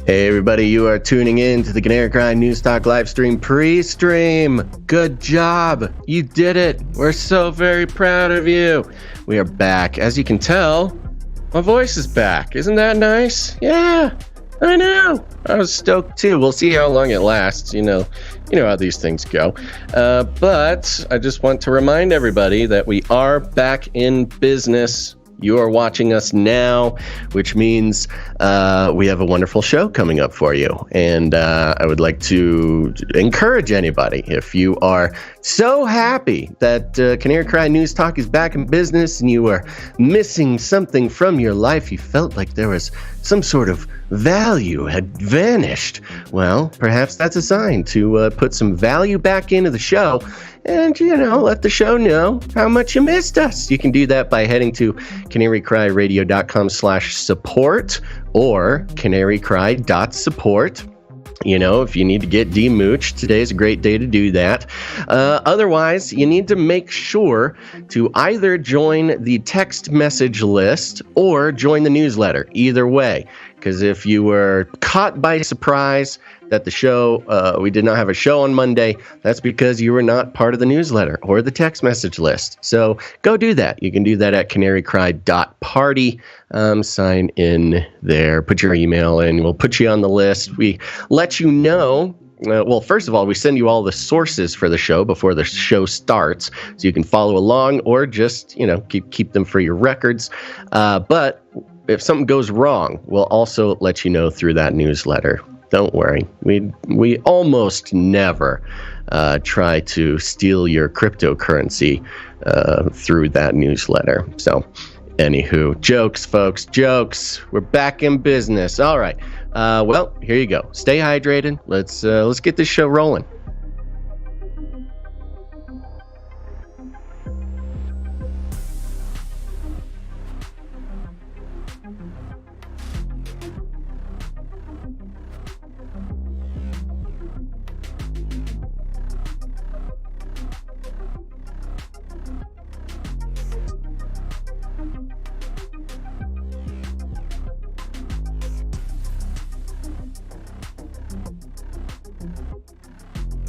Hey everybody, you are tuning in to the CanaryCry News Talk live stream pre-stream. Good job. You did it. We're so very proud of you. We are back. As you can tell, my voice is back. Isn't that nice? Yeah, I know. I was stoked too. We'll see how long it lasts. You know how these things go. But I just want to remind everybody that we are back in business. You are watching us now, which means we have a wonderful show coming up for you. And I would like to encourage anybody, if you are so happy that CanaryCry News Talk is back in business and you are missing something from your life, you felt like there was some sort of value had vanished, well, perhaps that's a sign to put some value back into the show and, let the show know how much you missed us. You can do that by heading to CanaryCry.Radio.com/support or CanaryCry.support. If you need to get demooched, today's a great day to do that. Otherwise, you need to make sure to either join the text message list or join the newsletter. Either way, because if you were caught by surprise that the show, we did not have a show on Monday, that's because you were not part of the newsletter or the text message list. So go do that. You can do that at CanaryCry.Party. Sign in there, put your email in, we'll put you on the list. We let you know. Well, first of all, we send you all the sources for the show before the show starts, so you can follow along or just, keep them for your records. But if something goes wrong, we'll also let you know through that newsletter. Don't worry. We almost never try to steal your cryptocurrency through that newsletter. So, anywho, jokes, folks, jokes. We're back in business. All right. Well, here you go. Stay hydrated. Let's get this show rolling.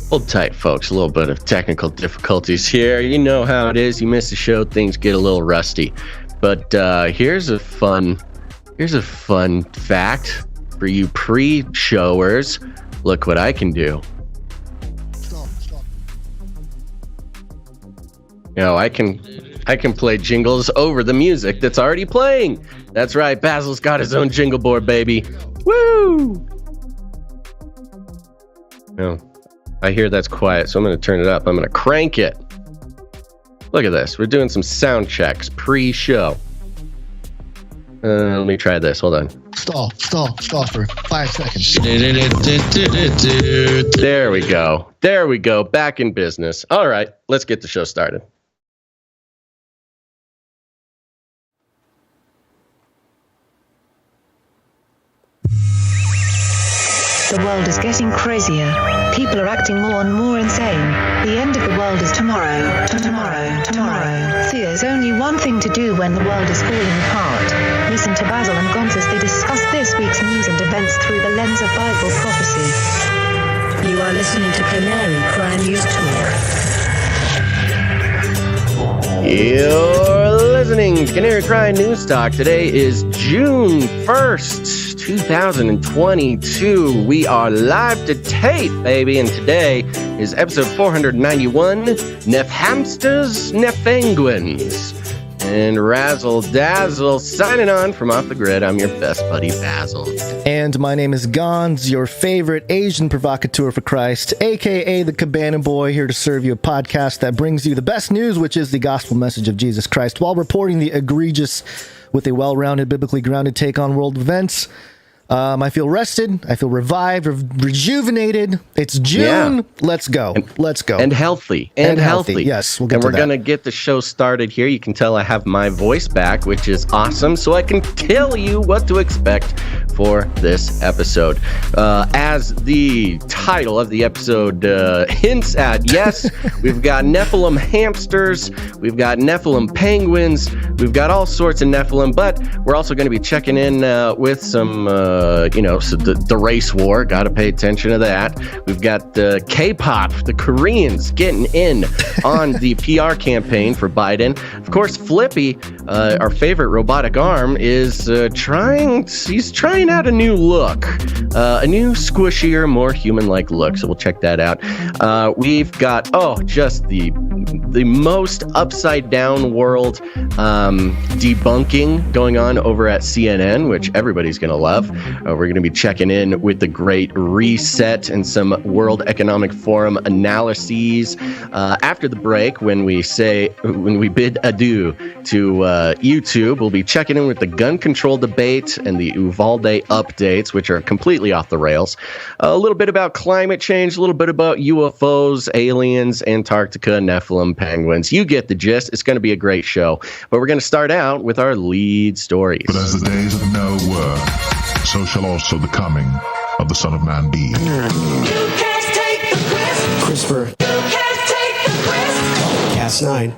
Hold tight, folks. A little bit of technical difficulties here. You know how it is. You miss the show, things get a little rusty. But here's a fun fact for you pre-showers. Look what I can do. Stop. I can play jingles over the music that's already playing. That's right. Basil's got his own jingle board, baby. Woo! I hear that's quiet, so I'm going to turn it up. I'm going to crank it. Look at this. We're doing some sound checks pre-show. Let me try this. Hold on. Stop for 5 seconds. There we go. Back in business. All right, let's get the show started. The world is getting crazier. People are acting more and more insane. The end of the world is tomorrow. There's only one thing to do when the world is falling apart. Listen to Basil and Gonz as they discuss this week's news and events through the lens of Bible prophecy. You are listening to CanaryCry News Talk. You're listening to CanaryCry News Talk. Today is June 1st, 2022. We are live to tape, baby, and today is episode 491, NEPHAMSTERS, NEPHENGUINS. And Razzle Dazzle signing on from Off the Grid. I'm your best buddy, Basil. And my name is Gonz, your favorite Asian provocateur for Christ, a.k.a. the Cabana Boy, here to serve you a podcast that brings you the best news, which is the gospel message of Jesus Christ, while reporting the egregious with a well-rounded, biblically grounded take on world events. I feel rested. I feel revived, rejuvenated. It's June. Yeah. Let's go. Let's go. And healthy. And healthy. Yes, we'll get to that. And we're going to get the show started here. You can tell I have my voice back, which is awesome, so I can tell you what to expect for this episode. As the title of the episode hints at, yes, we've got Nephilim hamsters, we've got Nephilim penguins, we've got all sorts of Nephilim, but we're also going to be checking in with some so the race war, got to pay attention to that. We've got K-pop, the Koreans getting in on the PR campaign for Biden. Of course, FLIPPY, our favorite robotic arm, is trying out a new look, a new squishier, more human-like look. So we'll check that out. We've got, just the most upside-down world debunking going on over at CNN, which everybody's going to love. We're going to be checking in with the Great Reset and some World Economic Forum analyses. After the break, when we bid adieu to YouTube, we'll be checking in with the gun control debate and the Uvalde updates, which are completely off the rails. A little bit about climate change, a little bit about UFOs, aliens, Antarctica, Nephilim, penguins. You get the gist. It's going to be a great show. But we're going to start out with our lead stories. But as the days of Noah were, so shall also the coming of the Son of Man be. You can't take the CRISPR. You can't take the Cas9.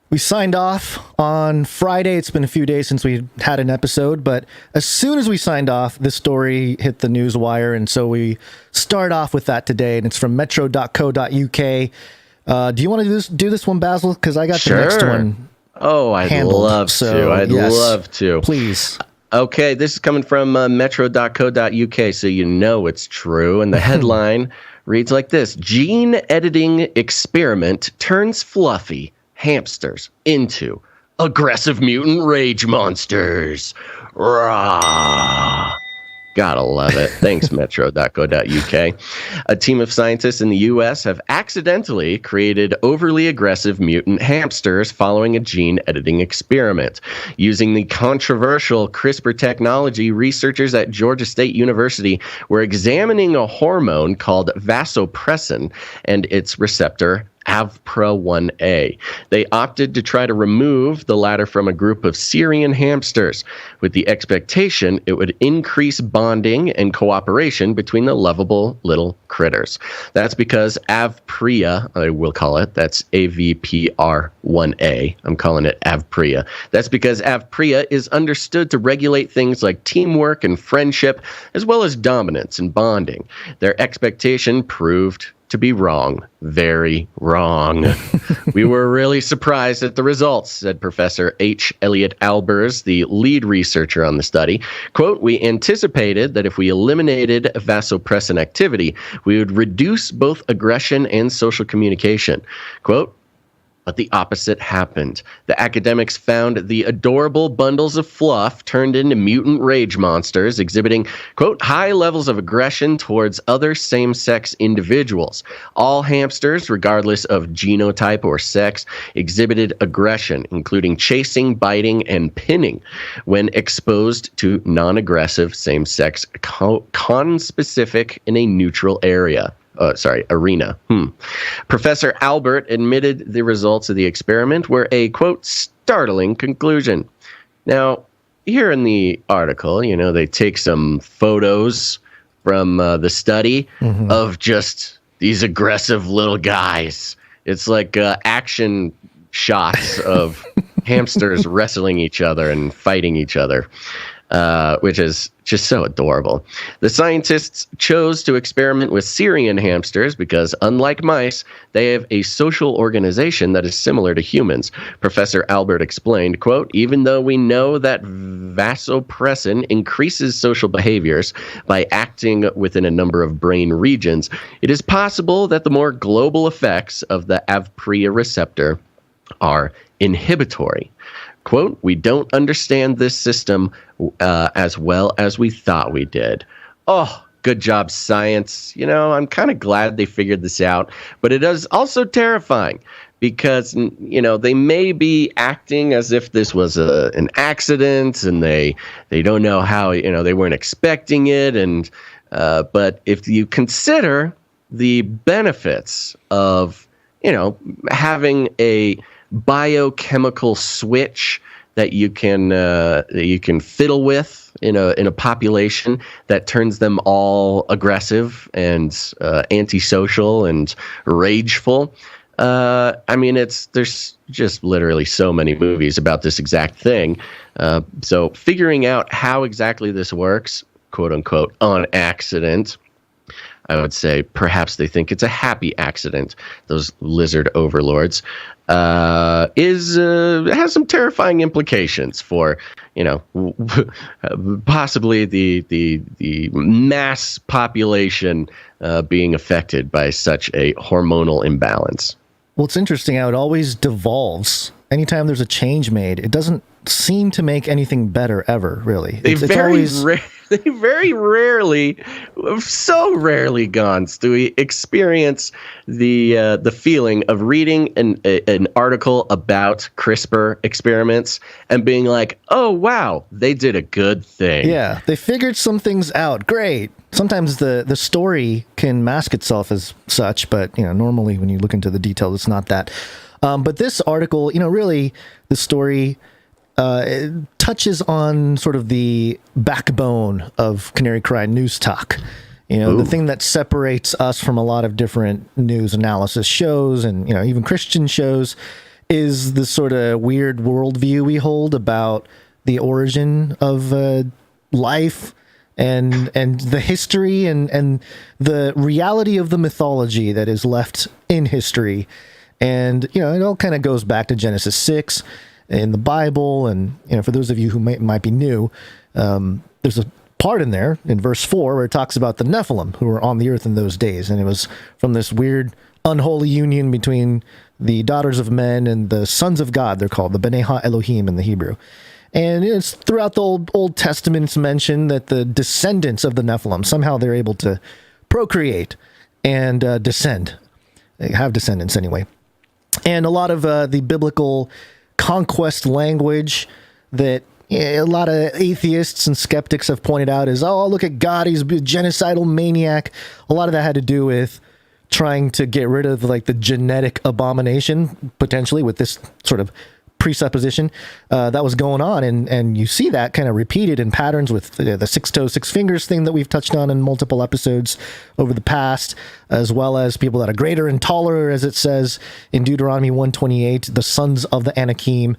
We signed off on Friday. It's been a few days since we had an episode, but as soon as we signed off, this story hit the news wire, and so we start off with that today, and it's from metro.co.uk. Do you want to do this one, Basil? Because I got the next one. Oh, I'd love to. I'd love to. Please. Okay, this is coming from metro.co.uk, so you know it's true. And the headline reads like this: Gene editing experiment turns fluffy hamsters into aggressive mutant rage monsters. Rah. Gotta love it. Thanks, metro.co.uk. A team of scientists in the U.S. have accidentally created overly aggressive mutant hamsters following a gene editing experiment. Using the controversial CRISPR technology, researchers at Georgia State University were examining a hormone called vasopressin and its receptor AVPRA1A. They opted to try to remove the latter from a group of Syrian hamsters, with the expectation it would increase bonding and cooperation between the lovable little critters. That's because AVPRA, I will call it, that's AVPR1A. I'm calling it AVPRA. That's because AVPRA is understood to regulate things like teamwork and friendship, as well as dominance and bonding. Their expectation proved to be wrong. Very wrong. We were really surprised at the results, said Professor H. Elliott Albers, the lead researcher on the study. Quote, we anticipated that if we eliminated vasopressin activity, we would reduce both aggression and social communication. Quote, but the opposite happened. The academics found the adorable bundles of fluff turned into mutant rage monsters, exhibiting, quote, high levels of aggression towards other same-sex individuals. All hamsters, regardless of genotype or sex, exhibited aggression, including chasing, biting, and pinning, when exposed to non-aggressive same-sex conspecific in a neutral area. Arena. Professor Albert admitted the results of the experiment were a, quote, startling conclusion. Now, here in the article, they take some photos from the study of just these aggressive little guys. It's like action shots of hamsters wrestling each other and fighting each other. which is just so adorable. The scientists chose to experiment with Syrian hamsters because, unlike mice, they have a social organization that is similar to humans. Professor Albert explained, quote, "Even though we know that vasopressin increases social behaviors by acting within a number of brain regions, it is possible that the more global effects of the AVPRIA receptor are inhibitory. Quote, we don't understand this system as well as we thought we did." Oh, good job, science. You know, I'm kind of glad they figured this out, but it is also terrifying because, you know, they may be acting as if this was an accident and they don't know how, you know, they weren't expecting it. And but if you consider the benefits of, you know, having a biochemical switch that you can fiddle with in a population that turns them all aggressive and antisocial and rageful. I mean, there's just literally so many movies about this exact thing. So figuring out how exactly this works, quote unquote, on accident, I would say perhaps they think it's a happy accident, those lizard overlords, has some terrifying implications for, you know, possibly the mass population being affected by such a hormonal imbalance. Well, it's interesting how it always devolves. Anytime there's a change made, it doesn't seem to make anything better ever, really. They very rarely, so rarely, Gonz, do we experience the feeling of reading an article about CRISPR experiments and being like, oh, wow, they did a good thing. Yeah, they figured some things out. Great. Sometimes the story can mask itself as such, but, you know, normally when you look into the details, it's not that. But this article, you know, really the story it touches on sort of the backbone of Canary Cry News Talk. You know, the thing that separates us from a lot of different news analysis shows and, you know, even Christian shows is the sort of weird worldview we hold about the origin of life and the history and the reality of the mythology that is left in history. And, you know, it all kind of goes back to Genesis 6 in the Bible. And, you know, for those of you who might be new, there's a part in there in verse 4 where it talks about the Nephilim who were on the earth in those days. And it was from this weird unholy union between the daughters of men and the sons of God. They're called the Bnei Ha-Elohim in the Hebrew. And it's throughout the Old Testament, it's mentioned that the descendants of the Nephilim, somehow they're able to procreate and descend. They have descendants anyway. And a lot of the biblical conquest language that a lot of atheists and skeptics have pointed out is, oh, look at God, he's a genocidal maniac. A lot of that had to do with trying to get rid of like the genetic abomination, potentially with this sort of presupposition that was going on. And you see that kind of repeated in patterns with the 6 toes, 6 fingers thing that we've touched on in multiple episodes over the past, as well as people that are greater and taller, as it says in Deuteronomy 128, the sons of the Anakim.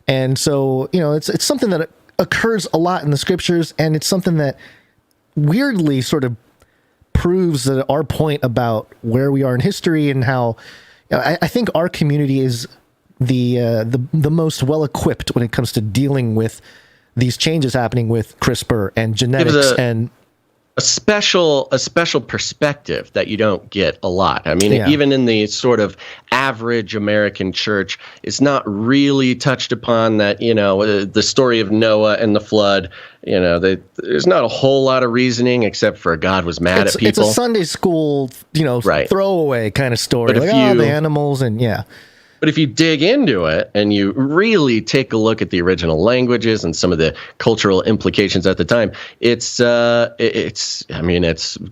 And so, you know, it's something that occurs a lot in the scriptures, and it's something that weirdly sort of proves that our point about where we are in history and how, you know, I think our community is the most well equipped when it comes to dealing with these changes happening with CRISPR and genetics and a special perspective that you don't get a lot. I mean, even in the sort of average American church, it's not really touched upon that, you know, the story of Noah and the flood, you know, there's not a whole lot of reasoning except for God was mad at people. It's a Sunday school, you know, throwaway kind of story. But like, the animals and But if you dig into it and you really take a look at the original languages and some of the cultural implications at the time, it's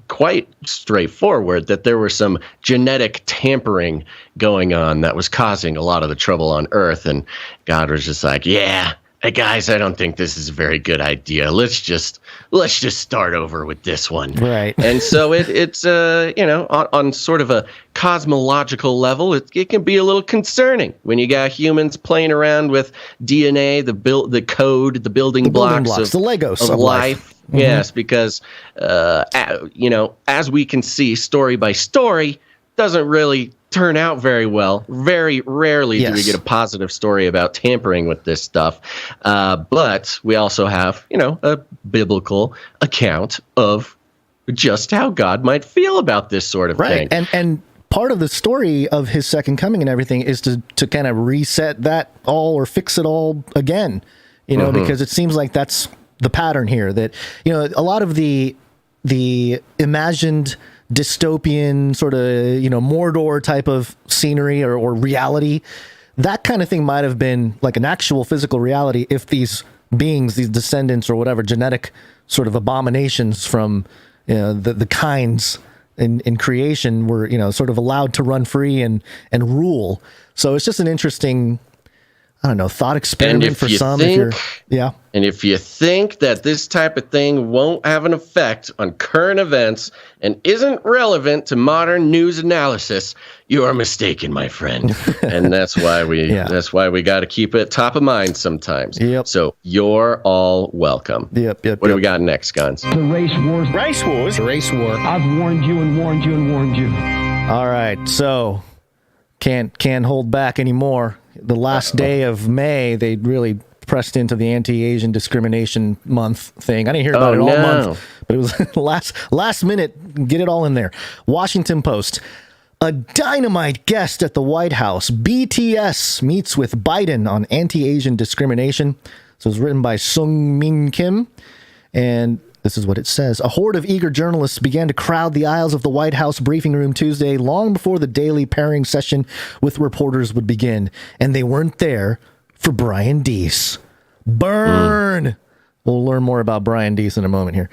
quite straightforward that there was some genetic tampering going on that was causing a lot of the trouble on Earth. And God was just like, yeah, hey guys, I don't think this is a very good idea. Let's just start over with this one. Right. And so it's on sort of a cosmological level, it can be a little concerning when you got humans playing around with DNA, the code, the building blocks, the Legos of life. Yes, because as we can see, story by story, doesn't really turn out very well. Very rarely do we get a positive story about tampering with this stuff. But we also have, a biblical account of just how God might feel about this sort of thing. And part of the story of his second coming and everything is to kind of reset that all or fix it all again, because it seems like that's the pattern here, that, a lot of the imagined dystopian sort of, Mordor type of scenery or reality, that kind of thing might have been like an actual physical reality if these beings, these descendants or whatever, genetic sort of abominations from the kinds in creation were, sort of allowed to run free and rule. So it's just an interesting, I don't know, thought experiment for some. And if you think that this type of thing won't have an effect on current events and isn't relevant to modern news analysis, you are mistaken, my friend. And that's why we got to keep it top of mind sometimes. Yep. So you're all welcome. Yep. What do we got next, Gonz? The race wars. Race wars. The race war. I've warned you and warned you and warned you. All right, so can't hold back anymore. The last day of May, they really pressed into the anti-Asian discrimination month thing. I didn't hear about it all month, but it was last minute. Get it all in there. Washington Post. A dynamite guest at the White House. BTS meets with Biden on anti-Asian discrimination. So it was written by Sung Min Kim, and this is what it says. A horde of eager journalists began to crowd the aisles of the White House briefing room Tuesday, long before the daily pairing session with reporters would begin. And they weren't there for Brian Deese. Burn! We'll learn more about Brian Deese in a moment here.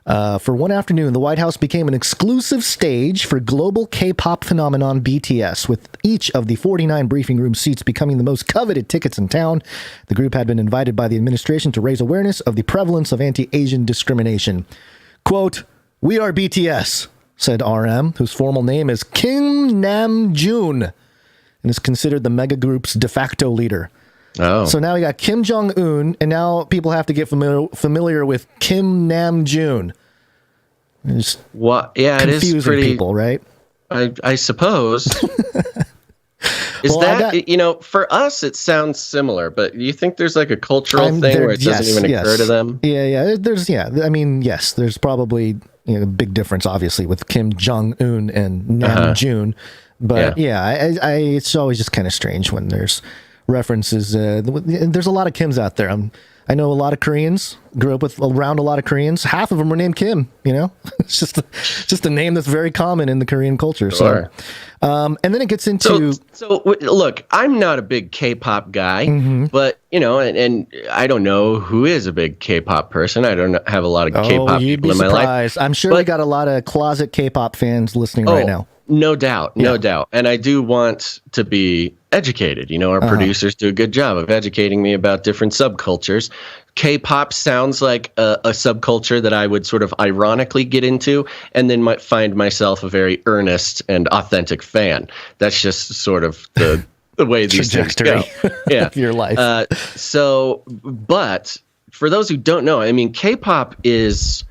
For one afternoon, the White House became an exclusive stage for global K-pop phenomenon BTS, with each of the 49 briefing room seats becoming the most coveted tickets in town. The group had been invited by the administration to raise awareness of the prevalence of anti-Asian discrimination. Quote, "We are BTS," said RM, whose formal name is Kim Nam-joon, and is considered the mega group's de facto leader. Oh. So now we got Kim Jong-un, and now people have to get familiar with Kim Nam-joon. It is pretty people, right? I suppose. For us, it sounds similar, but you think there's like a cultural thing where it doesn't even occur to them? Yes, there's probably a big difference, obviously, with Kim Jong-un and Nam-joon. But it's always just kind of strange when there's references. There's a lot of Kims out there. I know a lot of Koreans, grew up around a lot of Koreans. Half of them were named Kim, It's just a name that's very common in the Korean culture. Sure. So, and then it gets into... So look, I'm not a big K-pop guy, but, and I don't know who is a big K-pop person. I don't have a lot of K-pop people in my life. I'm sure we got a lot of closet K-pop fans listening right now. No doubt. And I do want to be educated. Our producers do a good job of educating me about different subcultures. K-pop sounds like a subculture that I would sort of ironically get into and then might find myself a very earnest and authentic fan. That's just sort of the way these things go. Of your life. But for those who don't know, K-pop is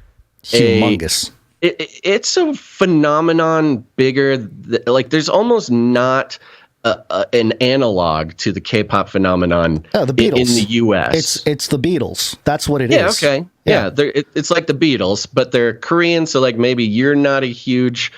humongous. It's a phenomenon bigger. There's almost not an analog to the K-pop phenomenon the Beatles. In the U.S. It's the Beatles. That's what it is. Yeah, okay. Yeah, it's like the Beatles, but they're Korean, so maybe you're not a huge,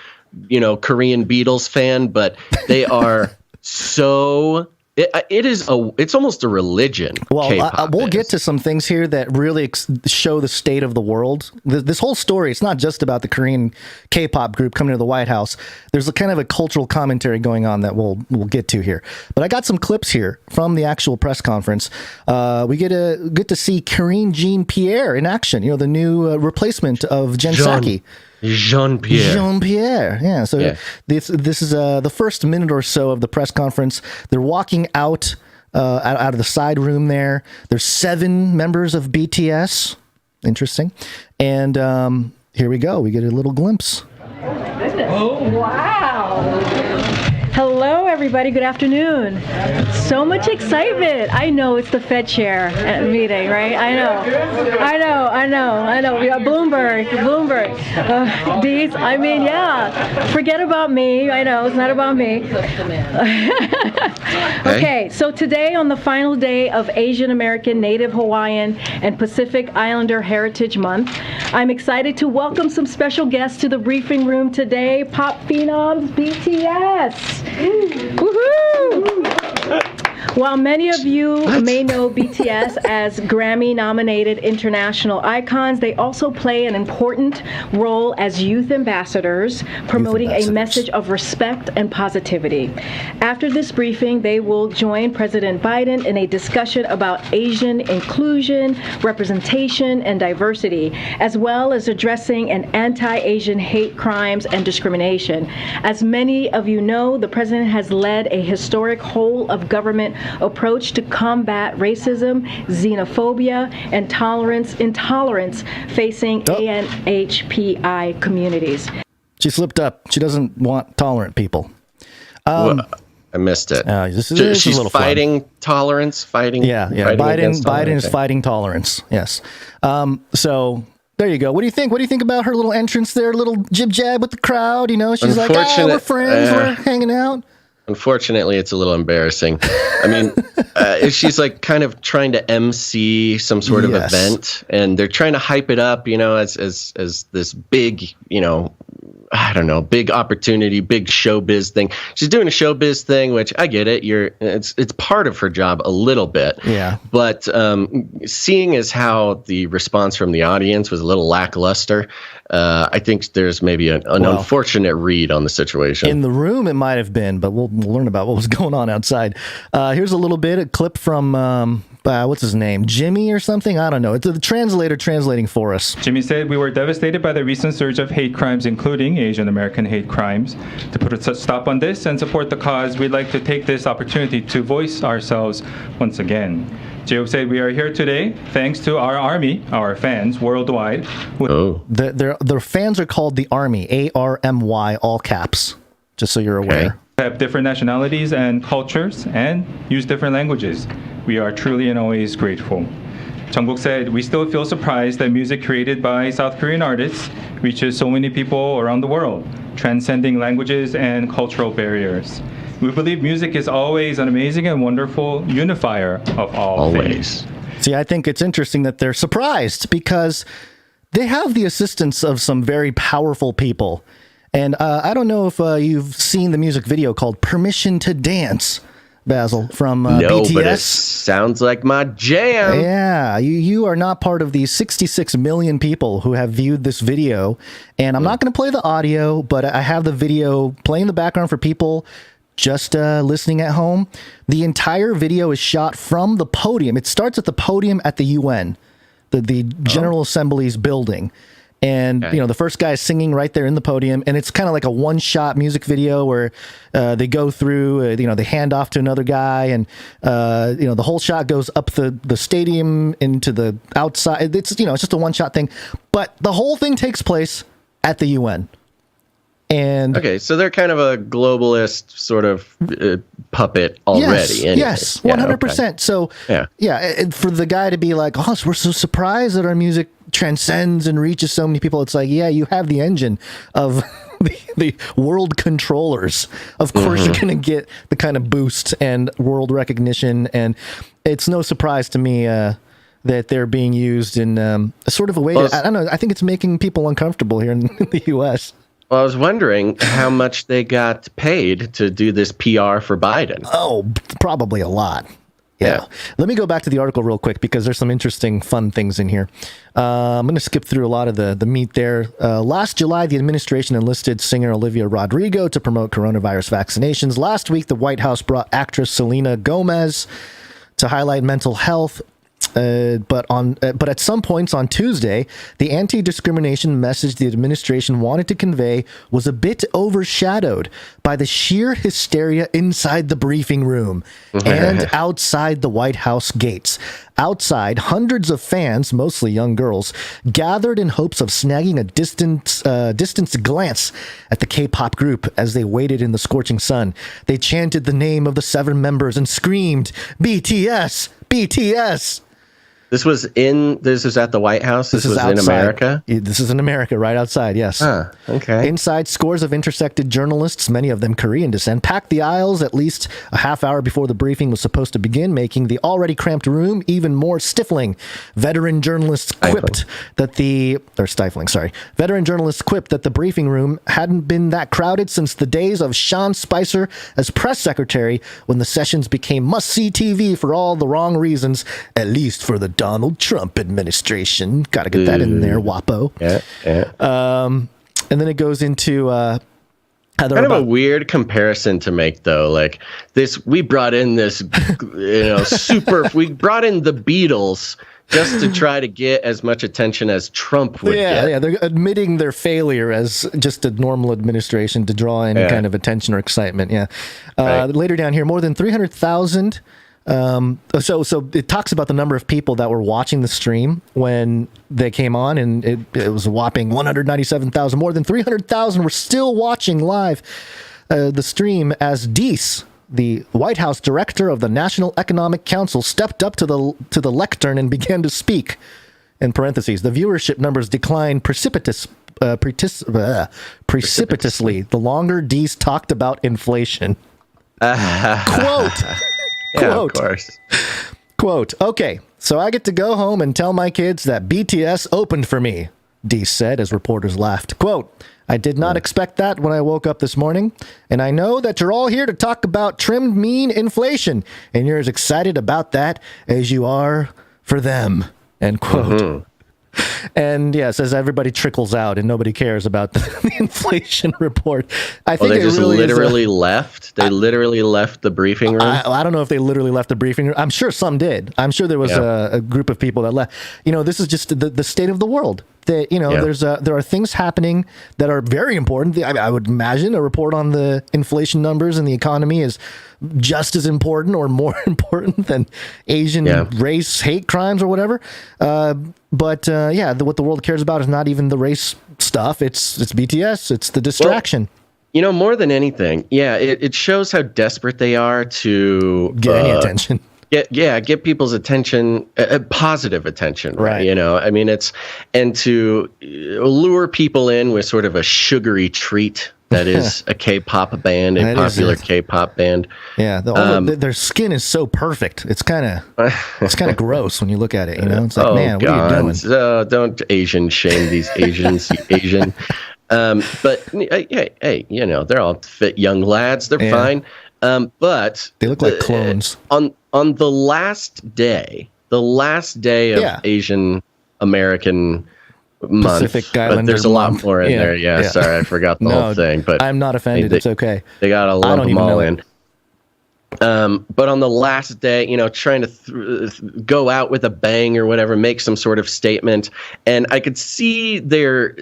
Korean Beatles fan, but they are so... It's almost a religion. Well, we'll get to some things here that really show the state of the world. This whole story, it's not just about the Korean K-pop group coming to the White House. There's a kind of a cultural commentary going on that we'll get to here. But I got some clips here from the actual press conference. We get to see Karine Jean-Pierre in action. The new replacement of Jen Psaki. Jean-Pierre. Yeah. So this is the first minute or so of the press conference. They're walking out out of the side room there. There's 7 members of BTS. Interesting. And here we go. We get a little glimpse. Oh, wow. Hello, everybody. Good afternoon. So much excitement. I know it's the Fed chair meeting, right? I know. We got Bloomberg. These, I mean, yeah. Forget about me. I know, it's not about me. Okay, so today on the final day of Asian American, Native Hawaiian, and Pacific Islander Heritage Month, I'm excited to welcome some special guests to the briefing room today. Pop phenoms, BTS. Woohoo! While many of you may know BTS as Grammy-nominated international icons, they also play an important role as youth ambassadors, promoting a message of respect and positivity. After this briefing, they will join President Biden in a discussion about Asian inclusion, representation, and diversity, as well as addressing an anti-Asian hate crimes and discrimination. As many of you know, the president has led a historic whole-of-government approach to combat racism, xenophobia, and intolerance facing ANHPI communities. She slipped up. She doesn't want tolerant people. Well, I missed it. She's fighting tolerance, fighting. Yeah. Biden is fighting tolerance. Yes. So there you go. What do you think? What do you think about her little entrance there? A little jib jab with the crowd. You know, she's like, we're friends. We're hanging out. Unfortunately, it's a little embarrassing. I mean, she's like kind of trying to MC some sort of event, and they're trying to hype it up, you know, as this big, you know, I don't know, big opportunity, big showbiz thing. She's doing a showbiz thing, which I get it. It's part of her job a little bit. Yeah. But seeing as how the response from the audience was a little lackluster, I think there's maybe an unfortunate read on the situation. In the room, it might have been, but we'll learn about what was going on outside. Here's a clip from what's his name, Jimmy or something? I don't know. It's the translator translating for us. Jimmy said, "We were devastated by the recent surge of hate crimes, including Asian American hate crimes. To put a stop on this and support the cause, we'd like to take this opportunity to voice ourselves once again." Joe said, "We are here today thanks to our army, our fans worldwide." Their fans are called the Army, ARMY, all caps, just so you're aware. Have different nationalities and cultures and use different languages. We are truly and always grateful. Jungkook said, "We still feel surprised that music created by South Korean artists reaches so many people around the world, transcending languages and cultural barriers. We believe music is always an amazing and wonderful unifier of all things." See, I think it's interesting that they're surprised because they have the assistance of some very powerful people. And I don't know if you've seen the music video called Permission to Dance, Basil, from BTS. No, but it sounds like my jam. Yeah, you are not part of these 66 million people who have viewed this video. And I'm not going to play the audio, but I have the video playing in the background for people just listening at home. The entire video is shot from the podium. It starts at the podium at the UN, the General Assembly's building. And, you know, the first guy is singing right there in the podium. And it's kind of like a one-shot music video where they go through, they hand off to another guy. And, the whole shot goes up the stadium into the outside. It's just a one-shot thing. But the whole thing takes place at the UN. And okay, so they're kind of a globalist sort of puppet already. Yes, 100%. Okay. So, and for the guy to be like, "Oh, we're so surprised that our music transcends and reaches so many people," it's like, yeah, you have the engine of the world controllers. Of course, you're going to get the kind of boost and world recognition, and it's no surprise to me that they're being used in sort of a way. I don't know. I think it's making people uncomfortable here in the U.S. Well, I was wondering how much they got paid to do this PR for Biden. Oh, probably a lot. Yeah. Let me go back to the article real quick because there's some interesting, fun things in here. I'm going to skip through a lot of the meat there. Last July, the administration enlisted singer Olivia Rodrigo to promote coronavirus vaccinations. Last week, the White House brought actress Selena Gomez to highlight mental health But at some points on Tuesday, the anti-discrimination message the administration wanted to convey was a bit overshadowed by the sheer hysteria inside the briefing room and outside the White House gates. Outside, hundreds of fans, mostly young girls, gathered in hopes of snagging a distant glance at the K-pop group as they waited in the scorching sun. They chanted the name of the 7 members and screamed, "BTS! BTS!" This was at the White House? This was in America? This is in America, right outside, yes. Okay. Inside, scores of intersected journalists, many of them Korean descent, packed the aisles at least a half hour before the briefing was supposed to begin, making the already cramped room even more stifling. Veteran journalists quipped that the briefing room hadn't been that crowded since the days of Sean Spicer as press secretary, when the sessions became must-see TV for all the wrong reasons, at least for the Donald Trump administration. Got to get that in there, Wapo. Yeah. And then it goes into kind of a weird comparison to make, though. Like this, we brought in this, we brought in the Beatles just to try to get as much attention as Trump would get. Yeah, they're admitting their failure as just a normal administration to draw any kind of attention or excitement. Yeah. Later down here, more than 300,000. So it talks about the number of people that were watching the stream when they came on, and it was a whopping 197,000. More than 300,000 were still watching live the stream as Deese, the White House director of the National Economic Council, stepped up to the lectern and began to speak. In parentheses, the viewership numbers declined precipitously the longer Deese talked about inflation. Quote. Yeah, of course. Quote, "Okay, so I get to go home and tell my kids that BTS opened for me," Deese said as reporters laughed. Quote, "I did not expect that when I woke up this morning, and I know that you're all here to talk about trimmed mean inflation, and you're as excited about that as you are for them," end quote. And yes, as everybody trickles out and nobody cares about the inflation report. I think they just really literally left. They literally left the briefing room. I don't know if they literally left the briefing room. I'm sure some did. I'm sure there was a group of people that left. This is just the state of the world. That there are things happening that are very important. I would imagine a report on the inflation numbers and the economy is just as important or more important than Asian race hate crimes or whatever. What the world cares about is not even the race stuff. It's BTS. It's the distraction. Well, more than anything, it shows how desperate they are to get any attention. Get people's attention, positive attention, right? And to lure people in with sort of a sugary treat that is a K-pop band, a popular K-pop band. Yeah, their skin is so perfect. It's kind of gross when you look at it. It's like, man, what are you doing? Don't Asian shame these Asians, you Asian. But hey, they're all fit young lads. They're fine. But they look like clones. On the last day of Asian American month, Pacific Islander but there's a lot month. more in there. Yeah, sorry, I forgot the whole thing. But I'm not offended. It's okay. They got to lump them all in. But on the last day, trying to go out with a bang or whatever, make some sort of statement. And I could see their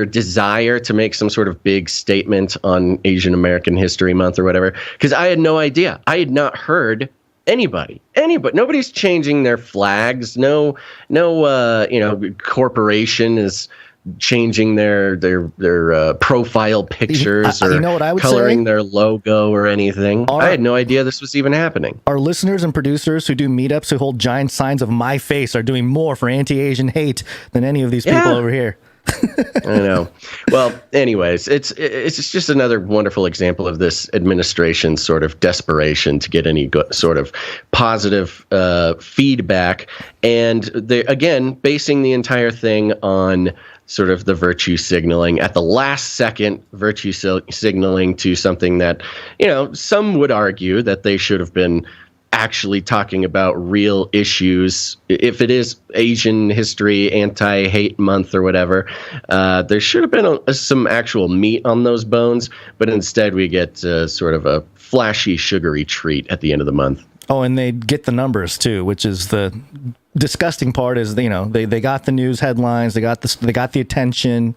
desire to make some sort of big statement on Asian American History Month or whatever, because I had no idea. I had not heard anybody. Nobody's changing their flags. No, corporation is changing their profile pictures or what I would coloring say? Their logo or anything. I had no idea this was even happening. Our listeners and producers who do meetups who hold giant signs of my face are doing more for anti-Asian hate than any of these people over here. I know. Well, anyways, it's just another wonderful example of this administration's sort of desperation to get any sort of positive feedback, and they again basing the entire thing on sort of the virtue signaling at the last second, virtue signaling to something that, some would argue that they should have been actually talking about real issues. If it is Asian History Anti-Hate Month or whatever, there should have been some actual meat on those bones, but instead we get sort of a flashy, sugary treat at the end of the month. Oh, and they get the numbers too, which is the disgusting part. Is they got the news headlines, they got the attention.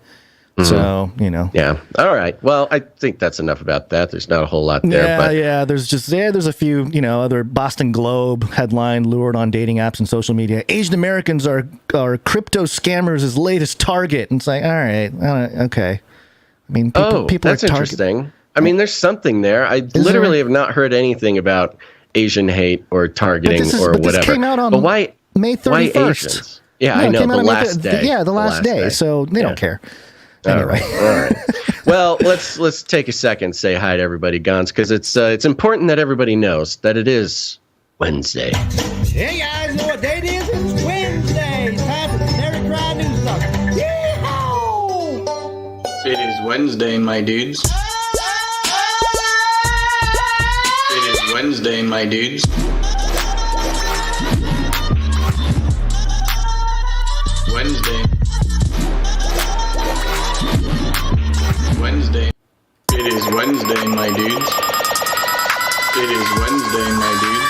So Yeah. All right. Well, I think that's enough about that. There's not a whole lot there. There's a few other Boston Globe headline: lured on dating apps and social media. Asian Americans are crypto scammers' latest target. And it's like, all right, okay. I mean, people that's are interesting. I mean, there's something there. I literally have not heard anything about Asian hate or targeting or whatever. This came out on why May 31st. Why Asians? Yeah, I know, the last day. Yeah, the last day. So they don't care. Anyway. All right. Well, let's take a second, say hi to everybody, Gonz, because it's important that everybody knows that it is Wednesday. Hey guys, know what date it is? It's Wednesday. It's time for the CanaryCry News Talk. Yeehaw! It is Wednesday, my dudes. It is Wednesday, my dudes. Wednesday. It is Wednesday, my dudes. It is Wednesday, my dudes.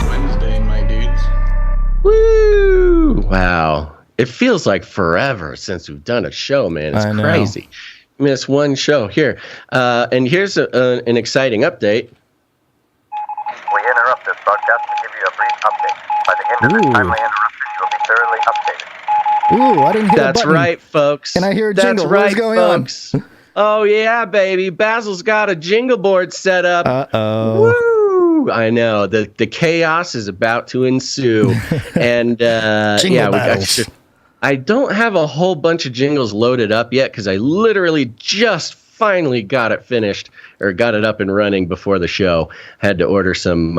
Wednesday, my dudes. Woo! Wow. It feels like forever since we've done a show, man. It's crazy. I mean, it's one show here. And here's an exciting update. We interrupt this broadcast to give you a brief update. By the end of this timely interruption, you will be thoroughly updated. Ooh, I didn't hear That's a button. right, folks. And I hear a jingle. That's right, What's going folks. Oh, yeah, baby. Basil's got a jingle board set up. Uh-oh. Woo! I know. The chaos is about to ensue. And, I don't have a whole bunch of jingles loaded up yet because I literally just finally got it finished or got it up and running before the show. Had to order some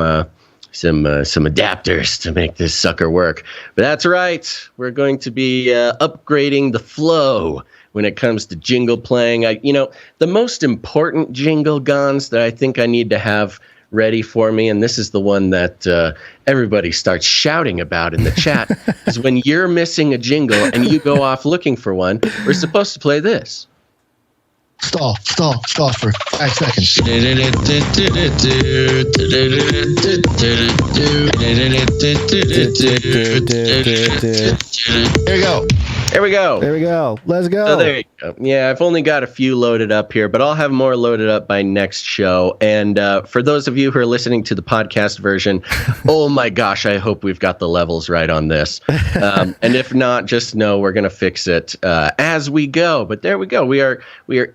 adapters to make this sucker work. But that's right. We're going to be upgrading the flow when it comes to jingle playing. The most important jingle, Gonz, that I think I need to have ready for me, and this is the one that everybody starts shouting about in the chat, is when you're missing a jingle and you go off looking for one, we're supposed to play this. Stall for 5 seconds. There we go. Let's go. So there you go. Yeah, I've only got a few loaded up here, but I'll have more loaded up by next show. And for those of you who are listening to the podcast version, oh my gosh, I hope we've got the levels right on this. And if not, just know we're going to fix it as we go. But there we go. We are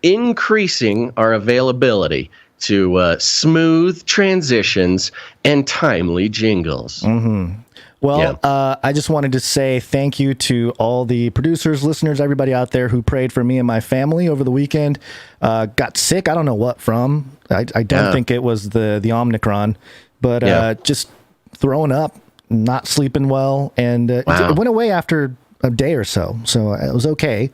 increasing our availability to smooth transitions and timely jingles. Mm-hmm. Well, I just wanted to say thank you to all the producers, listeners, everybody out there who prayed for me and my family over the weekend. Got sick. I don't know what from. I don't think it was the Omicron, but just throwing up, not sleeping well, and it went away after a day or so. So it was okay.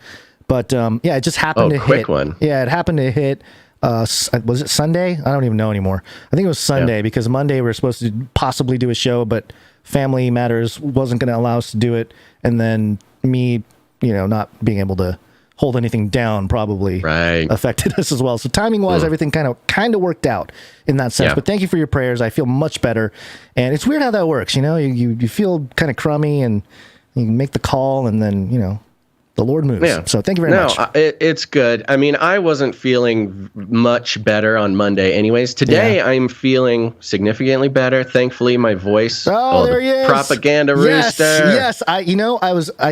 But it just happened to hit. Quick one. Yeah, it happened to hit. Was it Sunday? I don't even know anymore. I think it was Sunday because Monday we were supposed to possibly do a show, but family matters wasn't going to allow us to do it. And then me, not being able to hold anything down probably affected us as well. So timing wise, everything kind of worked out in that sense. But thank you for your prayers. I feel much better. And it's weird how that works. You feel kind of crummy and you make the call and then, the Lord moves. Yeah. So thank you very much. It's good. I mean, I wasn't feeling much better on Monday anyways. Today, I'm feeling significantly better. Thankfully, my voice. Oh, there he is. Propaganda Rooster. Yes. I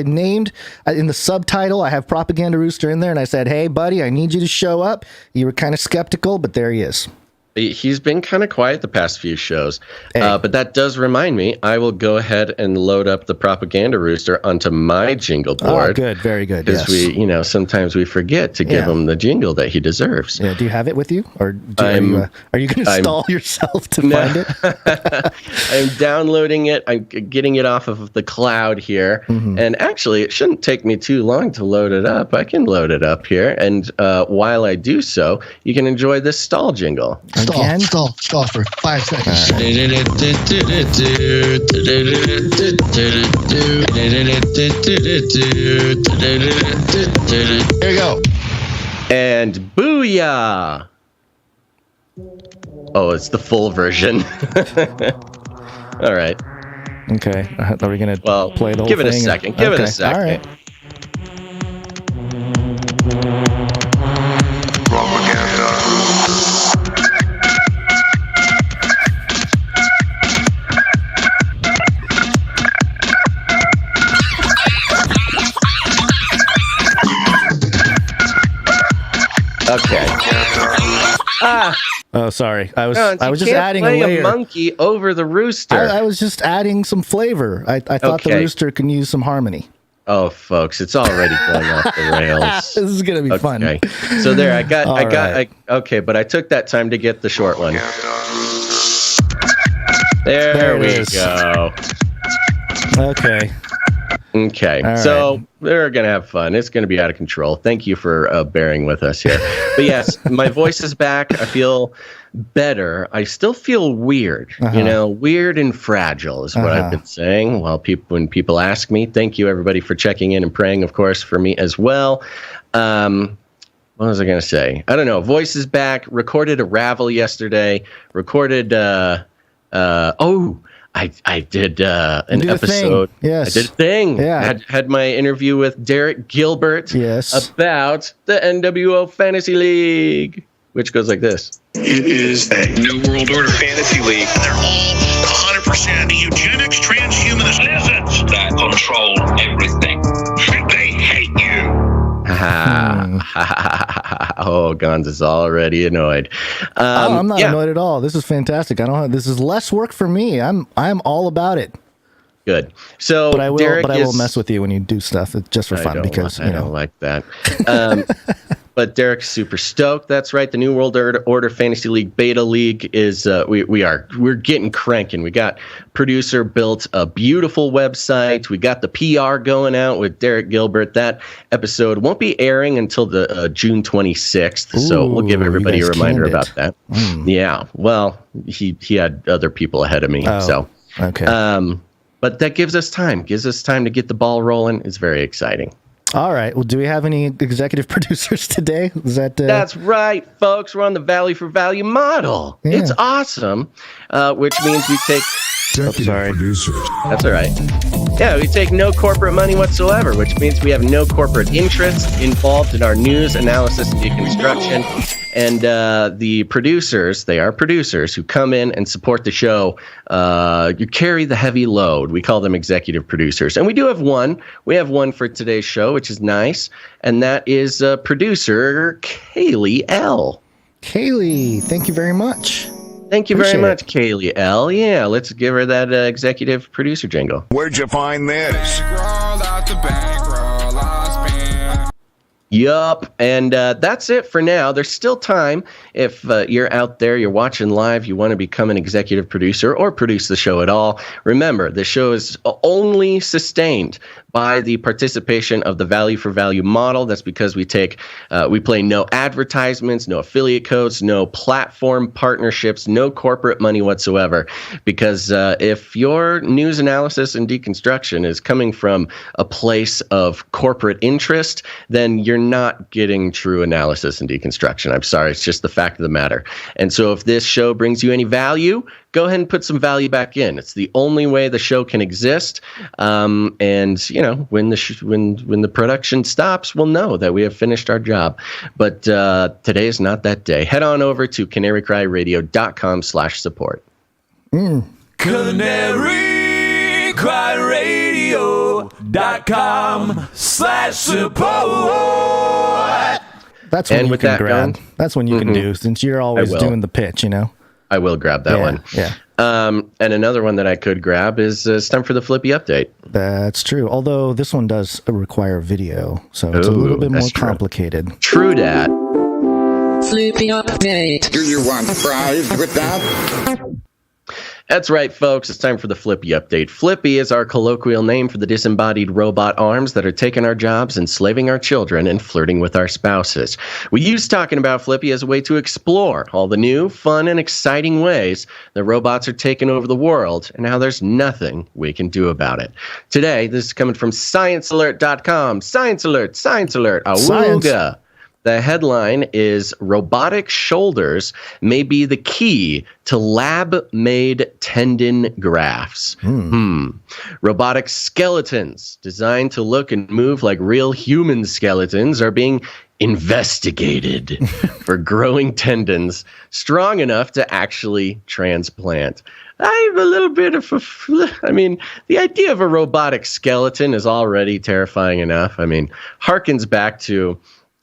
named in the subtitle, I have Propaganda Rooster in there. And I said, hey, buddy, I need you to show up. You were kind of skeptical, but there he is. He's been kind of quiet the past few shows, but that does remind me, I will go ahead and load up the Propaganda Rooster onto my jingle board. Oh, good. Very good. Because we, sometimes we forget to give him the jingle that he deserves. Yeah. Do you have it with you? Or are you going to stall yourself to find it? I'm downloading it. I'm getting it off of the cloud here. Mm-hmm. And actually, it shouldn't take me too long to load it up. I can load it up here. And while I do so, you can enjoy this stall jingle. Again? Stall for 5 seconds. Here you go. And booyah! Oh, it's the full version. All right. Okay. Are we going to play the whole thing? Give it a second. Give it a second. All right. Okay. Oh, sorry. I was just can't adding play a layer. a monkey over the rooster. I was just adding some flavor. I thought the rooster can use some harmony. Oh, folks, it's already going off the rails. This is gonna be fun. Okay. So there, okay, but I took that time to get the short one. There we go. Okay. Okay, so they're going to have fun. It's going to be out of control. Thank you for bearing with us here. But yes, my voice is back. I feel better. I still feel weird, weird and fragile is what I've been saying when people ask me. Thank you, everybody, for checking in and praying, of course, for me as well. What was I going to say? I don't know. Voice is back. Recorded a Ravel yesterday. Recorded... I did an episode. Yes. I did a thing. Yeah. Had my interview with Derek Gilbert about the NWO Fantasy League, which goes like this. It is a New World Order Fantasy League. They're all 100% eugenics, transhumanist lizards that control everything. They hate you. Oh, Gonz is already annoyed. I'm not annoyed at all. This is fantastic. This is less work for me. I'm all about it. Good. So, but I will mess with you when you do stuff just for fun because I don't like that. But Derek's super stoked. That's right. The New World Order Fantasy League Beta League is we're getting cranking. We got producer built a beautiful website. We got the PR going out with Derek Gilbert. That episode won't be airing until the June 26th. So we'll give everybody a reminder about that. Yeah. Well, he had other people ahead of me. So okay. But that gives us time. Gives us time to get the ball rolling. It's very exciting. All right. Well, do we have any executive producers today? That's right, folks. We're on the value for value model. Yeah. It's awesome, which means we take... Producers. That's all right. Yeah, we take no corporate money whatsoever, which means we have no corporate interest involved in our news, analysis, and deconstruction. And the producers, they are producers who come in and support the show. You carry the heavy load. We call them executive producers. And we do have one. We have one for today's show, which is nice. And that is producer Kaylee L. Kaylee, thank you very much. Thank you very much, Kaylee L. Yeah, let's give her that executive producer jingle. Where'd you find this? Yup, and that's it for now. There's still time. If you're out there, you're watching live, you want to become an executive producer or produce the show at all, remember, the show is only sustained by the participation of the value for value model. That's because we play no advertisements, no affiliate codes, no platform partnerships, no corporate money whatsoever. Because if your news analysis and deconstruction is coming from a place of corporate interest, then you're not getting true analysis and deconstruction. I'm sorry, it's just the fact of the matter. And so if this show brings you any value, go ahead and put some value back in. It's the only way the show can exist. And when the production stops, we'll know that we have finished our job. But today is not that day. Head on over to CanaryCry.Radio.com/support. CanaryCry.Radio.com/support. That's when you can grab. That's when you can do, since you're always doing the pitch, I will grab that one. Yeah. And another one that I could grab is it's time for the Flippy update. That's true. Although this one does require video, so it's a little bit more complicated. True dat. Flippy update. Do you want fries with that? That's right, folks. It's time for the Flippy update. Flippy is our colloquial name for the disembodied robot arms that are taking our jobs, enslaving our children, and flirting with our spouses. We use talking about Flippy as a way to explore all the new, fun, and exciting ways that robots are taking over the world and how there's nothing we can do about it. Today, this is coming from ScienceAlert.com. Science Alert, Science Alert, awooga. The headline is Robotic Shoulders May Be the Key to Lab-Made Tendon Grafts. Robotic skeletons designed to look and move like real human skeletons are being investigated for growing tendons strong enough to actually transplant. I'm a little bit of the idea of a robotic skeleton is already terrifying enough. Harkens back to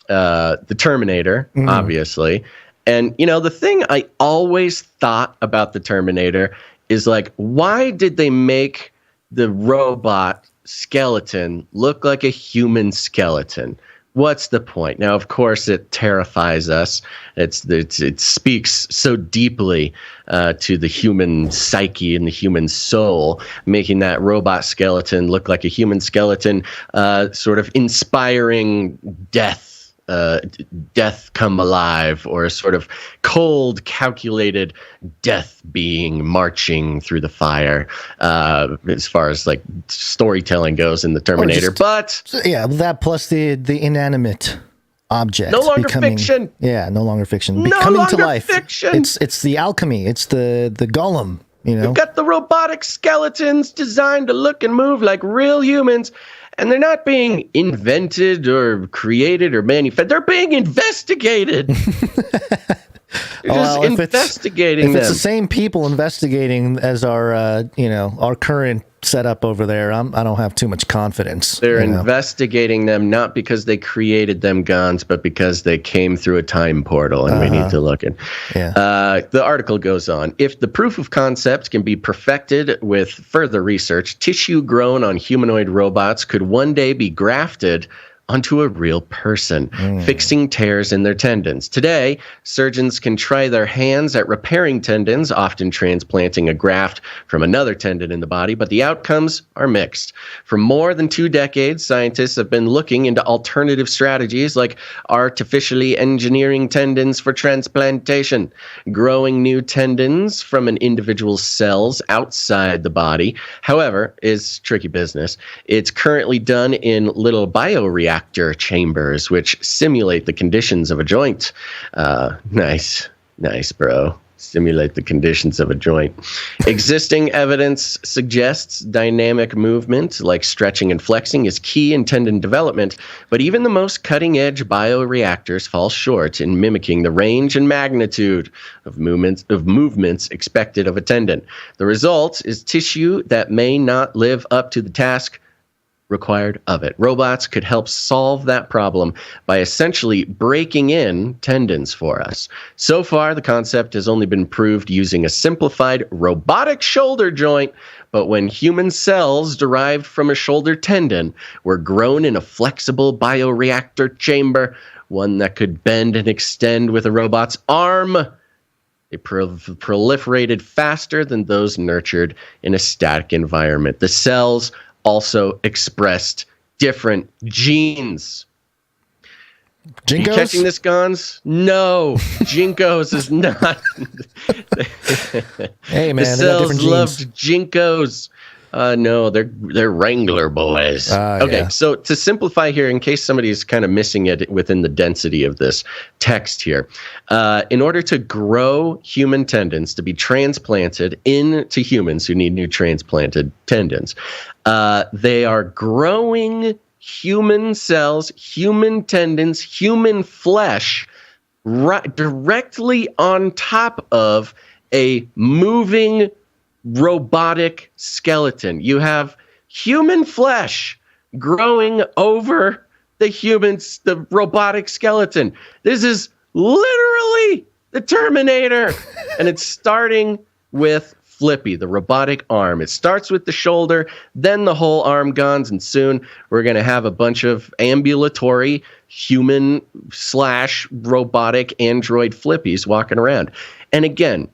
the Terminator, obviously. And, the thing I always thought about the Terminator is why did they make the robot skeleton look like a human skeleton? What's the point? Now, of course, it terrifies us. It speaks so deeply to the human psyche and the human soul, making that robot skeleton look like a human skeleton, sort of inspiring death come alive, or a sort of cold, calculated death being marching through the fire, as far as storytelling goes in the Terminator. That plus the inanimate object no longer fiction. Yeah, no longer fiction. No Becoming longer to life. Fiction. It's the alchemy. It's the golem. We've got the robotic skeletons designed to look and move like real humans. And they're not being invented or created or manufactured. They're being investigated. Investigating them. If it's the same people investigating as our current setup over there, I don't have too much confidence. They're investigating them not because they created them, Gonz, but because they came through a time portal, and we need to look at. Yeah. The article goes on. If the proof of concept can be perfected with further research, tissue grown on humanoid robots could one day be grafted onto a real person, fixing tears in their tendons. Today, surgeons can try their hands at repairing tendons, often transplanting a graft from another tendon in the body, but the outcomes are mixed. For more than 2 decades, scientists have been looking into alternative strategies like artificially engineering tendons for transplantation, growing new tendons from an individual's cells outside the body. However, is tricky business. It's currently done in little bioreactor chambers, which simulate the conditions of a joint. Nice, bro. Simulate the conditions of a joint. Existing evidence suggests dynamic movement, like stretching and flexing, is key in tendon development, but even the most cutting-edge bioreactors fall short in mimicking the range and magnitude of movements expected of a tendon. The result is tissue that may not live up to the task required of it. Robots could help solve that problem by essentially breaking in tendons for us. So far, the concept has only been proved using a simplified robotic shoulder joint, but when human cells derived from a shoulder tendon were grown in a flexible bioreactor chamber, one that could bend and extend with a robot's arm, they proliferated faster than those nurtured in a static environment. The cells also expressed different genes. Jinkos? Are you catching this, Gonz? No, Jinkos is not. Hey, man, the cells loved Jinkos. No, they're Wrangler boys. Okay, so to simplify here, in case somebody's kind of missing it within the density of this text here, in order to grow human tendons to be transplanted into humans who need new transplanted tendons, they are growing human cells, human tendons, human flesh directly on top of a moving robotic skeleton. You have human flesh growing over the robotic skeleton. This is literally the Terminator. And it's starting with FLIPPY, the robotic arm. It starts with the shoulder, then the whole arm, Gonz, and soon we're going to have a bunch of ambulatory human/robotic android FLIPPYs walking around. And again,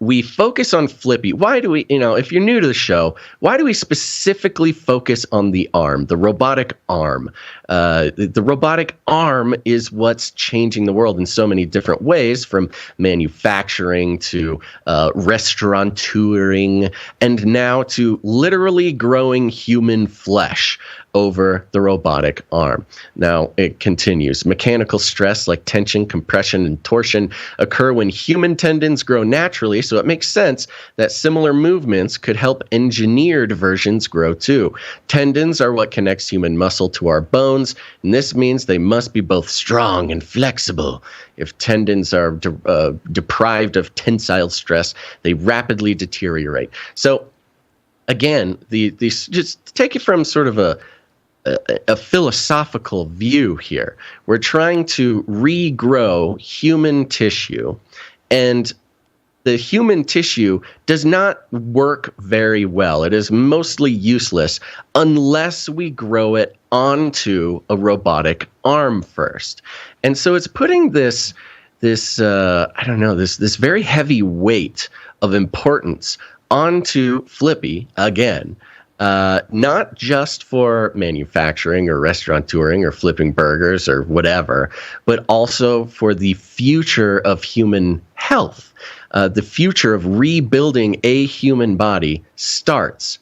we focus on Flippy. Why do we, if you're new to the show, why do we specifically focus on the arm, the robotic arm? The robotic arm is what's changing the world in so many different ways, from manufacturing to restaurateuring, and now to literally growing human flesh over the robotic arm. Now, it continues. Mechanical stress like tension, compression, and torsion occur when human tendons grow naturally, so it makes sense that similar movements could help engineered versions grow too. Tendons are what connects human muscle to our bones, and this means they must be both strong and flexible. If tendons are deprived of tensile stress, they rapidly deteriorate. So, again, these just take it from sort of a philosophical view here. We're trying to regrow human tissue, and the human tissue does not work very well. It is mostly useless unless we grow it onto a robotic arm first. And so it's putting this very heavy weight of importance onto Flippy again. Not just for manufacturing or restaurateuring or flipping burgers or whatever, but also for the future of human health. The future of rebuilding a human body starts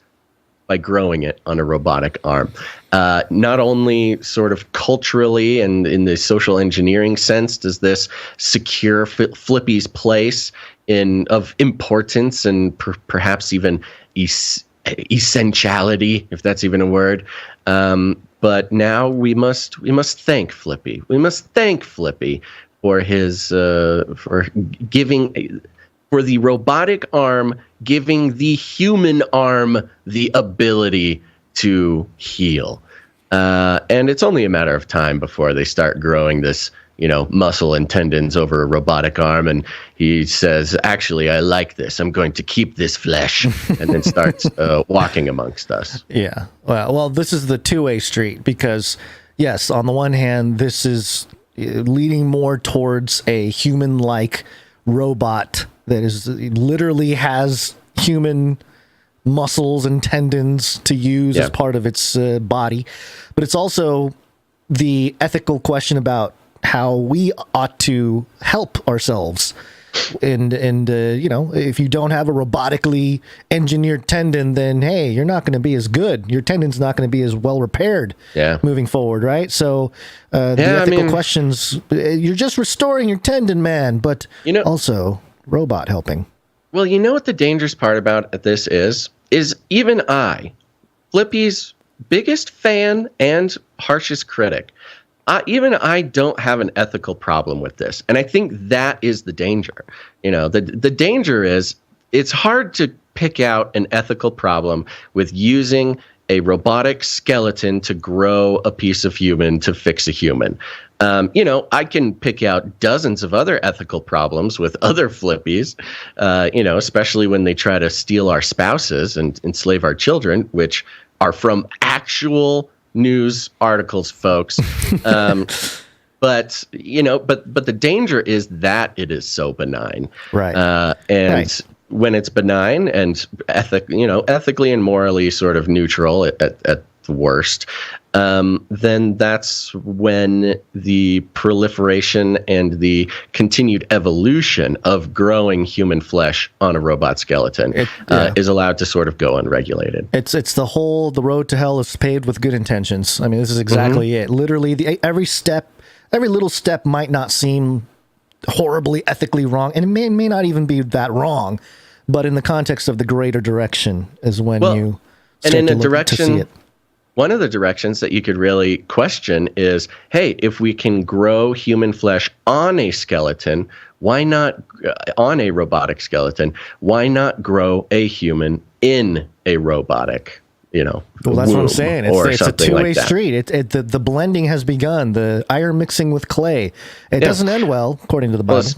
by growing it on a robotic arm. Not only sort of culturally and in the social engineering sense does this secure Flippy's place of importance and perhaps even essentiality, if that's even a word. But now we must thank Flippy. We must thank Flippy for his for the robotic arm giving the human arm the ability to heal. And it's only a matter of time before they start growing this, muscle and tendons over a robotic arm. And he says, actually, I like this. I'm going to keep this flesh, and then starts walking amongst us. Yeah. Well, this is the two-way street because, yes, on the one hand, this is leading more towards a human-like robot that is literally has human muscles and tendons to use as part of its body. But it's also the ethical question about how we ought to help ourselves. And if you don't have a robotically engineered tendon, then, hey, you're not going to be as good. Your tendon's not going to be as well repaired moving forward, right? So the ethical questions, you're just restoring your tendon, man, but also robot helping. Well, you know what the dangerous part about this is even I, Flippy's biggest fan and harshest critic, even I don't have an ethical problem with this. And I think that is the danger. The danger is it's hard to pick out an ethical problem with using a robotic skeleton to grow a piece of human to fix a human. I can pick out dozens of other ethical problems with other Flippies, especially when they try to steal our spouses and enslave our children, which are from actual news articles, folks. But the danger is that it is so benign. Right. When it's benign and ethically and morally sort of neutral at the worst, then that's when the proliferation and the continued evolution of growing human flesh on a robot skeleton is allowed to sort of go unregulated. It's the road to hell is paved with good intentions. I mean, this is exactly it. Literally, every little step might not seem horribly ethically wrong, and it may not even be that wrong, but in the context of the greater direction is when you start to see it. One of the directions that you could really question is, hey, if we can grow human flesh on a skeleton, why not on a robotic skeleton? Why not grow a human in a robotic, well, that's what I'm saying. It's a two-way street. The blending has begun. The iron mixing with clay. It doesn't end well, according to the Bible.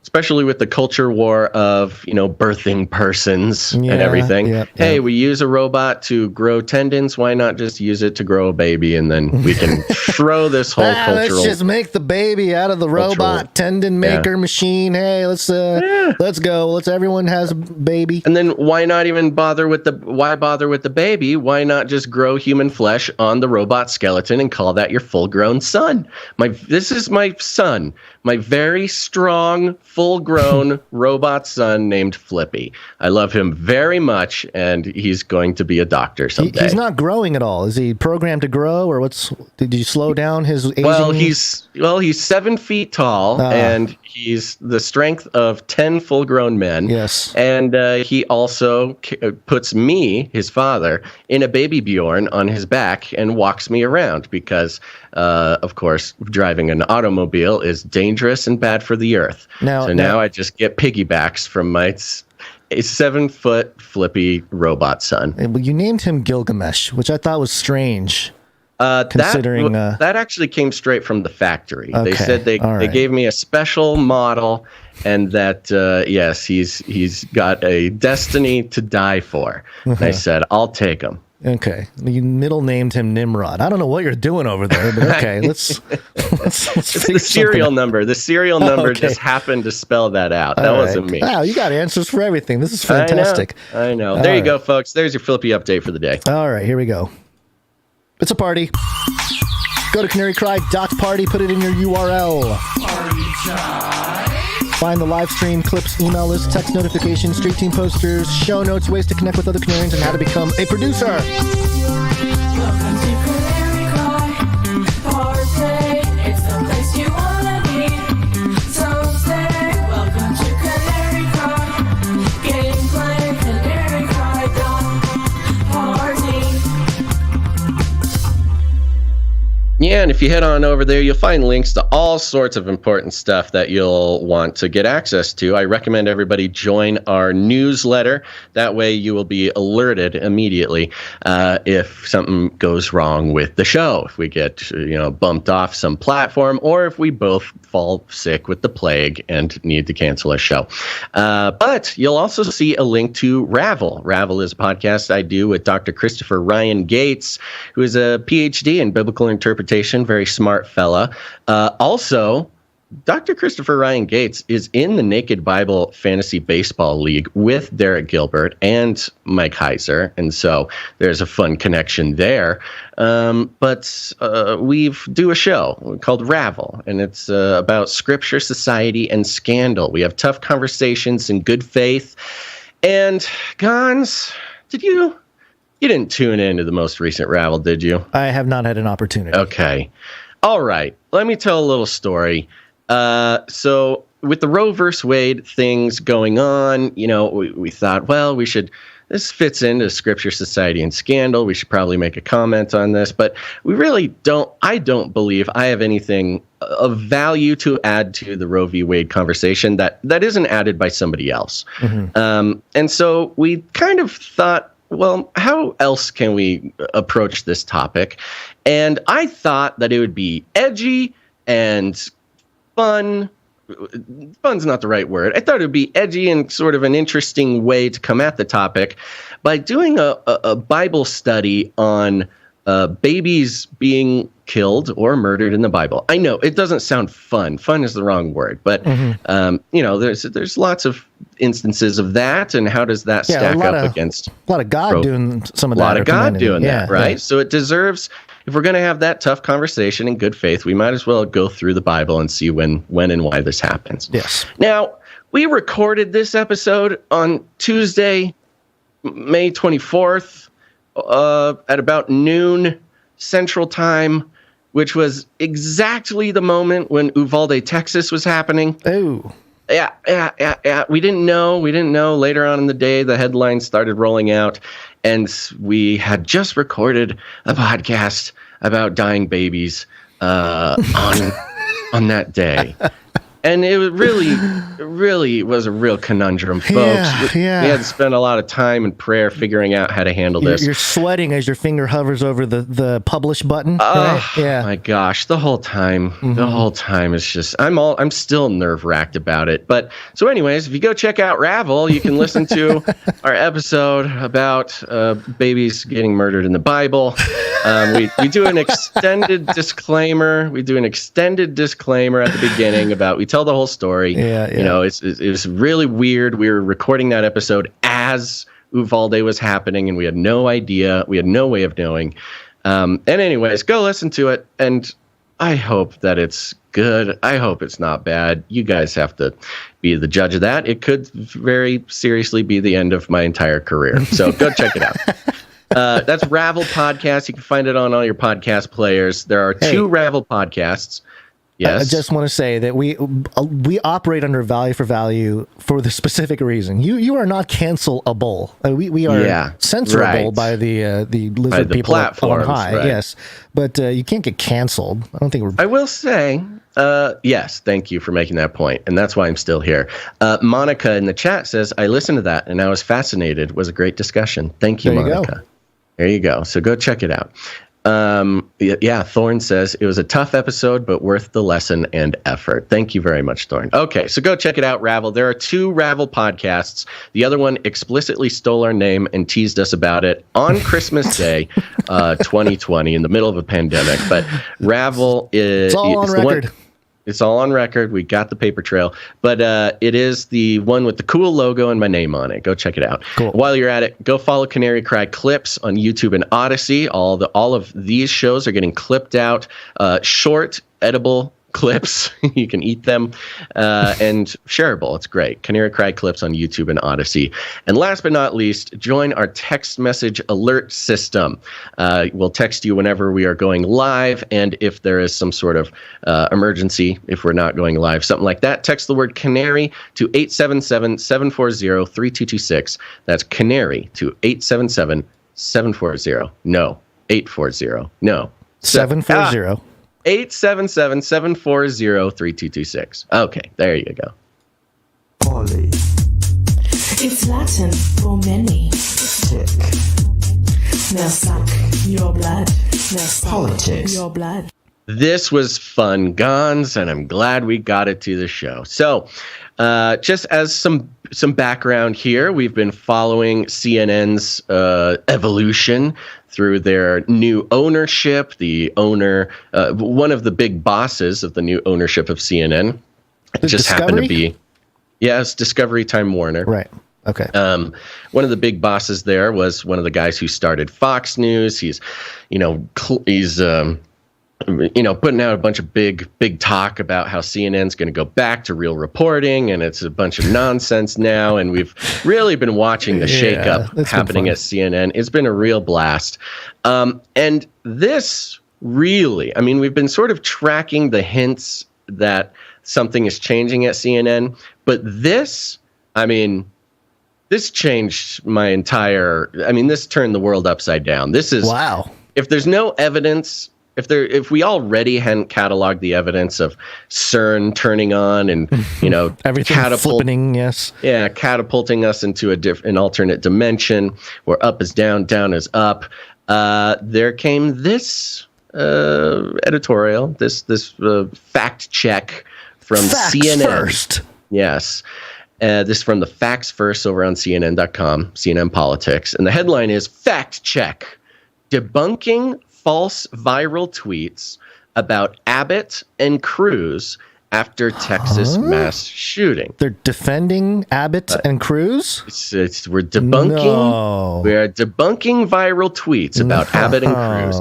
especially with the culture war of, birthing persons and everything. Hey, we use a robot to grow tendons. Why not just use it to grow a baby? And then we can throw this whole cultural... Let's just make the baby out of the robot tendon maker machine. Hey, let's go. Everyone has a baby. And then why not even bother with the baby? Why not just grow human flesh on the robot skeleton and call that your full-grown son? This is my son. My very strong, full-grown robot son named Flippy. I love him very much, and he's going to be a doctor someday. He's not growing at all. Is he programmed to grow, or did you slow down his aging? He's 7 feet tall, and he's the strength of 10 full-grown men. Yes. And he also puts me, his father, in a baby Bjorn on his back and walks me around because, of course, driving an automobile is dangerous and bad for the earth. Now I just get piggybacks from my 7-foot Flippy robot son. Well, you named him Gilgamesh, which I thought was strange. Considering that actually came straight from the factory. Okay, they said they gave me a special model, and that yes, he's got a destiny to die for. And I said, I'll take him. Okay, you middle named him Nimrod. I don't know what you're doing over there, but okay, let's it's the serial number. The serial number just happened to spell that out. That wasn't me. Wow, you got answers for everything. This is fantastic. I know. There you go, folks. There's your Flippy update for the day. All right, here we go. It's a party. Go to CanaryCry.Party, put it in your URL. Party time. Find the live stream, clips, email list, text notifications, street team posters, show notes, ways to connect with other Canarians, and how to become a producer. Welcome to CanaryCry.Party. It's the place you wanna be. So say, welcome to CanaryCry. Gameplay, CanaryCry.Party. Yeah, and if you head on over there, you'll find links to all sorts of important stuff that you'll want to get access to. I recommend everybody join our newsletter. That way you will be alerted immediately if something goes wrong with the show, if we get bumped off some platform, or if we both fall sick with the plague and need to cancel a show. But you'll also see a link to Ravel. Ravel is a podcast I do with Dr. Christopher Ryan Gates, who is a PhD in biblical interpretation. Very smart fella. Also, Dr. Christopher Ryan Gates is in the Naked Bible Fantasy Baseball League with Derek Gilbert and Mike Heiser, and so there's a fun connection there. But we do a show called Ravel, and it's about scripture, society, and scandal. We have tough conversations in good faith. And Gonz, You didn't tune into the most recent Ravel, did you? I have not had an opportunity. Okay. All right. Let me tell a little story. So with the Roe versus Wade things going on, we thought, well, this fits into Scripture, Society, and Scandal. We should probably make a comment on this. But we really I don't believe I have anything of value to add to the Roe v. Wade conversation that isn't added by somebody else. Mm-hmm. And so we kind of thought, well, how else can we approach this topic? And I thought that it would be edgy and fun. Fun's not the right word. I thought it would be edgy and sort of an interesting way to come at the topic by doing a Bible study on babies being killed or murdered in the Bible. I know it doesn't sound fun. Fun is the wrong word, but there's lots of instances of that, and how does that stack up against a lot of God doing some of that? A lot of God doing that, right? Yeah. So it deserves. If we're going to have that tough conversation in good faith, we might as well go through the Bible and see when and why this happens. Yes. Now, we recorded this episode on Tuesday, May 24th, at about noon Central Time, which was exactly the moment when Uvalde, Texas was happening. Oh. Yeah. We didn't know. Later on in the day, the headlines started rolling out, and we had just recorded a podcast about dying babies on that day. And it really was a real conundrum, folks. We had to spend a lot of time and prayer figuring out how to handle this. You're sweating as your finger hovers over the publish button. Oh, right? My gosh, the whole time is just, I'm still nerve-wracked about it. But so anyways, if you go check out Ravel, you can listen to our episode about babies getting murdered in the Bible. We do an extended disclaimer. We do an extended disclaimer at the beginning about, we tell the whole story. You know, it was really weird. We were recording that episode as Uvalde was happening, and we had no idea. We had no way of knowing. And anyways, go listen to it, and I hope that it's good. I hope it's not bad. You guys have to be the judge of that. It could very seriously be the end of my entire career. So go check it out. That's Ravel Podcast. You can find it on all your podcast players. There are 2 Ravel podcasts. Yes. I just want to say that we operate under value for value for the specific reason. You are not cancelable. We are censorable by the lizard people on high. Right. Yes, but you can't get canceled. I don't think we're. I will say, yes. Thank you for making that point, and that's why I'm still here. Monica in the chat says, "I listened to that and I was fascinated. It was a great discussion. Thank you, Monica." There you go. So go check it out. Thorn says it was a tough episode, but worth the lesson and effort. Thank you very much, Thorn. Okay, so go check it out, Ravel. There are 2 Ravel podcasts. The other one explicitly stole our name and teased us about it on Christmas Day, 2020, in the middle of a pandemic. But Ravel is on record. It's all on record. We got the paper trail, but it is the one with the cool logo and my name on it. Go check it out. Cool. While you're at it, go follow Canary Cry Clips on YouTube and Odyssey. All of these shows are getting clipped out, short, edible clips. You can eat them, and shareable. It's great. Canary Cry Clips on YouTube and Odyssey. And last but not least, join our text message alert system. We'll text you whenever we are going live, and if there is some sort of emergency, if we're not going live, something like that, text the word Canary to 877-740-3226. That's Canary to 877-740. No, 840. No. 740. 877-740-3226. Okay, there you go. Poly. It's Latin for many. Tick. Now suck your blood. Now suck Politics. your blood. This was fun, Gonz, and I'm glad we got it to the show. So, just as some background here, we've been following CNN's evolution through their new ownership. The owner, one of the big bosses of the new ownership of CNN, just happened to be, yes, Discovery Time Warner. Right. Okay. One of the big bosses there was one of the guys who started Fox News. He's putting out a bunch of big talk about how CNN's going to go back to real reporting, and it's a bunch of nonsense now. And we've really been watching the shakeup happening at CNN. It's been a real blast. And this really, I mean, we've been sort of tracking the hints that something is changing at CNN, but this, I mean, this changed my entire, I mean, this turned the world upside down. This is, wow. If there's no evidence, if we already hadn't cataloged the evidence of CERN turning on and, everything flipping, yes. Yeah, catapulting us into an alternate dimension where up is down, down is up. There came this editorial, this fact check from CNN. First. Yes. This from the Facts First over on CNN.com, CNN Politics. And the headline is Fact Check. Debunking false viral tweets about Abbott and Cruz after Texas mass shooting. They're defending Abbott and Cruz? We're debunking. We are debunking viral tweets about Abbott and Cruz.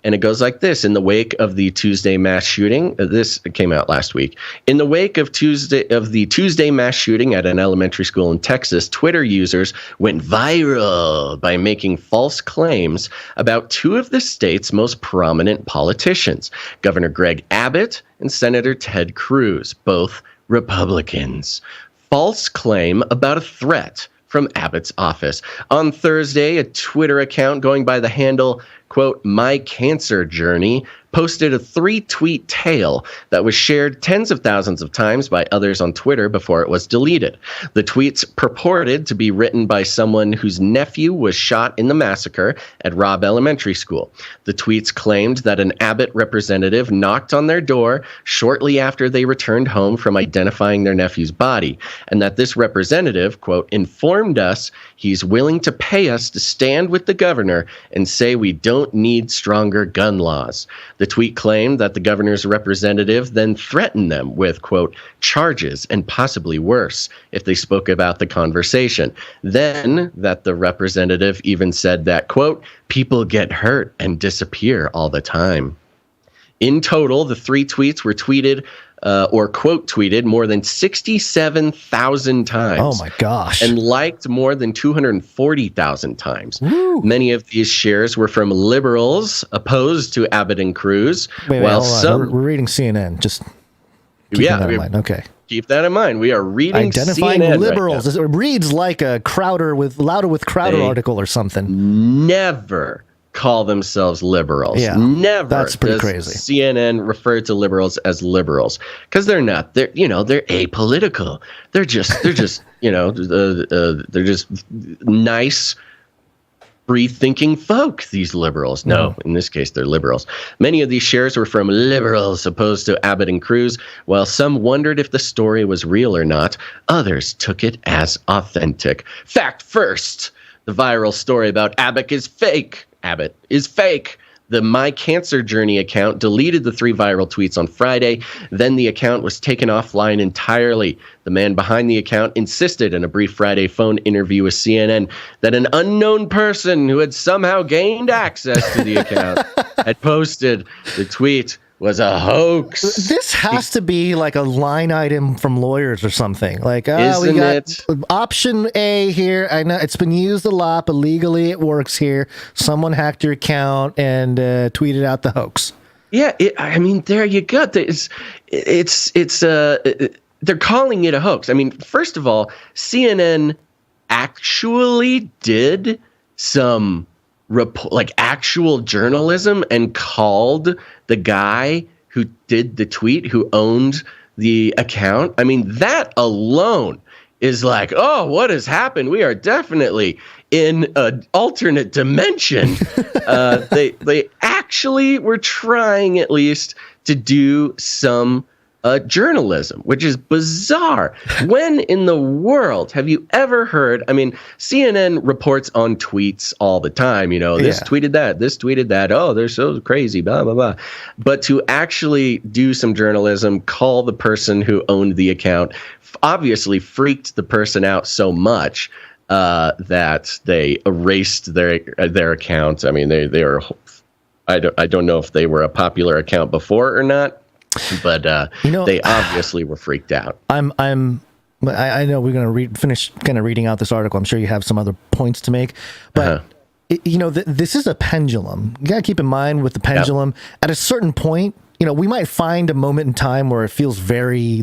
And it goes like this. In the wake of the Tuesday mass shooting, this came out last week. In the wake of the Tuesday mass shooting at an elementary school in Texas, Twitter users went viral by making false claims about 2 of the state's most prominent politicians, Governor Greg Abbott and Senator Ted Cruz, both Republicans. False claim about a threat from Abbott's office. On Thursday, a Twitter account going by the handle quote, My Cancer Journey, posted a 3-tweet tale that was shared tens of thousands of times by others on Twitter before it was deleted. The tweets purported to be written by someone whose nephew was shot in the massacre at Robb Elementary School. The tweets claimed that an Abbott representative knocked on their door shortly after they returned home from identifying their nephew's body, and that this representative, quote, informed us he's willing to pay us to stand with the governor and say we don't need stronger gun laws. The tweet claimed that the governor's representative then threatened them with, quote, charges and possibly worse if they spoke about the conversation. Then that the representative even said that, quote, people get hurt and disappear all the time. In total, the 3 tweets were tweeted or quote tweeted more than 67,000 times. Oh my gosh. And liked more than 240,000 times. Woo. Many of these shares were from liberals opposed to Abbott and Cruz. While some we're reading CNN. Just keep that in mind. Okay. Keep that in mind. We are reading identifying CNN liberals. Right now. It reads like a Louder with Crowder article or something. Never call themselves liberals. Yeah, never. That's pretty crazy. CNN referred to liberals as liberals because they're not. They're they're apolitical. They're just they're just nice, free-thinking folk. These liberals. No, in this case, they're liberals. Many of these shares were from liberals opposed to Abbott and Cruz. While some wondered if the story was real or not, others took it as authentic. Fact first: the viral story about Abbott is fake. Abbott is fake. The My Cancer Journey account deleted the 3 viral tweets on Friday. Then the account was taken offline entirely. The man behind the account insisted in a brief Friday phone interview with CNN that an unknown person who had somehow gained access to the account had posted the tweet was a hoax. This has to be like a line item from lawyers or something. Like, we Isn't got it? option A here. I know it's been used a lot, but legally it works here. Someone hacked your account and tweeted out the hoax. Yeah, I mean, there you go. They're calling it a hoax. I mean, first of all, CNN actually did some actual journalism and called the guy who did the tweet, who owned the account. I mean, that alone is like, oh, what has happened? We are definitely in an alternate dimension. They actually were trying at least to do some journalism, which is bizarre. When in the world have you ever heard? I mean, CNN reports on tweets all the time. This tweeted that, this tweeted that. Oh, they're so crazy, blah, blah, blah. But to actually do some journalism, call the person who owned the account, obviously freaked the person out so much that they erased their account. I mean, they are. I don't know if they were a popular account before or not. But they obviously were freaked out. I know we're going to finish kind of reading out this article. I'm sure you have some other points to make, but this is a pendulum. You got to keep in mind with the pendulum. At a certain point, we might find a moment in time where it feels very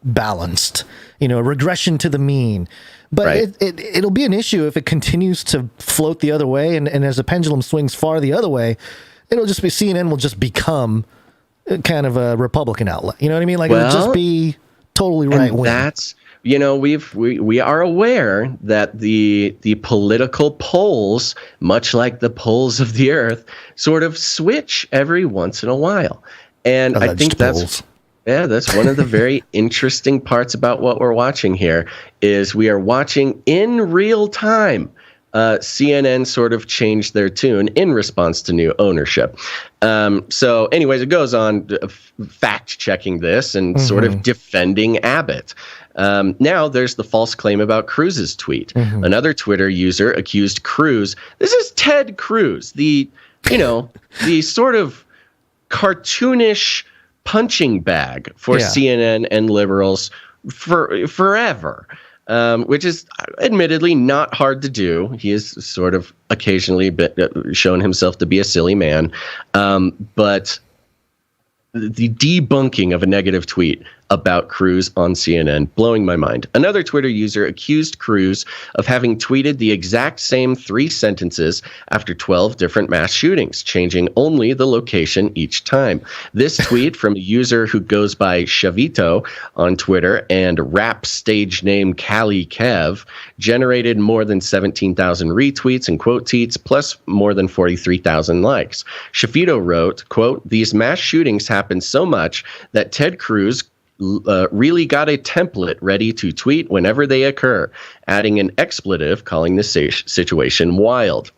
balanced. A regression to the mean. But it'll be an issue if it continues to float the other way, and as the pendulum swings far the other way, it'll just be CNN will just become kind of a Republican outlet. You know what I mean? Like, it'll just be totally right wing. That's, we are aware that the political poles, much like the poles of the earth, sort of switch every once in a while. And I think that's one of the very interesting parts about what we're watching here is we are watching in real time. CNN sort of changed their tune in response to new ownership. So anyways, it goes on fact-checking this and sort of defending Abbott. Now there's the false claim about Cruz's tweet. Another Twitter user accused Cruz. This is Ted Cruz, the sort of cartoonish punching bag for CNN and liberals forever. Which is admittedly not hard to do. He has sort of occasionally shown himself to be a silly man. But the debunking of a negative tweet, about Cruz on CNN. Blowing my mind. Another Twitter user accused Cruz of having tweeted the exact same 3 sentences after 12 different mass shootings, changing only the location each time. This tweet from a user who goes by Chavito on Twitter and rap stage name Cali Kev generated more than 17,000 retweets and quote tweets, plus more than 43,000 likes. Chavito wrote, quote, "These mass shootings happen so much that Ted Cruz really got a template ready to tweet whenever they occur," adding an expletive, calling the situation wild.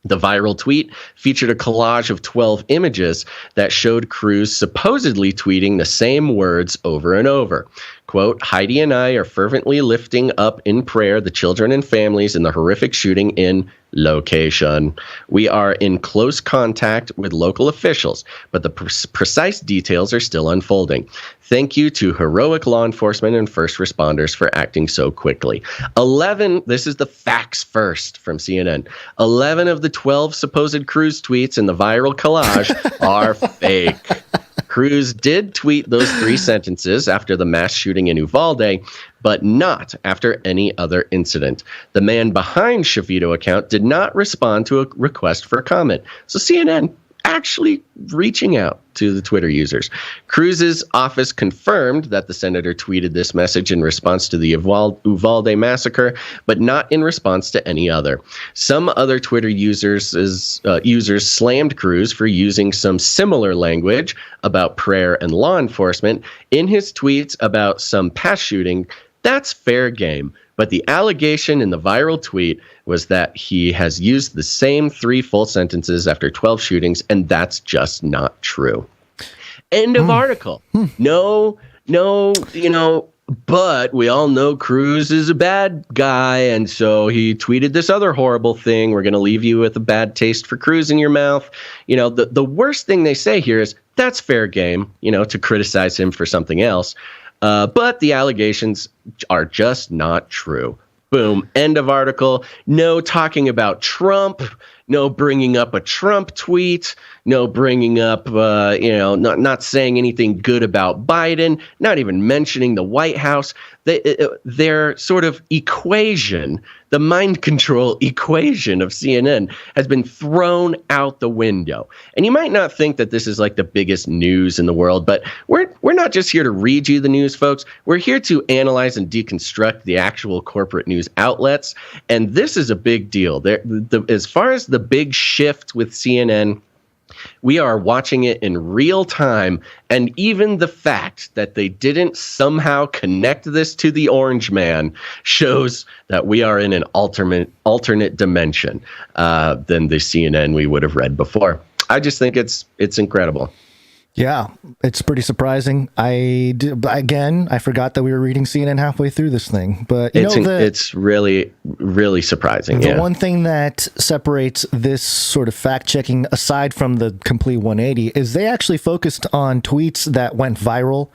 The viral tweet featured a collage of 12 images that showed Cruz supposedly tweeting the same words over and over. Quote, "Heidi and I are fervently lifting up in prayer the children and families in the horrific shooting in location. We are in close contact with local officials, but the precise details are still unfolding. Thank you to heroic law enforcement and first responders for acting so quickly." 11, this is the facts first from CNN. 11 of the 12 supposed Cruz tweets in the viral collage are fake. Cruz did tweet those 3 sentences after the mass shooting in Uvalde, but not after any other incident. The man behind Chavito account did not respond to a request for comment. So CNN actually reaching out to the Twitter users. Cruz's office confirmed that the senator tweeted this message in response to the Uvalde massacre, but not in response to any other. Some other Twitter users slammed Cruz for using some similar language about prayer and law enforcement in his tweets about some past shooting. That's fair game. But the allegation in the viral tweet was that he has used the same 3 full sentences after 12 shootings, and that's just not true. End of article. No, but we all know Cruz is a bad guy, and so he tweeted this other horrible thing. We're going to leave you with a bad taste for Cruz in your mouth. The worst thing they say here is that's fair game, to criticize him for something else. But the allegations are just not true. Boom. End of article. No talking about Trump. No bringing up a Trump tweet. No bringing up, not saying anything good about Biden. Not even mentioning the White House. Their sort of equation, the mind control equation of CNN, has been thrown out the window. And you might not think that this is like the biggest news in the world, but we're not just here to read you the news, folks. We're here to analyze and deconstruct the actual corporate news outlets. And this is a big deal. As far as the big shift with CNN, we are watching it in real time, and even the fact that they didn't somehow connect this to the Orange Man shows that we are in an alternate dimension than the CNN we would have read before. I just think it's incredible. Yeah, it's pretty surprising. I forgot that we were reading CNN halfway through this thing, but it's really, really surprising. The one thing that separates this sort of fact checking, aside from the complete 180, is they actually focused on tweets that went viral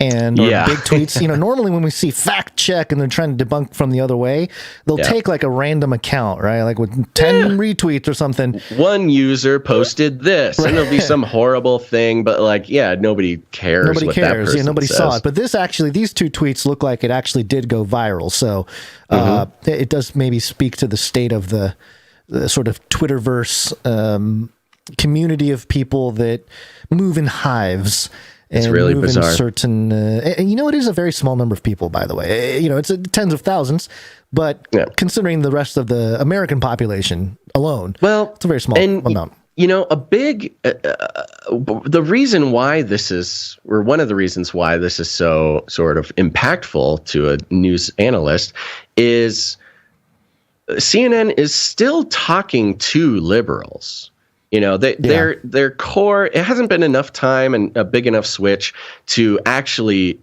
and big tweets. Normally when we see fact check and they're trying to debunk from the other way, they'll take like a random account, right? Like with 10 retweets or something. One user posted this, and it'll be some horrible thing, but nobody cares. Nobody what cares. That person Nobody says. saw it. But these 2 tweets look like it actually did go viral. So it does maybe speak to the state of the sort of Twitterverse community of people that move in hives. It's really bizarre. Certain, it is a very small number of people, by the way. It's tens of thousands, but considering the rest of the American population alone, it's a very small amount. A big, the reason why this is, or one of the reasons why this is so sort of impactful to a news analyst is CNN is still talking to liberals. Their core, it hasn't been enough time and a big enough switch to actually,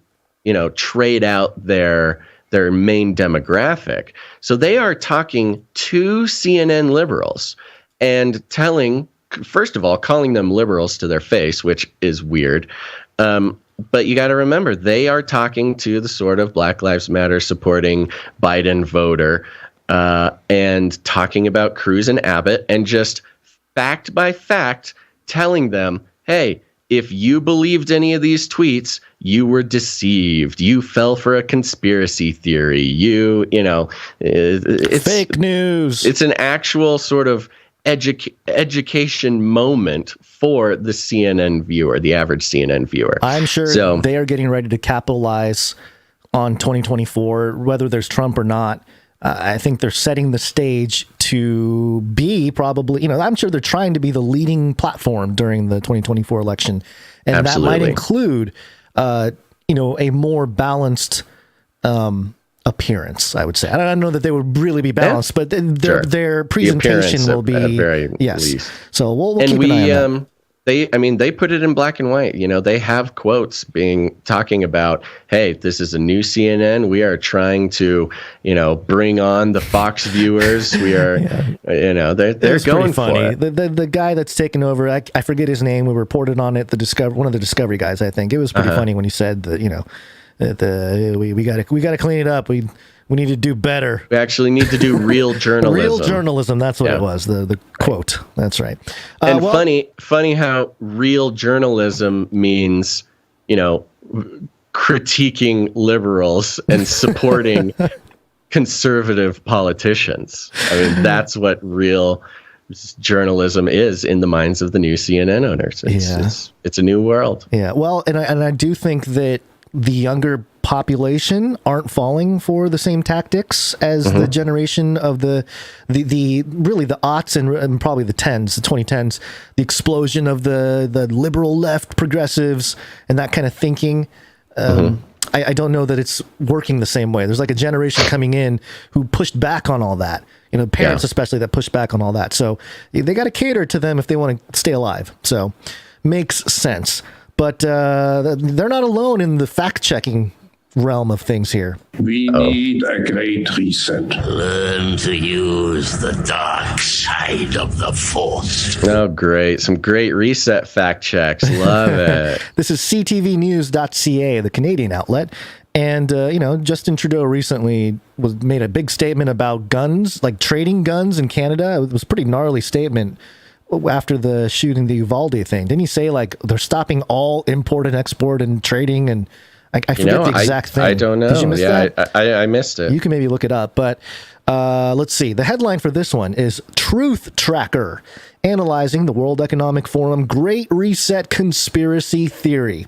trade out their main demographic. So they are talking to CNN liberals and first of all, calling them liberals to their face, which is weird. But you got to remember, they are talking to the sort of Black Lives Matter supporting Biden voter and talking about Cruz and Abbott and just fact by fact telling them, hey, if you believed any of these tweets, you were deceived. You fell for a conspiracy theory. It's fake news. It's an actual sort of education moment for the CNN viewer, the average CNN viewer. I'm sure they are getting ready to capitalize on 2024, whether there's Trump or not. I think they're setting the stage to be probably, I'm sure they're trying to be the leading platform during the 2024 election. And Absolutely. that might include, a more balanced appearance, I would say. I don't know that they would really be balanced, but their presentation will be, at very yes. least. So we'll keep an eye on that. They put it in black and white. They have quotes talking about, hey, this is a new CNN. We are trying to, bring on the Fox viewers. We are, they're going for it. The guy that's taken over, I forget his name. We reported on it. One of the Discovery guys, I think. It was pretty funny when he said that, we got to clean it up. We need to do better. We actually need to do real journalism. Real journalism. That's what it was. The quote. That's right. And funny how real journalism means, critiquing liberals and supporting conservative politicians. That's what real journalism is in the minds of the new CNN owners. It's a new world. Yeah. Well, and I do think that the younger population aren't falling for the same tactics as the generation of the aughts and probably the 2010s, the explosion of the liberal left progressives and that kind of thinking. I don't know that it's working the same way. There's like a generation coming in who pushed back on all that, parents especially that pushed back on all that. So they got to cater to them if they want to stay alive. So makes sense. But they're not alone in the fact-checking realm of things here. We need a great reset. Learn to use the dark side of the Force. Oh, great. Some great reset fact checks. Love it. This is ctvnews.ca, the Canadian outlet. And, Justin Trudeau recently made a big statement about guns, like trading guns in Canada. It was a pretty gnarly statement after the shooting, the Uvalde thing. Didn't he say, they're stopping all import and export and trading? And I forget the exact thing. I don't know. Did you miss that? I missed it. You can maybe look it up. But let's see. The headline for this one is Truth Tracker, analyzing the World Economic Forum Great Reset Conspiracy Theory.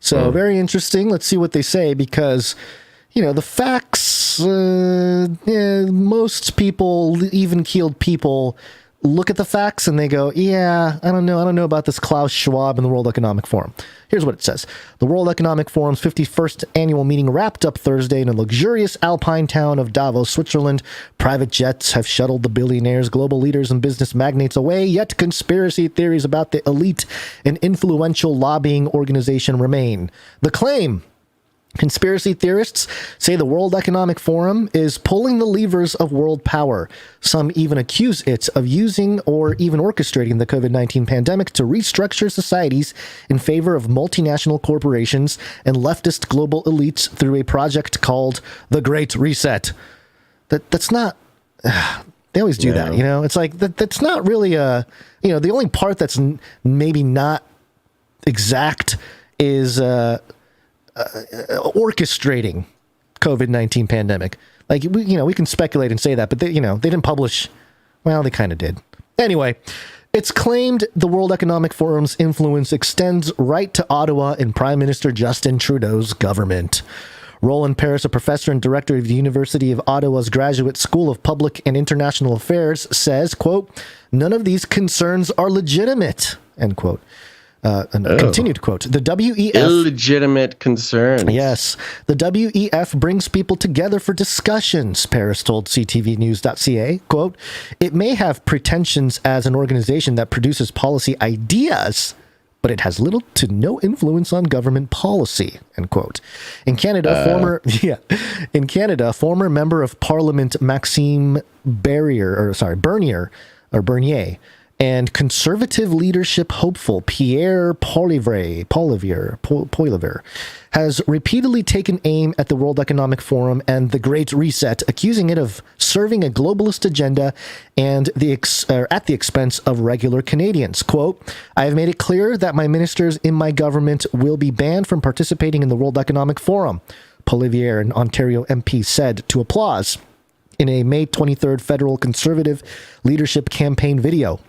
So very interesting. Let's see what they say, because, the facts, most people, even-keeled people, look at the facts and they go, I don't know about this Klaus Schwab and the World Economic Forum. Here's what it says. The World Economic Forum's 51st annual meeting wrapped up Thursday in a luxurious alpine town of Davos, Switzerland. Private jets have shuttled the billionaires, global leaders, and business magnates away, yet conspiracy theories about the elite and influential lobbying organization remain. The claim: conspiracy theorists say the World Economic Forum is pulling the levers of world power. Some even accuse it of using or even orchestrating the COVID-19 pandemic to restructure societies in favor of multinational corporations and leftist global elites through a project called the Great Reset. That's not... They always do that, It's like, that's not really a... the only part that's maybe not exact is... orchestrating COVID-19 pandemic. We can speculate and say that, but they didn't publish. Well, they kind of did. Anyway, it's claimed the World Economic Forum's influence extends right to Ottawa and Prime Minister Justin Trudeau's government. Roland Paris, a professor and director of the University of Ottawa's Graduate School of Public and International Affairs, says, quote, "None of these concerns are legitimate," end quote. Continued quote, the WEF... Illegitimate concerns. Yes. The WEF brings people together for discussions, Paris told ctvnews.ca. Quote, "It may have pretensions as an organization that produces policy ideas, but it has little to no influence on government policy," end quote. In Canada, former member of Parliament Maxime Bernier And conservative leadership hopeful Pierre Poilievre has repeatedly taken aim at the World Economic Forum and the Great Reset, accusing it of serving a globalist agenda and at the expense of regular Canadians. Quote, I have made it clear that my ministers in my government will be banned from participating in the World Economic Forum, Poilievre, an Ontario MP, said to Applause in a May 23rd federal conservative leadership campaign video.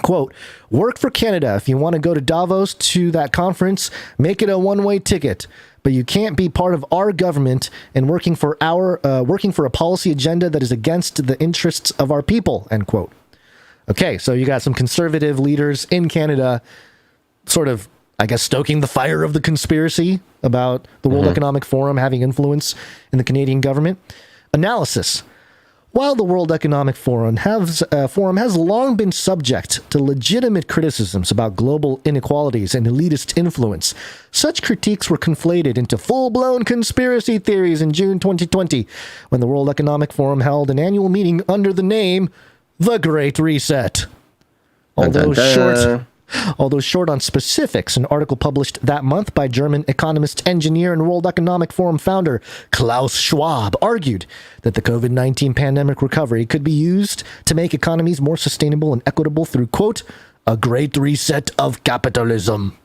Quote, work for Canada. If you want to go to Davos to that conference, make it a one-way ticket. But you can't be part of our government and working for a policy agenda that is against the interests of our people, end quote. Okay, so you got some conservative leaders in Canada sort of, I guess, stoking the fire of the conspiracy about the World Economic Forum having influence in the Canadian government. Analysis. While the World Economic Forum has long been subject to legitimate criticisms about global inequalities and elitist influence, such critiques were conflated into full-blown conspiracy theories in June 2020, when the World Economic Forum held an annual meeting under the name The Great Reset. Although short on specifics, an article published that month by German economist, engineer, and World Economic Forum founder Klaus Schwab argued that the COVID-19 pandemic recovery could be used to make economies more sustainable and equitable through, quote, a great reset of capitalism.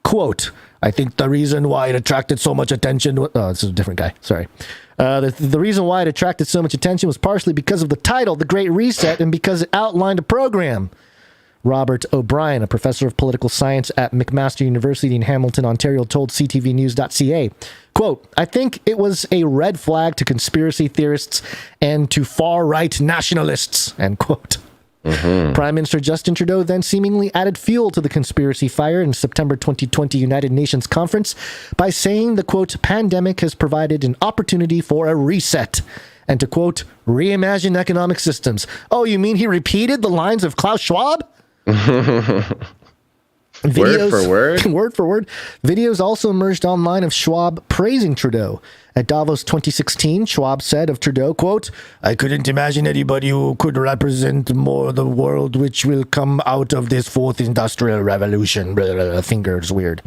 Quote, I think the reason why it attracted so much attention... this is a different guy, sorry. The reason why it attracted so much attention was partially because of the title, The Great Reset, and because it outlined a program. Robert O'Brien, a professor of political science at McMaster University in Hamilton, Ontario, told CTVnews.ca, quote, I think it was a red flag to conspiracy theorists and to far-right nationalists, end quote. Prime Minister Justin Trudeau then seemingly added fuel to the conspiracy fire in September 2020 United Nations conference by saying the, quote, pandemic has provided an opportunity for a reset and to, quote, reimagine economic systems. Oh, you mean he repeated the lines of Klaus Schwab? Videos, word for word. Videos also emerged online of Schwab praising Trudeau. At Davos 2016, Schwab said of Trudeau, quote, I couldn't imagine anybody who could represent more the world which will come out of this fourth industrial revolution. Fingers weird.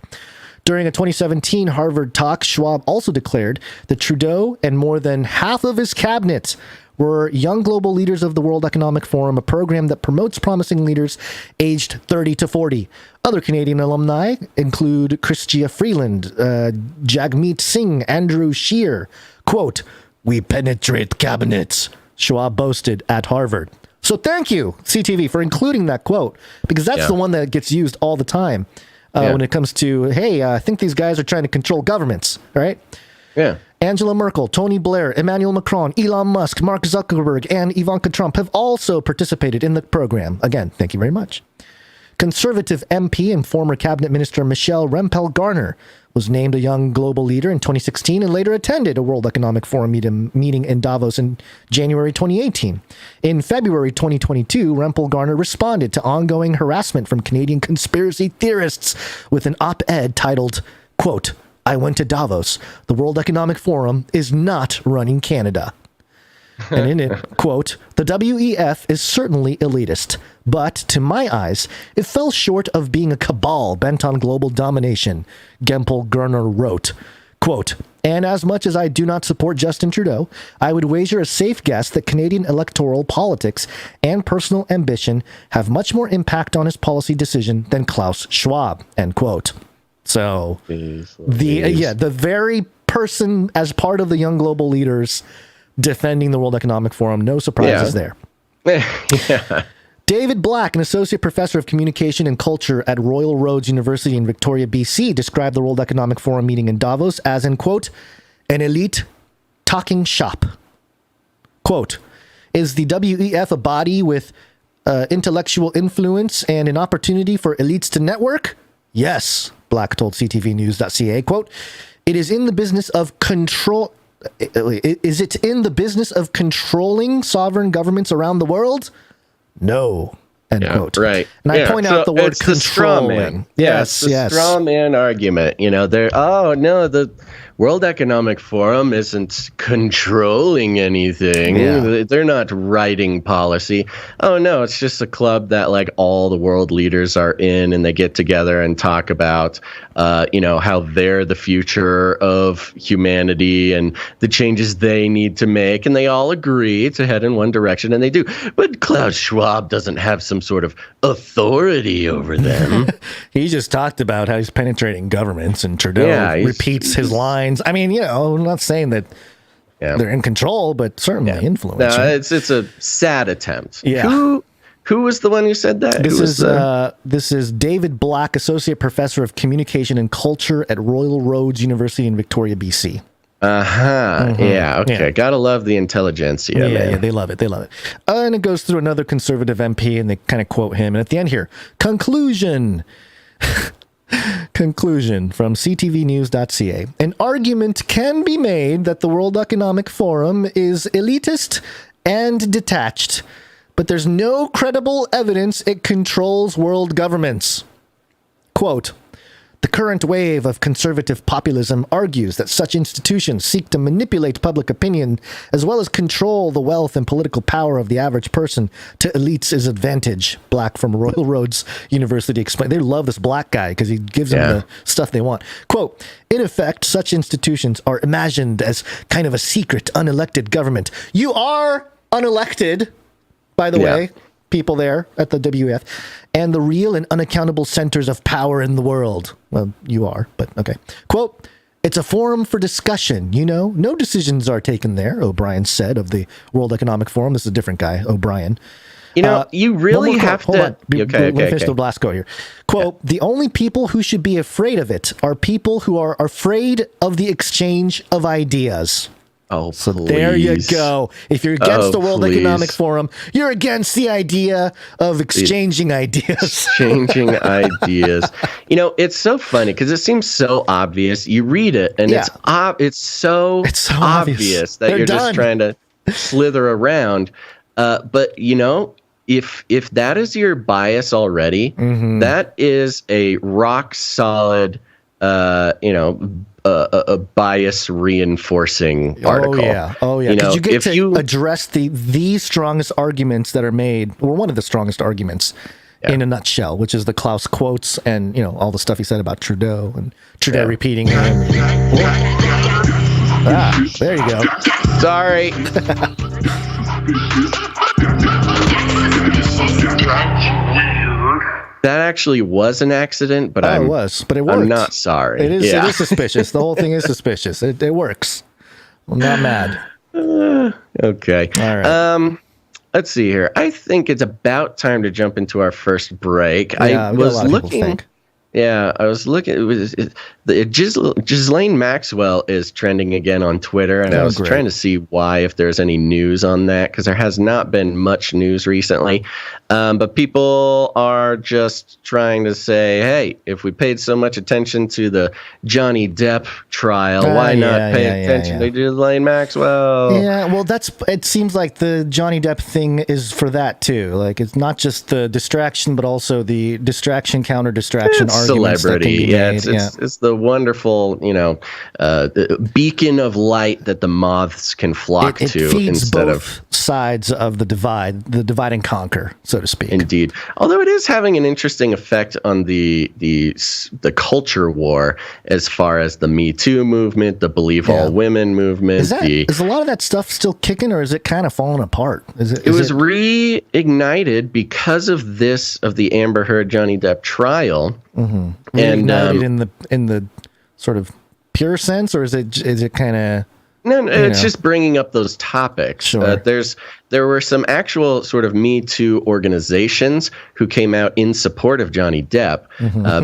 During a 2017 Harvard talk, Schwab also declared that Trudeau and more than half of his cabinet were young global leaders of the World Economic Forum, a program that promotes promising leaders aged 30 to 40. Other Canadian alumni include Chrystia Freeland, Jagmeet Singh, Andrew Scheer. Quote, we penetrate cabinets, Schwab boasted at Harvard. So thank you, CTV, for including that quote, because that's the one that gets used all the time when it comes to, hey, I think these guys are trying to control governments, right? Yeah. Angela Merkel, Tony Blair, Emmanuel Macron, Elon Musk, Mark Zuckerberg, and Ivanka Trump have also participated in the program. Again, thank you very much. Conservative MP and former cabinet minister Michelle Rempel-Garner was named a young global leader in 2016 and later attended a World Economic Forum meeting in Davos in January 2018. In February 2022, Rempel-Garner responded to ongoing harassment from Canadian conspiracy theorists with an op-ed titled, quote, I went to Davos. The World Economic Forum is not running Canada. And in it, quote, the WEF is certainly elitist, but to my eyes, it fell short of being a cabal bent on global domination, Rempel-Garner wrote. Quote, and as much as I do not support Justin Trudeau, I would wager a safe guess that Canadian electoral politics and personal ambition have much more impact on his policy decision than Klaus Schwab, end quote. So the very person as part of the young global leaders defending the World Economic Forum, no surprises there. David Black, an associate professor of communication and culture at Royal Roads University in Victoria, BC, described the World Economic Forum meeting in Davos as, in quote, an elite talking shop. Quote, is the WEF a body with intellectual influence and an opportunity for elites to network? Yes, Black told CTVnews.ca, quote, it is in the business of control. Is it in the business of controlling sovereign governments around the world? No, End quote. Right. And I point out the word it's the straw controlling. man. Yes, it's the straw man argument. The World Economic Forum isn't controlling anything. Yeah. They're not writing policy. Oh no, it's just a club that like all the world leaders are in, and they get together and talk about, how they're the future of humanity and the changes they need to make, and they all agree to head in one direction, and they do. But Klaus Schwab doesn't have some sort of authority over them. He just talked about how he's penetrating governments, and Trudeau repeats his lines. I mean, I'm not saying that they're in control, but certainly influence. No, it's a sad attempt. Yeah. Who was the one who said that? This is David Black, Associate Professor of Communication and Culture at Royal Roads University in Victoria, BC. Yeah. Okay. Yeah. Gotta love the intelligentsia. Yeah. They love it. And it goes through another conservative MP, and they kind of quote him. And at the end here, conclusion from ctvnews.ca. An argument can be made that the World Economic Forum is elitist and detached, but there's no credible evidence it controls world governments. Quote, the current wave of conservative populism argues that such institutions seek to manipulate public opinion as well as control the wealth and political power of the average person to elites' advantage. Black from Royal Roads University explained. They love this Black guy because he gives them the stuff they want. Quote, in effect, such institutions are imagined as kind of a secret, unelected government. You are unelected, by the way, people there at the WEF, and the real and unaccountable centers of power in the world. Well, you are, but okay. Quote, it's a forum for discussion, No decisions are taken there, O'Brien said of the World Economic Forum. This is a different guy, O'Brien. You really have to... Hold on. Okay. Finish the last quote here. Quote, the only people who should be afraid of it are people who are afraid of the exchange of ideas. Oh, so there you go. If you're against the World Economic Forum, you're against the idea of exchanging ideas. Exchanging ideas. It's so funny because it seems so obvious. You read it, and it's so obvious that you're just trying to slither around. But if that is your bias already, that is a rock solid, a bias reinforcing article. Oh yeah. Because you get to address the strongest arguments that are made, or one of the strongest arguments, in a nutshell, which is the Klaus quotes and all the stuff he said about Trudeau and Trudeau repeating him. There you go. Sorry. That actually was an accident, but it was, but it worked. I'm not sorry. It is. It is suspicious. The whole thing is suspicious. It works. I'm not mad. Okay. All right. Let's see here. I think it's about time to jump into our first break. Yeah, I was looking. Yeah, I was looking. Ghislaine Maxwell is trending again on Twitter, and I was trying to see why, if there's any news on that, because there has not been much news recently. But people are just trying to say, hey, if we paid so much attention to the Johnny Depp trial, why not pay attention to Ghislaine Maxwell? Yeah, well, it seems like the Johnny Depp thing is for that too. Like, it's not just the distraction, but also the distraction counter distraction arguments celebrity. It's the wonderful, beacon of light that the moths can flock to. It feeds instead both sides of the divide and conquer, so to speak. Indeed. Although it is having an interesting effect on the culture war, as far as the Me Too movement, the Believe All Women movement. Is a lot of that stuff still kicking, or is it kind of falling apart? It was reignited because of the Amber Heard Johnny Depp trial. Mm-hmm. And in the sort of pure sense, or is it kind of? No, it's just bringing up those topics. Sure. There were some actual sort of Me Too organizations who came out in support of Johnny Depp,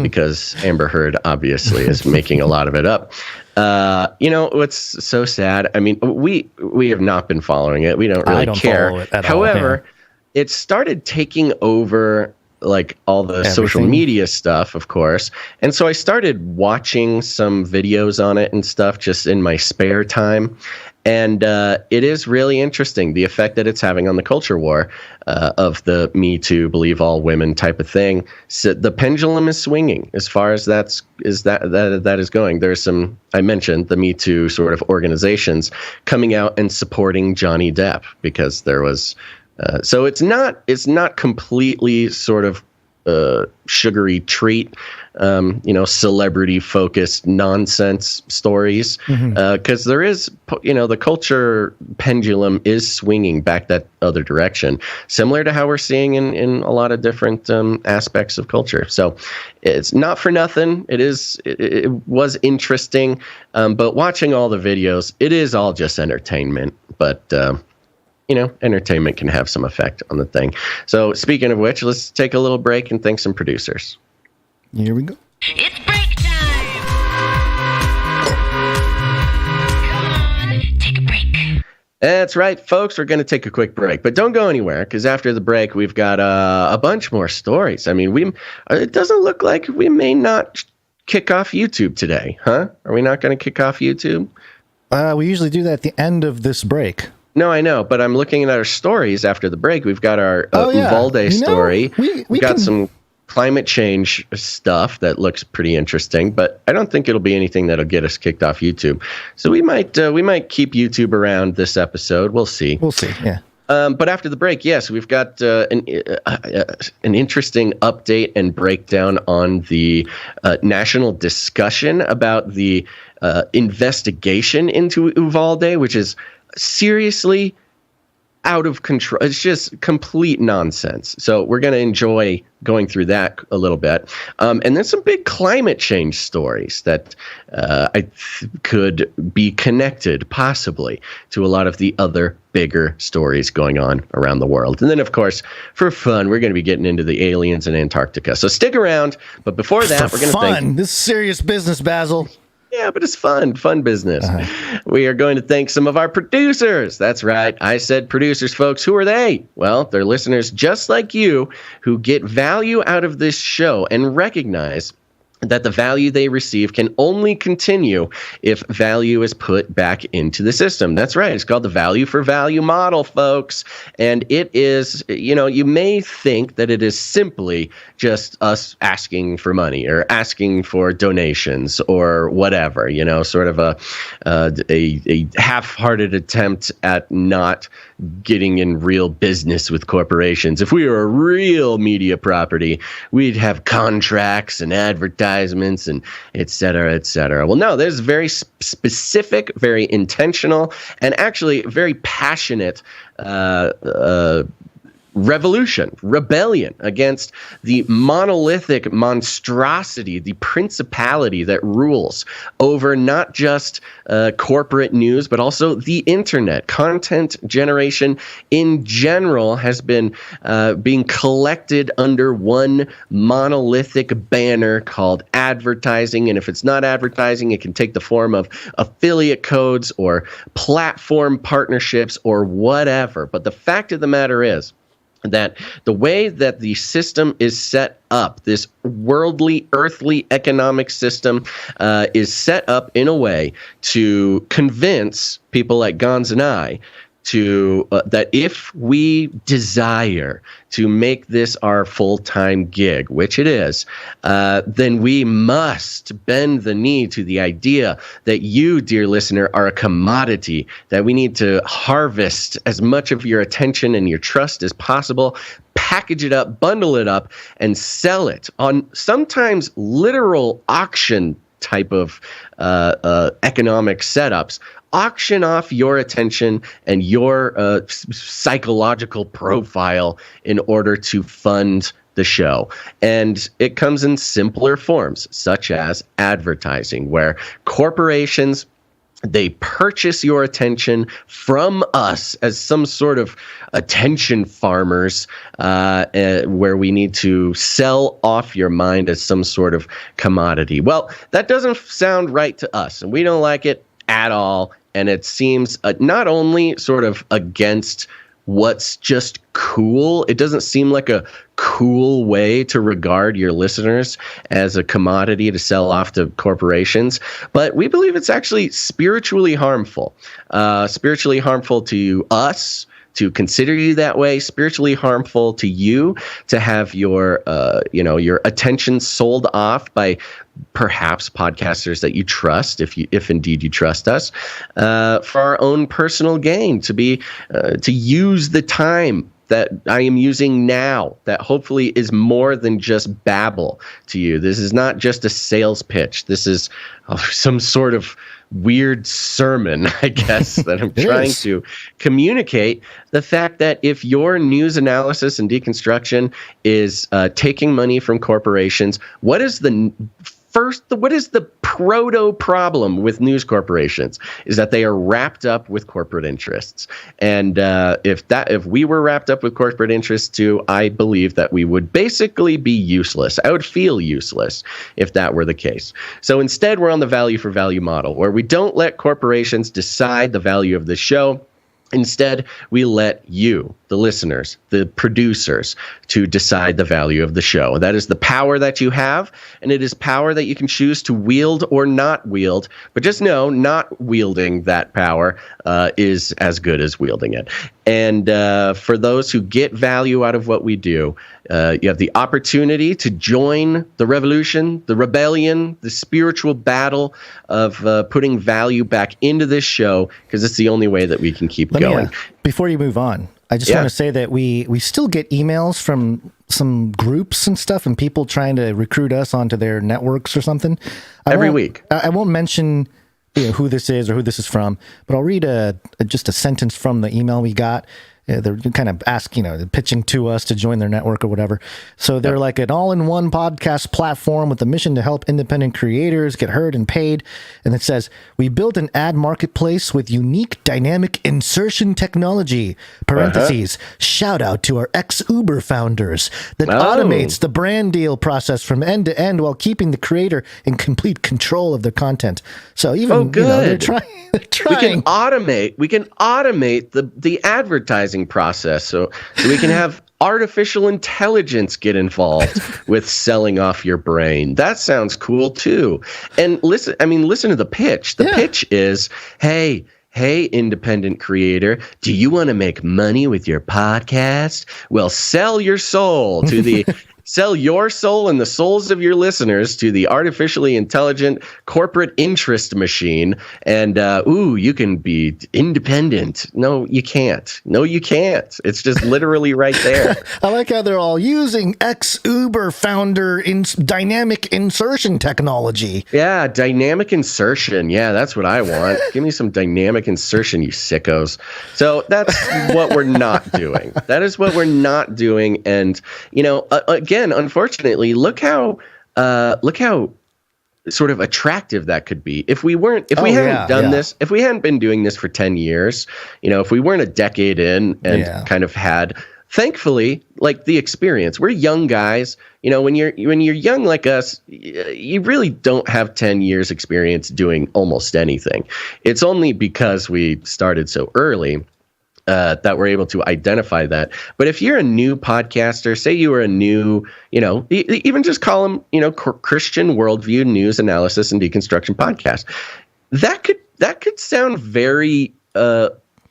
because Amber Heard obviously is making a lot of it up. What's so sad? I mean, we have not been following it. We don't really care. Follow it at However, it started taking over like all the social media stuff, of course. And so I started watching some videos on it and stuff just in my spare time. And it is really interesting, the effect that it's having on the culture war of the Me Too, believe all women type of thing. So the pendulum is swinging as far as that is going. There's some, I mentioned, the Me Too sort of organizations coming out and supporting Johnny Depp because there was, so it's not completely sort of sugary treat, celebrity focused nonsense stories, because there is, the culture pendulum is swinging back that other direction, similar to how we're seeing in a lot of different aspects of culture. So it's not for nothing. It was interesting, but watching all the videos, it is all just entertainment, but entertainment can have some effect on the thing. So speaking of which, let's take a little break and thank some producers. Here we go. It's break time! Come on, take a break. That's right, folks. We're going to take a quick break, but don't go anywhere, because after the break, we've got a bunch more stories. I mean, it doesn't look like we may not kick off YouTube today, huh? Are we not going to kick off YouTube? We usually do that at the end of this break. No, I know, but I'm looking at our stories after the break. We've got our Uvalde story. We've got some climate change stuff that looks pretty interesting, but I don't think it'll be anything that'll get us kicked off YouTube. So we might keep YouTube around this episode. We'll see. Yeah. But after the break, yes, we've got an interesting update and breakdown on the national discussion about the investigation into Uvalde, which is seriously out of control. It's just complete nonsense. So we're going to enjoy going through that a little bit. And then some big climate change stories that could be connected possibly to a lot of the other bigger stories going on around the world. And then, of course, for fun, we're going to be getting into the aliens in Antarctica. So stick around. But before that, we're going to thank... This is serious business, Basil. Yeah, but it's fun business. We are going to thank some of our producers. That's right. I said producers, folks. Who are they? Well, they're listeners just like you who get value out of this show and recognize that the value they receive can only continue if value is put back into the system. That's right. It's called the value for value model, folks. And it is, you may think that it is simply just us asking for money or asking for donations or whatever, sort of a half-hearted attempt at not getting in real business with corporations. If we were a real media property, we'd have contracts and advertisements and et cetera, et cetera. Well, no, there's very specific, very intentional, and actually very passionate rebellion against the monolithic monstrosity, the principality that rules over not just corporate news, but also the internet. Content generation in general has been being collected under one monolithic banner called advertising. And if it's not advertising, it can take the form of affiliate codes or platform partnerships or whatever. But the fact of the matter is, that the way that the system is set up, this worldly, earthly economic system is set up in a way to convince people like Gonz and I to that if we desire to make this our full-time gig, which it is, then we must bend the knee to the idea that you, dear listener, are a commodity, that we need to harvest as much of your attention and your trust as possible, package it up, bundle it up, and sell it on sometimes literal auction type of economic setups. Auction off your attention and your psychological profile in order to fund the show. And it comes in simpler forms, such as advertising, where corporations, they purchase your attention from us as some sort of attention farmers, where we need to sell off your mind as some sort of commodity. Well, that doesn't sound right to us, and we don't like it at all. And it seems not only sort of against what's just cool. It doesn't seem like a cool way to regard your listeners as a commodity to sell off to corporations. But we believe it's actually spiritually harmful to us, to consider you that way, spiritually harmful to you to have your attention sold off by perhaps podcasters that you trust, if indeed you trust us, for our own personal gain, to use the time that I am using now, that hopefully is more than just babble to you. This is not just a sales pitch. This is some sort of weird sermon, I guess, that I'm trying to communicate. The fact that if your news analysis and deconstruction is taking money from corporations, what is the proto problem with news corporations is that they are wrapped up with corporate interests. And if we were wrapped up with corporate interests too, I believe that we would basically be useless. I would feel useless if that were the case. So instead, we're on the value for value model, where we don't let corporations decide the value of the show. Instead, we let you, the listeners, the producers, to decide the value of the show. That is the power that you have, and it is power that you can choose to wield or not wield. But just know, not wielding that power is as good as wielding it. And for those who get value out of what we do, you have the opportunity to join the revolution, the rebellion, the spiritual battle of putting value back into this show, because it's the only way that we can keep going. Before you move on, I just want to say that we still get emails from some groups and stuff, and people trying to recruit us onto their networks or something. Every week. I won't mention who this is or who this is from, but I'll read just a sentence from the email we got. They're kind of asking, pitching to us to join their network or whatever. So they're like an all-in-one podcast platform with a mission to help independent creators get heard and paid. And it says, we built an ad marketplace with unique dynamic insertion technology, parentheses, shout out to our ex-Uber founders, that automates the brand deal process from end to end while keeping the creator in complete control of their content. So even, they're trying. We can automate the advertising process so we can have artificial intelligence get involved with selling off your brain. That sounds cool too. And listen to the pitch. The pitch is, hey, independent creator, do you want to make money with your podcast? Well, sell your soul to the sell your soul and the souls of your listeners to the artificially intelligent corporate interest machine. And, you can be independent. No, you can't. It's just literally right there. I like how they're all using ex-Uber founder dynamic insertion technology. Yeah, dynamic insertion. Yeah, that's what I want. Give me some dynamic insertion, you sickos. So that's what we're not doing. That is what we're not doing. And, again, unfortunately, look how sort of attractive that could be if we hadn't done this, if we hadn't been doing this for 10 years, if we weren't a decade in and kind of had, thankfully, like the experience. We're young guys. When you're young like us, you really don't have 10 years experience doing almost anything. It's only because we started so early that we're able to identify that. But if you're a new podcaster, say you were a new, even just call them, Christian worldview news analysis and deconstruction podcast, that could sound very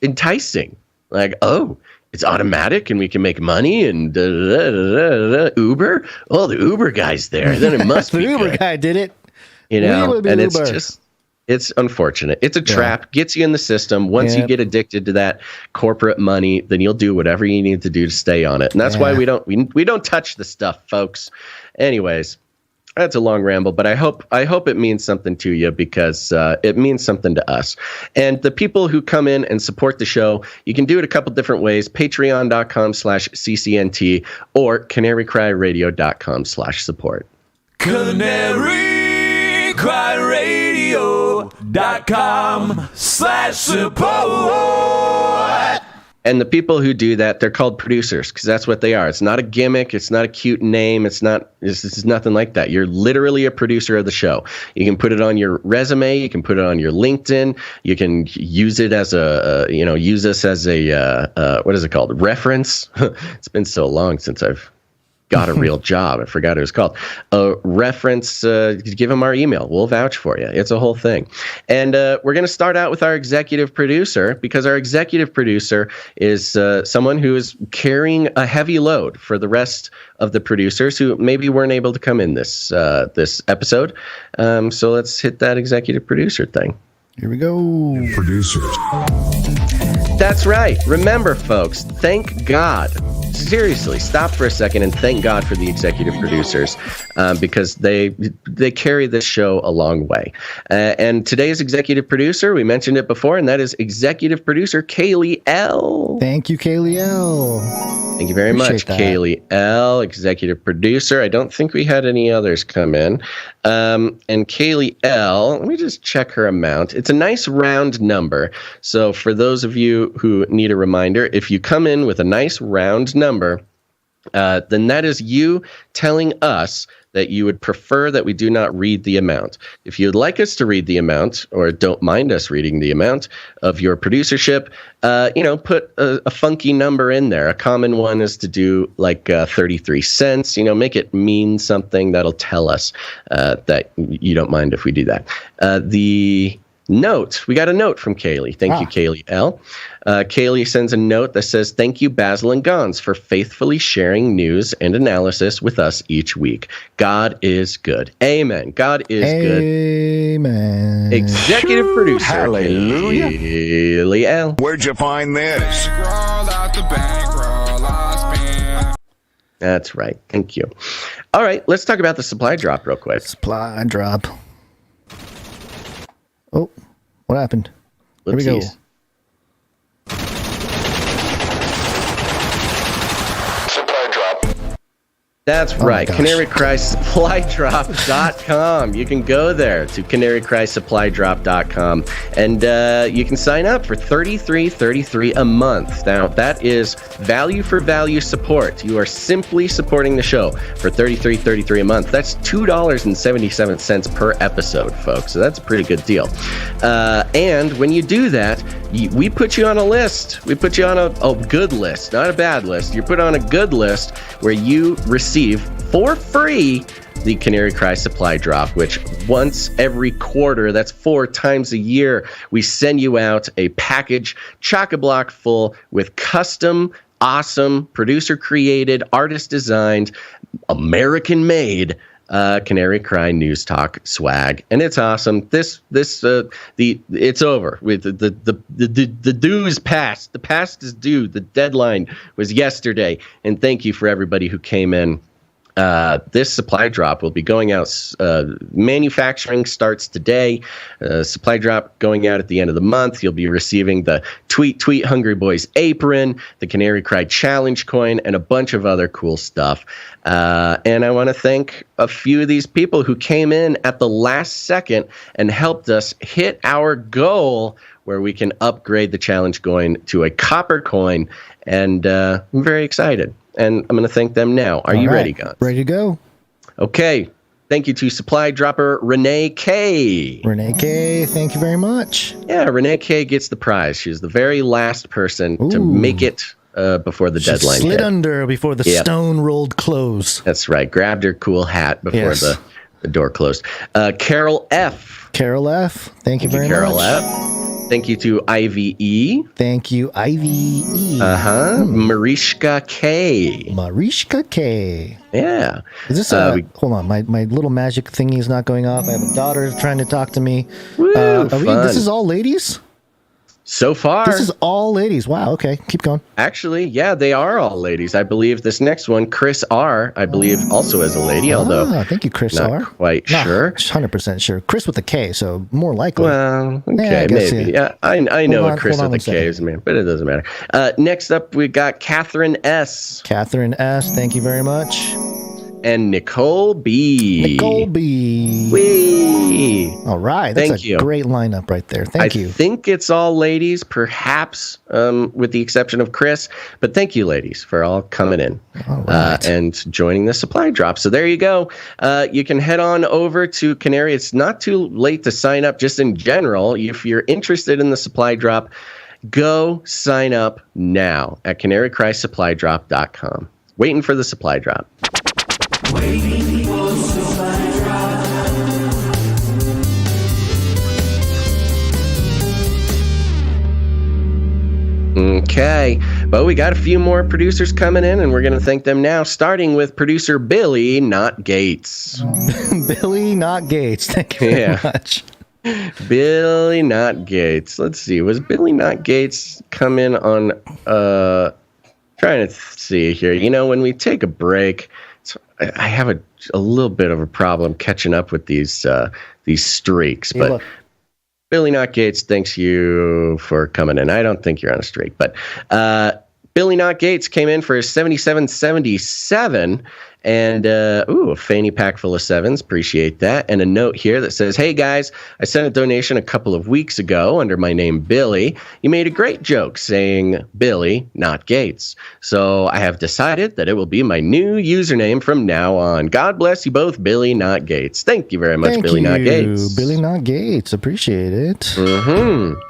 enticing. Like, oh, it's automatic and we can make money and Uber. Oh, the Uber guy's there. Then it must be the Uber good. Guy did it. And it's unfortunate. It's a trap, gets you in the system. Once you get addicted to that corporate money, then you'll do whatever you need to do to stay on it. And that's why we don't touch the stuff, folks. Anyways, that's a long ramble, but I hope it means something to you, because it means something to us. And the people who come in and support the show, you can do it a couple different ways: patreon.com/CCNT or CanaryCry.Radio.com/support. CanaryCry.Radio.com/support. And the people who do that, they're called producers because that's what they are. It's not a gimmick. It's not a cute name. This is nothing like that. You're literally a producer of the show. You can put it on your resume. You can put it on your LinkedIn. You can use it as use us as a, what is it called? Reference. It's been so long since I've got a real job. I forgot what it was called. A reference, give them our email. We'll vouch for you. It's a whole thing. And we're going to start out with our executive producer because our executive producer is someone who is carrying a heavy load for the rest of the producers who maybe weren't able to come in this episode. So let's hit that executive producer thing. Here we go. Producers. That's right. Remember, folks, thank God. Seriously, stop for a second and thank God for the executive producers because they carry this show a long way. And today's executive producer, we mentioned it before, and that is executive producer Kaylee L. Thank you, Kaylee L. Thank you very much, Kaylee L., executive producer. I don't think we had any others come in. And Kaylee L., let me just check her amount. It's a nice round number. So for those of you who need a reminder, if you come in with a nice round number, then that is you telling us that you would prefer that we do not read the amount. If you'd like us to read the amount or don't mind us reading the amount of your producership, put a funky number in there. A common one is to do like 33 cents, make it mean something that'll tell us that you don't mind if we do that. We got a note from Kaylee. Thank you, Kaylee L. Kaylee sends a note that says, "Thank you, Basil and Gonz, for faithfully sharing news and analysis with us each week. God is good." Amen. God is good. Amen. Executive producer. Hallelujah. Kaylee L. Where'd you find this? That's right. Thank you. All right, let's talk about the supply drop real quick. Supply drop. Oh, what happened? Here we go. Supply drop. That's right. CanaryCry.Supply.com. You can go there to CanaryCry.Supply.com and you can sign up for $33.33 a month. Now, that is value for value support. You are simply supporting the show for $33.33 a month. That's $2.77 per episode, folks. So that's a pretty good deal. And when you do that, we put you on a list. We put you on a good list, not a bad list. You're put on a good list where you receive for free the Canary Cry Supply Drop, which once every quarter, that's 4 times a year, we send you out a package chock-a-block full with custom, awesome, producer-created, artist-designed, American-made Canary Cry News Talk swag, and it's awesome. It's over. With the due is past. The past is due. The deadline was yesterday, and thank you for everybody who came in. This supply drop will be going out. Manufacturing starts today. Supply drop going out at the end of the month. You'll be receiving the Tweet Hungry Boys apron, the Canary Cry Challenge coin, and a bunch of other cool stuff. And I want to thank a few of these people who came in at the last second and helped us hit our goal where we can upgrade the challenge coin to a copper coin. And I'm very excited. And I'm going to thank them now. Are you ready, Gonz? Ready to go. Okay. Thank you to supply dropper Renee K. Renee K, thank you very much. Yeah, Renee K gets the prize. She's the very last person to make it before the deadline. Slid under before the stone rolled close. That's right. Grabbed her cool hat before the door closed. Carol F. Carol F. Thank you very much. Carol F. Thank you to IVE. Thank you, IVE. Marishka K. Marishka K. Yeah. Is this hold on, my little magic thingy is not going off. I have a daughter trying to talk to me. This is all ladies? So far. This is all ladies. Wow, okay. Keep going. Actually, yeah, they are all ladies. I believe this next one, Chris R., I believe also is a lady, although thank you, Chris not R. quite sure. 100% sure. Chris with a K, so more likely. Well, okay, maybe. Yeah, I know a Chris with a K is, man, but it doesn't matter. Next up, we got Catherine S. Catherine S., thank you very much. and Nicole B. Nicole B. Whee! All right. That's Thank a you. great lineup right there. Thank you. I think it's all ladies, perhaps with the exception of Chris. But thank you, ladies, for all coming in and joining the supply drop. So there you go. You can head on over to Canary. It's not too late to sign up just in general. If you're interested in the supply drop, go sign up now at CanaryCry.Supply.com. Waiting for the supply drop. Waiting for supply drop. Okay, but we got a few more producers coming in, and we're going to thank them now, starting with producer Billy, not Gates. Billy, not Gates. Thank you very much. Billy, not Gates. Let's see. Was Billy, not Gates come in on... trying to see here. You know, when we take a break, I have a little bit of a problem catching up with these streaks. But look. Billy, not Gates, thanks you for coming in. I don't think you're on a streak, but Billy, not Gates came in for 7777 and a fanny pack full of sevens. Appreciate that. And a note here that says, hey guys, I sent a donation a couple of weeks ago under my name Billy. You made a great joke saying Billy, not Gates. So I have decided that it will be my new username from now on. God bless you both, Billy, not Gates. Thank you very much, Thank Billy, you, not Gates. Billy, not Gates. Appreciate it. Mm-hmm.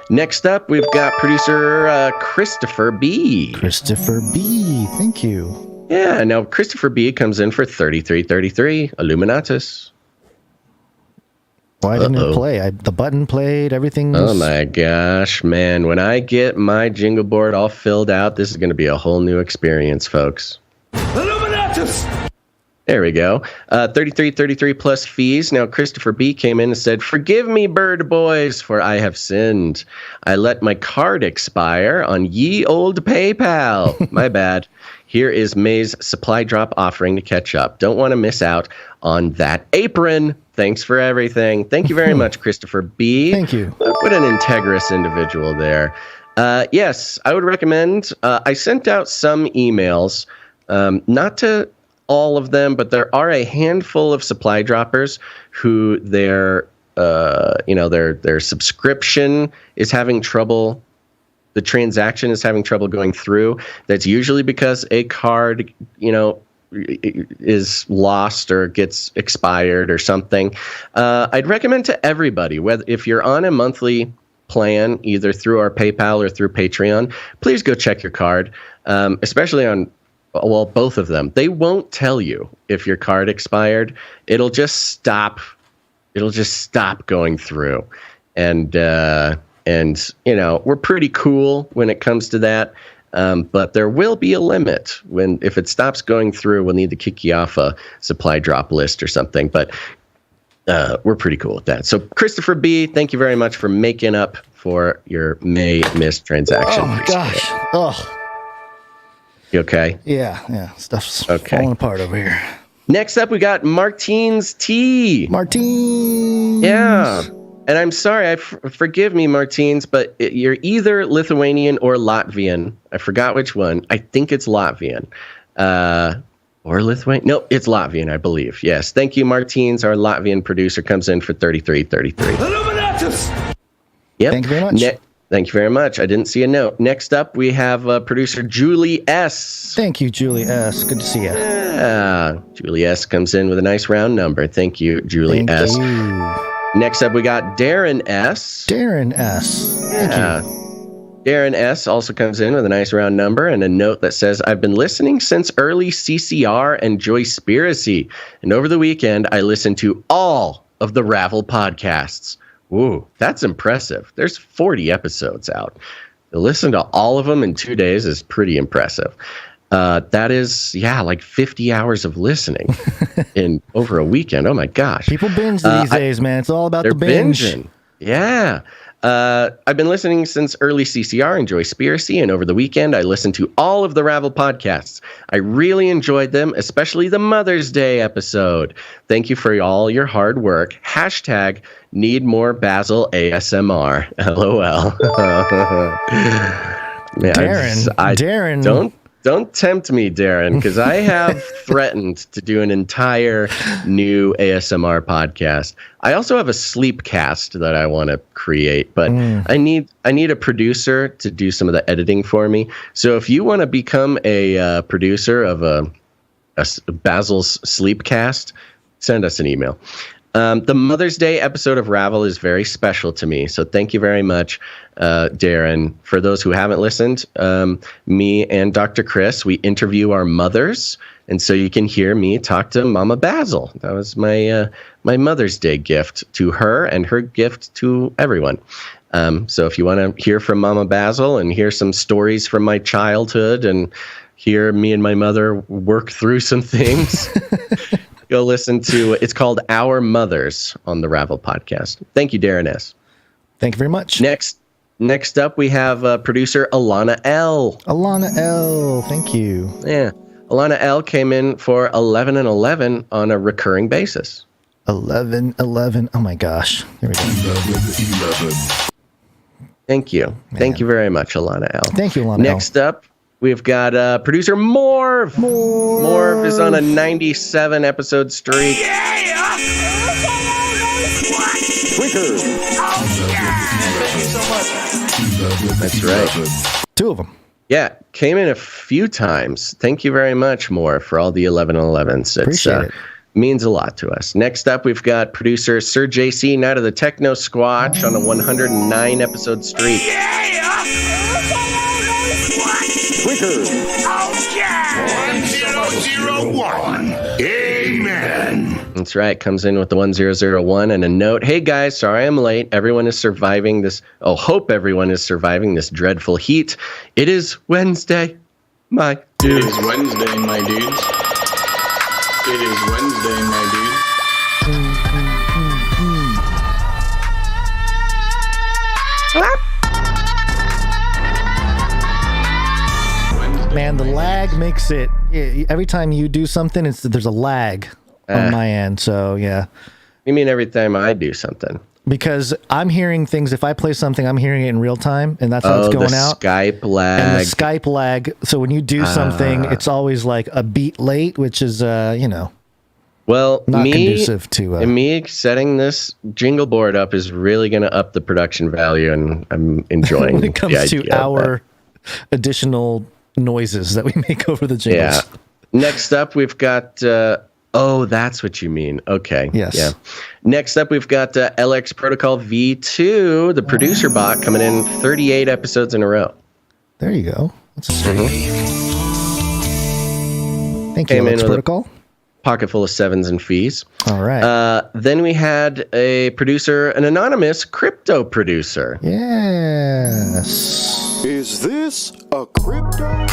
Next up, we've got producer Christopher B. Christopher B. Thank you. Yeah, now Christopher B comes in for 3333 Illuminatus. Why didn't it play? The button played, everything was... Oh my gosh, man. When I get my jingle board all filled out, this is going to be a whole new experience, folks. Illuminatus! There we go. 3333 plus fees. Now, Christopher B came in and said, forgive me, bird boys, for I have sinned. I let my card expire on ye old PayPal. My bad. Here is May's supply drop offering to catch up. Don't want to miss out on that apron. Thanks for everything. Thank you very much, Christopher B. Thank you. What an integrous individual there. Yes, I would recommend. I sent out some emails, not to all of them, but there are a handful of supply droppers who their subscription is having trouble. The transaction is having trouble going through. That's usually because a card, is lost or gets expired or something. I'd recommend to everybody, whether if you're on a monthly plan, either through our PayPal or through Patreon, please go check your card, especially on, well, both of them. They won't tell you if your card expired. It'll just stop going through. And we're pretty cool when it comes to that. But there will be a limit if it stops going through, we'll need to kick you off a supply drop list or something. But we're pretty cool with that. So Christopher B, thank you very much for making up for your May missed transaction. Oh my gosh. Oh. You okay? Yeah. Stuff's falling apart over here. Next up, we got Martine's Tea. Martines. Yeah. And I'm sorry, forgive me, Martines, but you're either Lithuanian or Latvian. I forgot which one. I think it's Latvian. Or Lithuanian. No, it's Latvian, I believe. Yes. Thank you, Martines. Our Latvian producer comes in for 3333. Illuminatus! Yep. Thank you very much. Thank you very much. I didn't see a note. Next up, we have producer Julie S. Thank you, Julie S. Good to see you. Yeah. Julie S. comes in with a nice round number. Thank you, Julie Thank S. you. Next up, we got Darren S. Darren S. Thank you. Darren S. also comes in with a nice round number and a note that says, I've been listening since early CCR and Joyspiracy. And over the weekend, I listened to all of the Ravel podcasts. Ooh, that's impressive. There's 40 episodes out. To listen to all of them in 2 days is pretty impressive. That is, like 50 hours of listening in over a weekend. Oh my gosh. People binge these days, man. It's all about the binge. Binging. Yeah. I've been listening since early CCR and Joyspiracy, and over the weekend I listened to all of the Ravel podcasts. I really enjoyed them, especially the Mother's Day episode. Thank you for all your hard work. # need more Basil ASMR. LOL. Darren. Don't tempt me, Darren, because I have threatened to do an entire new ASMR podcast. I also have a sleep cast that I want to create, but I need a producer to do some of the editing for me. So if you want to become a producer of a Basil's sleep cast, send us an email. The Mother's Day episode of Ravel is very special to me, so thank you very much, Darren. For those who haven't listened, me and Dr. Chris, we interview our mothers, and so you can hear me talk to Mama Basil. That was my Mother's Day gift to her and her gift to everyone. So if you want to hear from Mama Basil and hear some stories from my childhood and hear me and my mother work through some things... Go listen to, it's called Our Mothers on the Ravel podcast. Thank you, Darren S. Thank you very much. Next up, we have producer Alana L. Alana L, thank you. Yeah. Alana L came in for 11 and 11 on a recurring basis. 11, oh my gosh. Here we go. 11. Thank you. Man. Thank you very much, Alana L. Thank you, Alana Next up, we've got producer Morv. Morv is on a 97 episode streak. That's right. 2 of them. Yeah, came in a few times. Thank you very much, Morv, for all the 11 and 11s. Appreciate it. Means a lot to us. Next up, we've got producer Sir JC, Night of the Techno Squatch, on a 109 episode streak. Oh, yeah! 1001. Amen. That's right. Comes in with the 1001 and a note. Hey, guys, sorry I'm late. Everyone is surviving this. Oh, hope everyone is surviving this dreadful heat. It is Wednesday, my dudes. It is Wednesday, my dudes. It is Wednesday, my dudes. Man, the lag makes it. Every time you do something, there's a lag on my end. So yeah. You mean every time I do something? Because I'm hearing things. If I play something, I'm hearing it in real time, and that's how it's going out. Skype lag. And the Skype lag. So when you do something, it's always like a beat late, which is well, not conducive to me setting this jingle board up is really going to up the production value, and I'm enjoying when it comes to our additional noises that we make over the jingles. Yeah. Next up, we've got. Oh, that's what you mean. Okay. Yes. Yeah. Next up, we've got LX Protocol V2, the producer bot, coming in 38 episodes in a row. There you go. That's a streak. Thank you, LX Protocol. Pocket full of sevens and fees. All right. Then we had a producer, an anonymous crypto producer. Yes. Is this a crypto?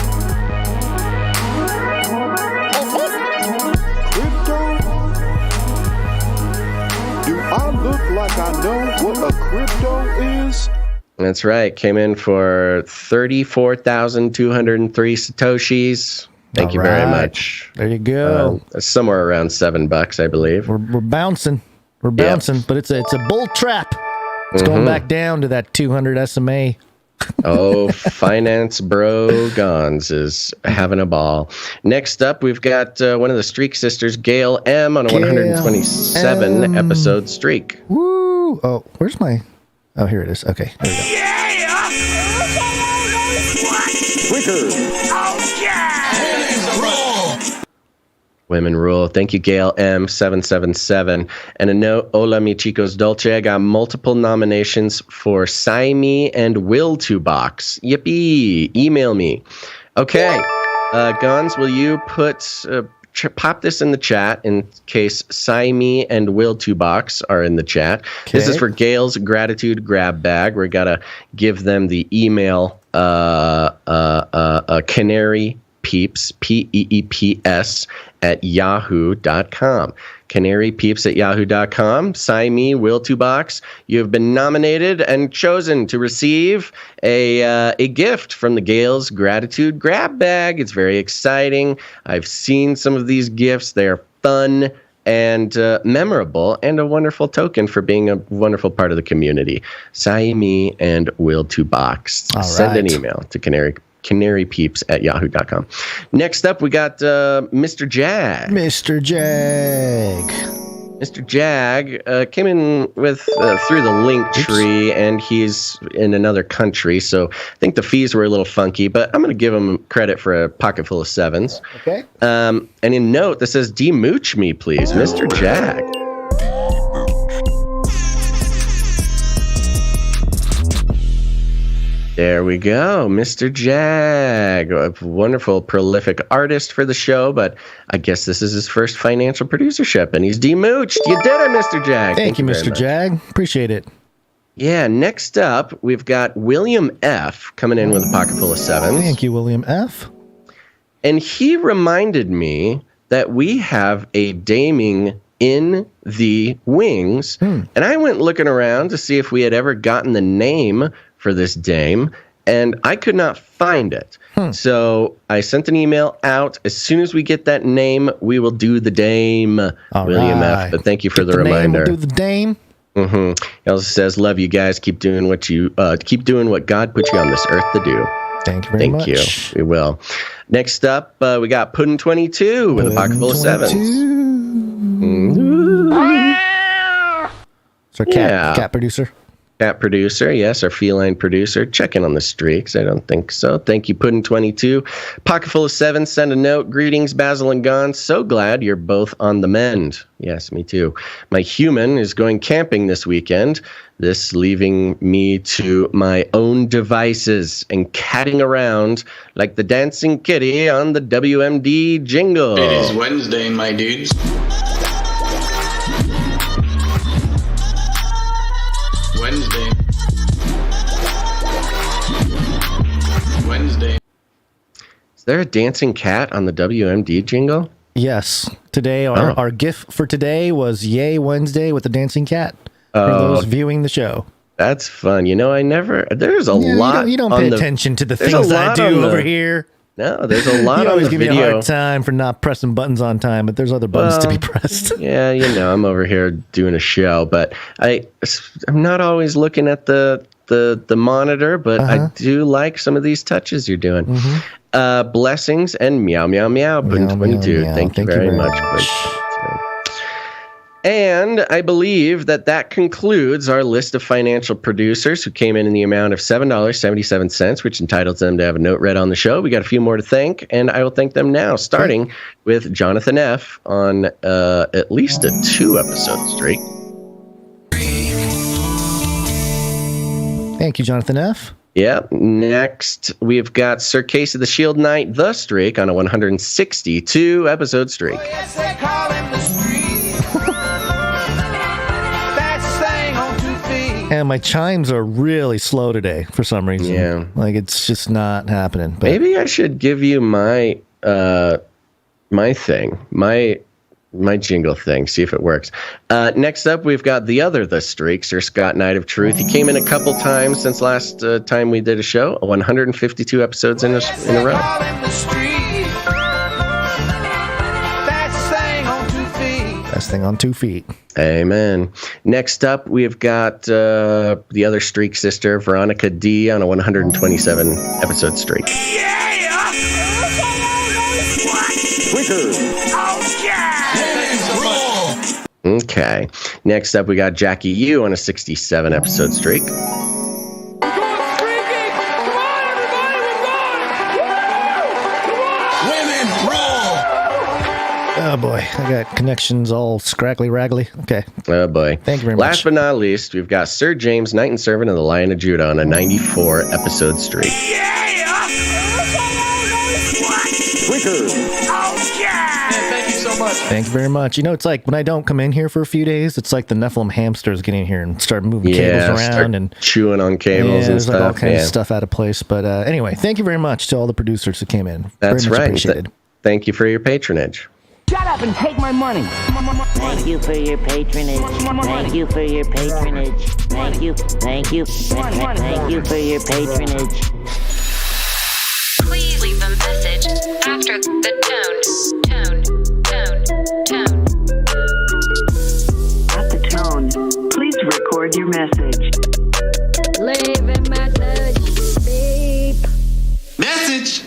I look like I know what a crypto is. That's right. Came in for 34,203 Satoshis. Thank you very much. There you go. Somewhere around $7, I believe. We're bouncing. We're bouncing, but it's a bull trap. It's going back down to that 200 SMA. Oh, finance bro Gonz is having a ball. Next up, we've got one of the Streak sisters, Gail M, on a 127 episode streak. Woo! Oh, where's my... Oh, here it is. Okay, there we go. Women rule. Thank you, Gail M777. And a note, hola mi chicos dolce. I got multiple nominations for Sci-Me and Will to Box. Yippee! Email me. Okay, Gonz, will you pop this in the chat in case Sci-Me and Will to Box are in the chat? Okay. This is for Gail's gratitude grab bag. We're gonna give them the email Canary Peeps, Peeps at yahoo.com. CanaryPeeps at yahoo.com. Sign me, Will to Box. You have been nominated and chosen to receive a gift from the Gale's Gratitude Grab Bag. It's very exciting. I've seen some of these gifts. They are fun and memorable, and a wonderful token for being a wonderful part of the community. Sign me and Will to Box. All Send right. an email to CanaryPeeps canarypeeps@yahoo.com. Next up, we got Mr. Jag. Mr. Jag. Mr. Jag came in with through the LINKTREE, and he's in another country, so I think the fees were a little funky, but I'm going to give him credit for a pocket full of sevens. Okay. And in note that says, demooch me, please, Mr. Jag. There we go, Mr. Jag, a wonderful, prolific artist for the show, but I guess this is his first financial producership, and he's demooched. You did it, Mr. Jag. Thank you, Mr. Jag. Appreciate it. Yeah, next up, we've got William F. coming in with a pocket full of sevens. Thank you, William F. And he reminded me that we have a daming in the wings, and I went looking around to see if we had ever gotten the name for this dame, and I could not find it. So I sent an email out. As soon as we get that name, we will do the dame, William F. But thank you for the reminder. We'll do the dame. He also says, "Love you guys. Keep doing what God put you on this earth to do." Thank you very much. Thank you. We will. Next up, we got Puddin22 with a pocket full of sevens. It's our cat producer. Cat producer, yes, our feline producer. Checking on the streaks. I don't think so. Thank you, Puddin22. Pocket full of sevens. Send a note. Greetings, Basil and Gonz. So glad you're both on the mend. Yes, me too. My human is going camping this weekend. This leaving me to my own devices and catting around like the dancing kitty on the WMD jingle. It is Wednesday, my dudes. Wednesday. Is there a dancing cat on the WMD jingle? Yes. Today, our GIF for today was Yay Wednesday with the dancing cat for those viewing the show. That's fun. You know, there's a lot. You don't pay attention to the things I do over here. No, there's a lot on the video. You always give me a hard time for not pressing buttons on time, but there's other buttons to be pressed. Yeah, you know, I'm over here doing a show, but I'm not always looking at the monitor, but I do like some of these touches you're doing. Blessings and meow, meow, meow, Puddin22. Thank you very much. And I believe that concludes our list of financial producers who came in the amount of $7.77, which entitles them to have a note read on the show. We got a few more to thank, and I will thank them now, starting with Jonathan F. on at least a 2-episode streak. Thank you, Jonathan F. Yeah. Next, we've got Sir Case of the Shield Knight, the streak, on a 162-episode streak. Oh, yes, they call him the street. And my chimes are really slow today for some reason. Yeah. Like, it's just not happening. But maybe I should give you my thing, my jingle thing, see if it works. Next up, we've got the streak, Sir Scott Knight of Truth. He came in a couple times since last time we did a show, 152 episodes in a row. Best thing on 2 feet. Amen. Next up, we've got the other streak sister, Veronica D, on a 127-episode streak. Okay. Next up, we got Jackie U on a 67-episode streak. Oh boy, I got connections all scraggly raggly. Okay. Oh boy. Thank you very much. Last but not least, we've got Sir James, Knight and Servant of the Lion of Judah on a 94-episode streak. Thank you so much. Thank you very much. You know, it's like when I don't come in here for a few days, it's like the hamsters get in here and start moving cables around and chewing on cables and stuff. Like all kinds of stuff out of place. But anyway, thank you very much to all the producers who came in. That's very much right. Appreciated. Thank you for your patronage. Shut up and take my money. Thank you for your patronage. Thank you for your patronage. Thank you. Thank you. Thank you for your patronage. Please leave a message after the tone. At the tone, please record your message. Leave a message. Beep. Message. message.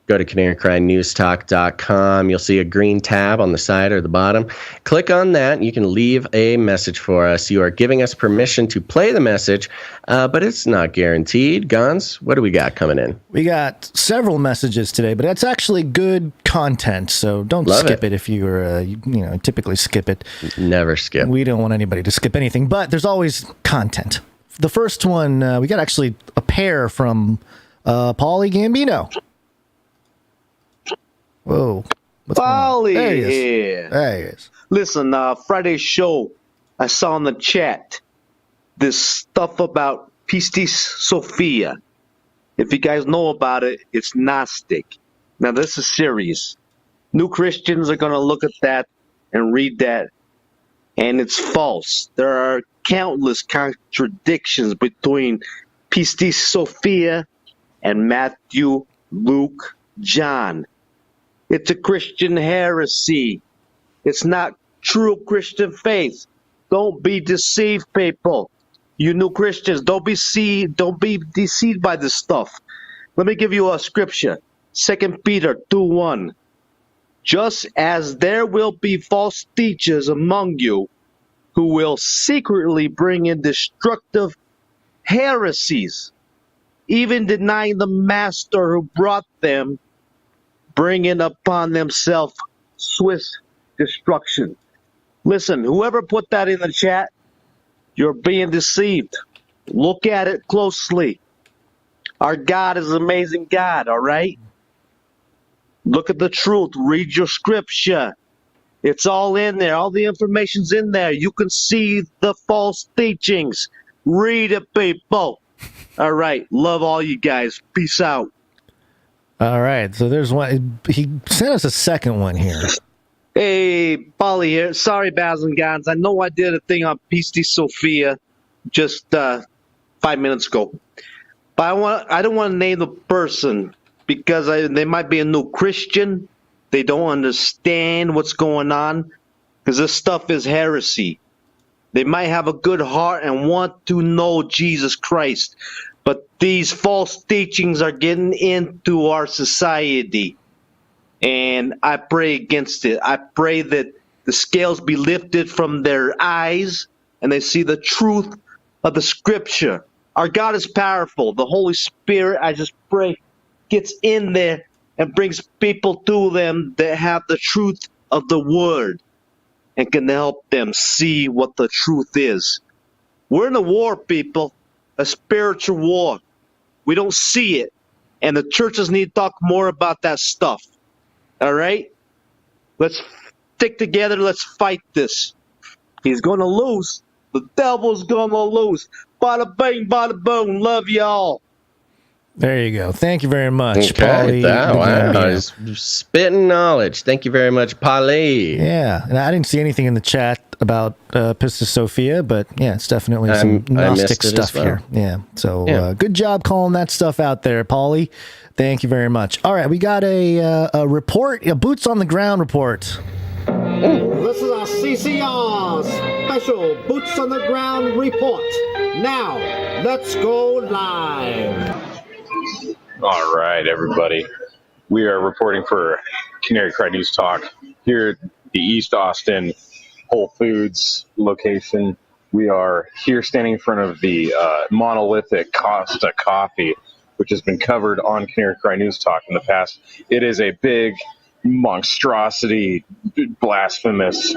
Go to CanaryCryNewsTalk.com. You'll see a green tab on the side or the bottom. Click on that, and you can leave a message for us. You are giving us permission to play the message, but it's not guaranteed. Gonz, what do we got coming in? We got several messages today, but that's actually good content, so don't skip it if you're, typically skip it. Never skip. We don't want anybody to skip anything, but there's always content. The first one, we got actually a pair from Paulie Gambino. Whoa. Polly there he is. here. There he is. Listen, Friday's show, I saw in the chat this stuff about Pistis Sophia. If you guys know about it, it's Gnostic. Now, this is serious. New Christians are going to look at that and read that, and it's false. There are countless contradictions between Pistis Sophia and Matthew, Luke, John. It's a Christian heresy. It's not true Christian faith. Don't be deceived, people. You new Christians, don't be deceived by this stuff. Let me give you a scripture. 2 Peter 2:1. Just as there will be false teachers among you who will secretly bring in destructive heresies, even denying the master who brought them, bringing upon themselves swift destruction. Listen, whoever put that in the chat, you're being deceived. Look at it closely. Our God is an amazing God, all right? Look at the truth. Read your scripture. It's all in there. All the information's in there. You can see the false teachings. Read it, people. All right. Love all you guys. Peace out. All right, so there's one. He sent us a second one here. Hey, Polly here. Sorry, Basil and Gonz. I know I did a thing on Pistis Sophia just 5 minutes ago. But I don't want to name the person because they might be a new Christian. They don't understand what's going on because this stuff is heresy. They might have a good heart and want to know Jesus Christ. But these false teachings are getting into our society, and I pray against it. I pray that the scales be lifted from their eyes, and they see the truth of the Scripture. Our God is powerful. The Holy Spirit, I just pray, gets in there and brings people to them that have the truth of the Word and can help them see what the truth is. We're in a war, people. A spiritual war. We don't see it. And the churches need to talk more about that stuff. All right? Let's stick together. Let's fight this. He's going to lose. The devil's going to lose. Bada bing, bada boom. Love y'all. There you go. Thank you very much, Okay, Paulie. wow, he's spitting knowledge. Thank you very much, Paulie. Yeah, and I didn't see anything in the chat about Pistis Sophia, but yeah, it's definitely some Gnostic stuff here. Yeah, so good job calling that stuff out there, Paulie. Thank you very much. All right, we got a report, a boots on the ground report. This is our CCR special Boots on the Ground report. Now, let's go live. All right, everybody. We are reporting for Canary Cry News Talk here at the East Austin Whole Foods location. We are here standing in front of the monolithic Costa Coffee, which has been covered on Canary Cry News Talk in the past. It is a big monstrosity, blasphemous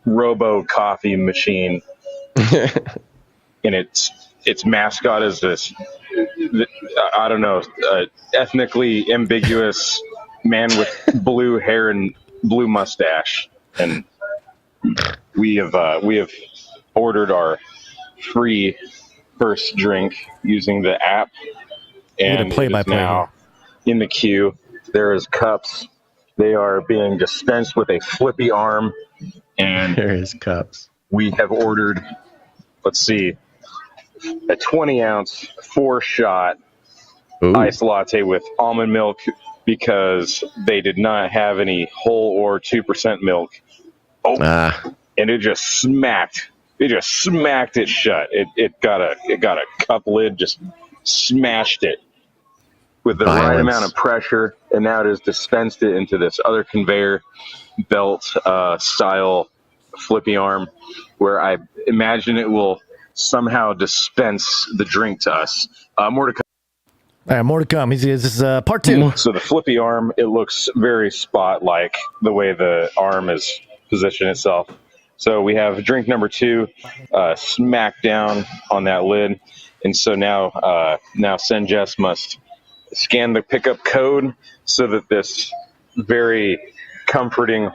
robo coffee machine. And its mascot is this, I don't know, ethnically ambiguous man with blue hair and blue mustache. And we have ordered our free first drink using the app, and it is now in the queue. There is cups. They are being dispensed with a flippy arm, and there is cups. We have ordered, let's see, a 20-ounce 4-shot iced latte with almond milk because they did not have any whole or 2% milk. And it just smacked. It just smacked it shut. It got a cup lid, just smashed it. with the right amount of pressure, and now it has dispensed it into this other conveyor belt style flippy arm, where I imagine it will somehow dispense the drink to us. More to come. All right, more to come. This is part 2. So the flippy arm, it looks very spot-like the way the arm is positioned itself. So we have drink number 2 smack down on that lid. And so now SenJess must scan the pickup code so that this very comforting,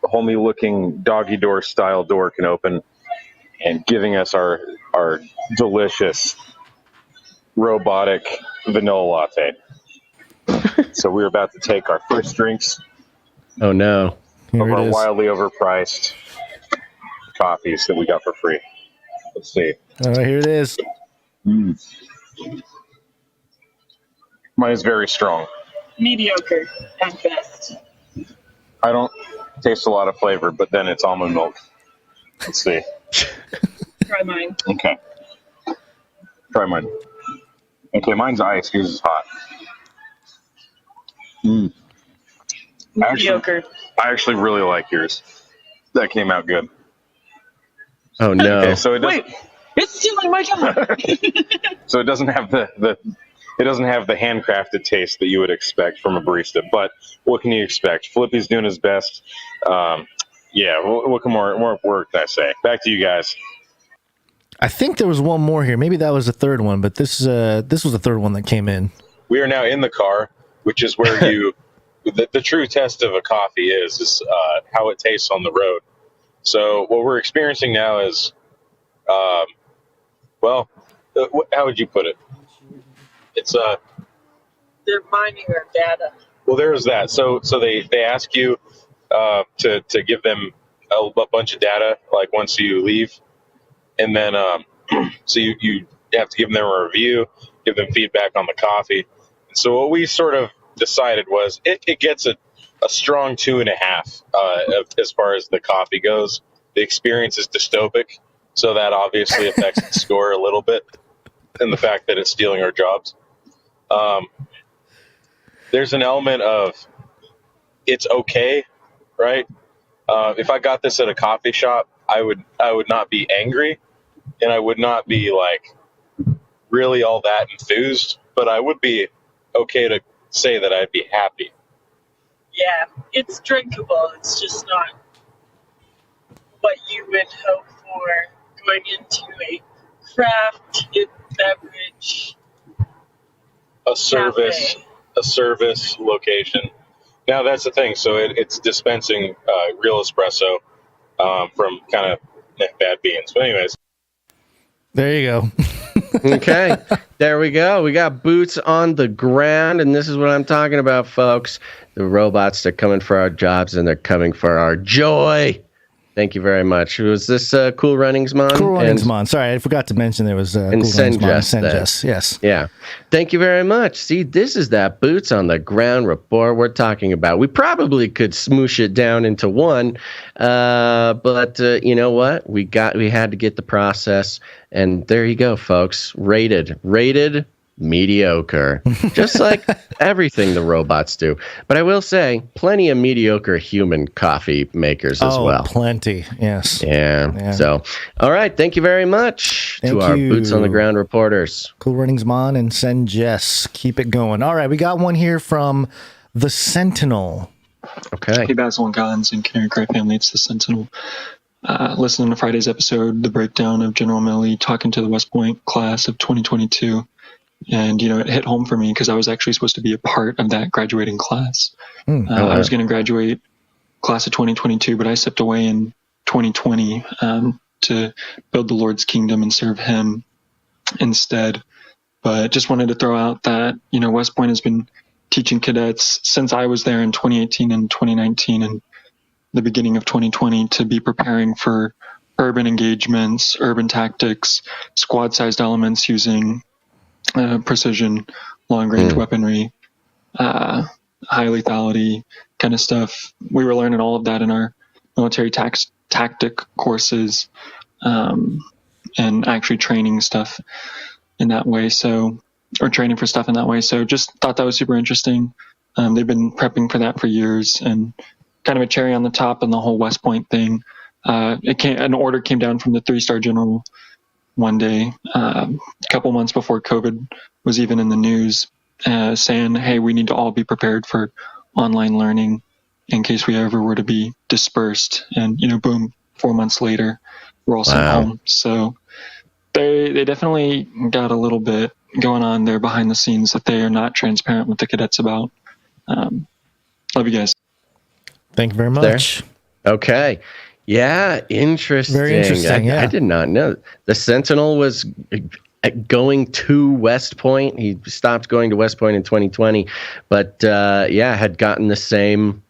homey-looking doggy door style door can open, and giving us our delicious robotic vanilla latte. So we're about to take our first drinks. Oh no! Of our wildly overpriced coffees that we got for free. Let's see. All right, here it is. Mine is very strong. Mediocre at best. I don't taste a lot of flavor, but then it's almond milk. Let's see. Try mine. Okay. Try mine. Okay, mine's iced. Yours is hot. Mediocre. I actually really like yours. That came out good. Oh no! Okay, so it doesn't. Wait, it's stealing my time. So it doesn't have the handcrafted taste that you would expect from a barista. But what can you expect? Flippy's doing his best. Yeah, what more work can I say? Back to you guys. I think there was one more here. Maybe that was the third one, but this was the third one that came in. We are now in the car, which is where you the true test of a coffee is how it tastes on the road. So what we're experiencing now is, how would you put it? It's They're mining our data. Well, there's that. So they ask you to give them a bunch of data like once you leave, and then so you have to give them a review, give them feedback on the coffee. And so what we sort of decided was it gets a strong 2.5 as far as the coffee goes. The experience is dystopic, so that obviously affects the score a little bit, and the fact that it's stealing our jobs. There's an element of it's okay, right? If I got this at a coffee shop, I would not be angry, and I would not be like really all that enthused, but I would be okay to say that I'd be happy. Yeah, it's drinkable. It's just not what you would hope for going into a craft beverage A service location. Now that's the thing. So it's dispensing real espresso from kind of bad beans. But anyways. There you go. Okay, there we go. We got boots on the ground, and this is what I'm talking about, folks. The robots, they're coming for our jobs, and they're coming for our joy. Thank you very much. Was this Cool Runnings Mon? Cool Runnings Mon. Sorry, I forgot to mention there was and Cool SenJess. Yes. Yeah. Thank you very much. See, this is that boots on the ground report we're talking about. We probably could smoosh it down into one, but you know what? We had to get the process, and there you go, folks. Rated mediocre, just like everything the robots do. But I will say, plenty of mediocre human coffee makers as well. Plenty, yes. Yeah. So, all right. Thank you very much to our boots on the ground reporters. Cool Runnings Mon and SenJess. Keep it going. All right, we got one here from the Sentinel. Okay. Hey, Basil and Gonz and CanaryCry family. It's the Sentinel. Listening to Friday's episode, the breakdown of General Milley talking to the West Point class of 2022. And, it hit home for me because I was actually supposed to be a part of that graduating class. I was going to graduate class of 2022, but I stepped away in 2020 to build the Lord's kingdom and serve him instead. But just wanted to throw out that, West Point has been teaching cadets since I was there in 2018 and 2019 and the beginning of 2020 to be preparing for urban engagements, urban tactics, squad-sized elements using precision, long-range weaponry, high lethality kind of stuff. We were learning all of that in our military tactic courses and actually training stuff in that way. So or training for stuff in that way. So just thought that was super interesting. They've been prepping for that for years, and kind of a cherry on the top in the whole West Point thing. An order came down from the 3-star general one day, a couple months before COVID was even in the news, saying, hey, we need to all be prepared for online learning in case we ever were to be dispersed. And, boom, 4 months later, we're all sent home. So they definitely got a little bit going on there behind the scenes that they are not transparent with the cadets about. Love you guys. Thank you very much. There. Okay. Yeah, interesting. Very interesting, yeah. I did not know. The Sentinel was going to West Point. He stopped going to West Point in 2020, but had gotten the same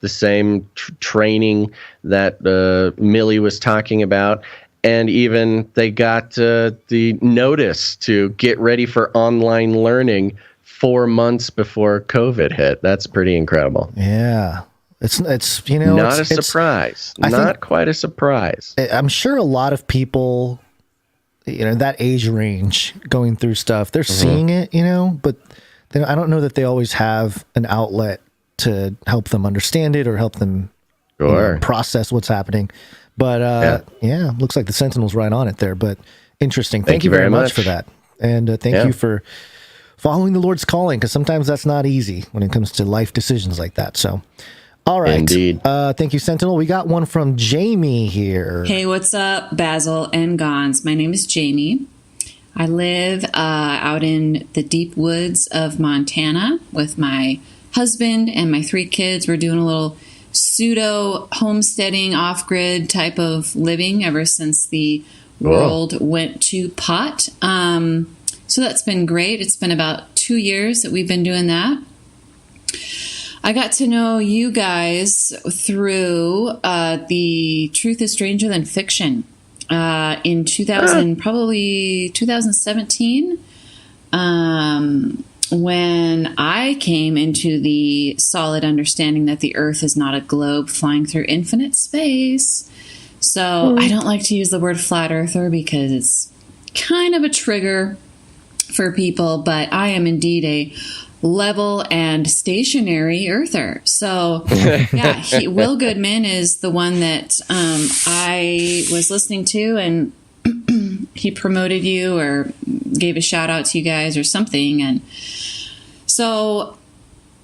training that Millie was talking about. And even they got the notice to get ready for online learning 4 months before COVID hit. That's pretty incredible. Yeah. It's not a surprise. Not quite a surprise. I'm sure a lot of people, that age range going through stuff, they're seeing it, but I don't know that they always have an outlet to help them understand it or help them process what's happening. But looks like the Sentinel's right on it there. But interesting. Thank you very much for that. And thank you for following the Lord's calling, because sometimes that's not easy when it comes to life decisions like that. So, all right. Indeed. Thank you, Sentinel. We got one from Jamie here. Hey, what's up, Basil and Gonz? My name is Jamie. I live out in the deep woods of Montana with my husband and my 3 kids. We're doing a little pseudo homesteading, off-grid type of living ever since the world went to pot. So that's been great. It's been about 2 years that we've been doing that. I got to know you guys through the Truth is Stranger Than Fiction in 2017, when I came into the solid understanding that the Earth is not a globe flying through infinite space. So I don't like to use the word flat earther because it's kind of a trigger for people, but I am indeed a level and stationary earther. So Will Goodman is the one that I was listening to, and he promoted you or gave a shout out to you guys or something. And so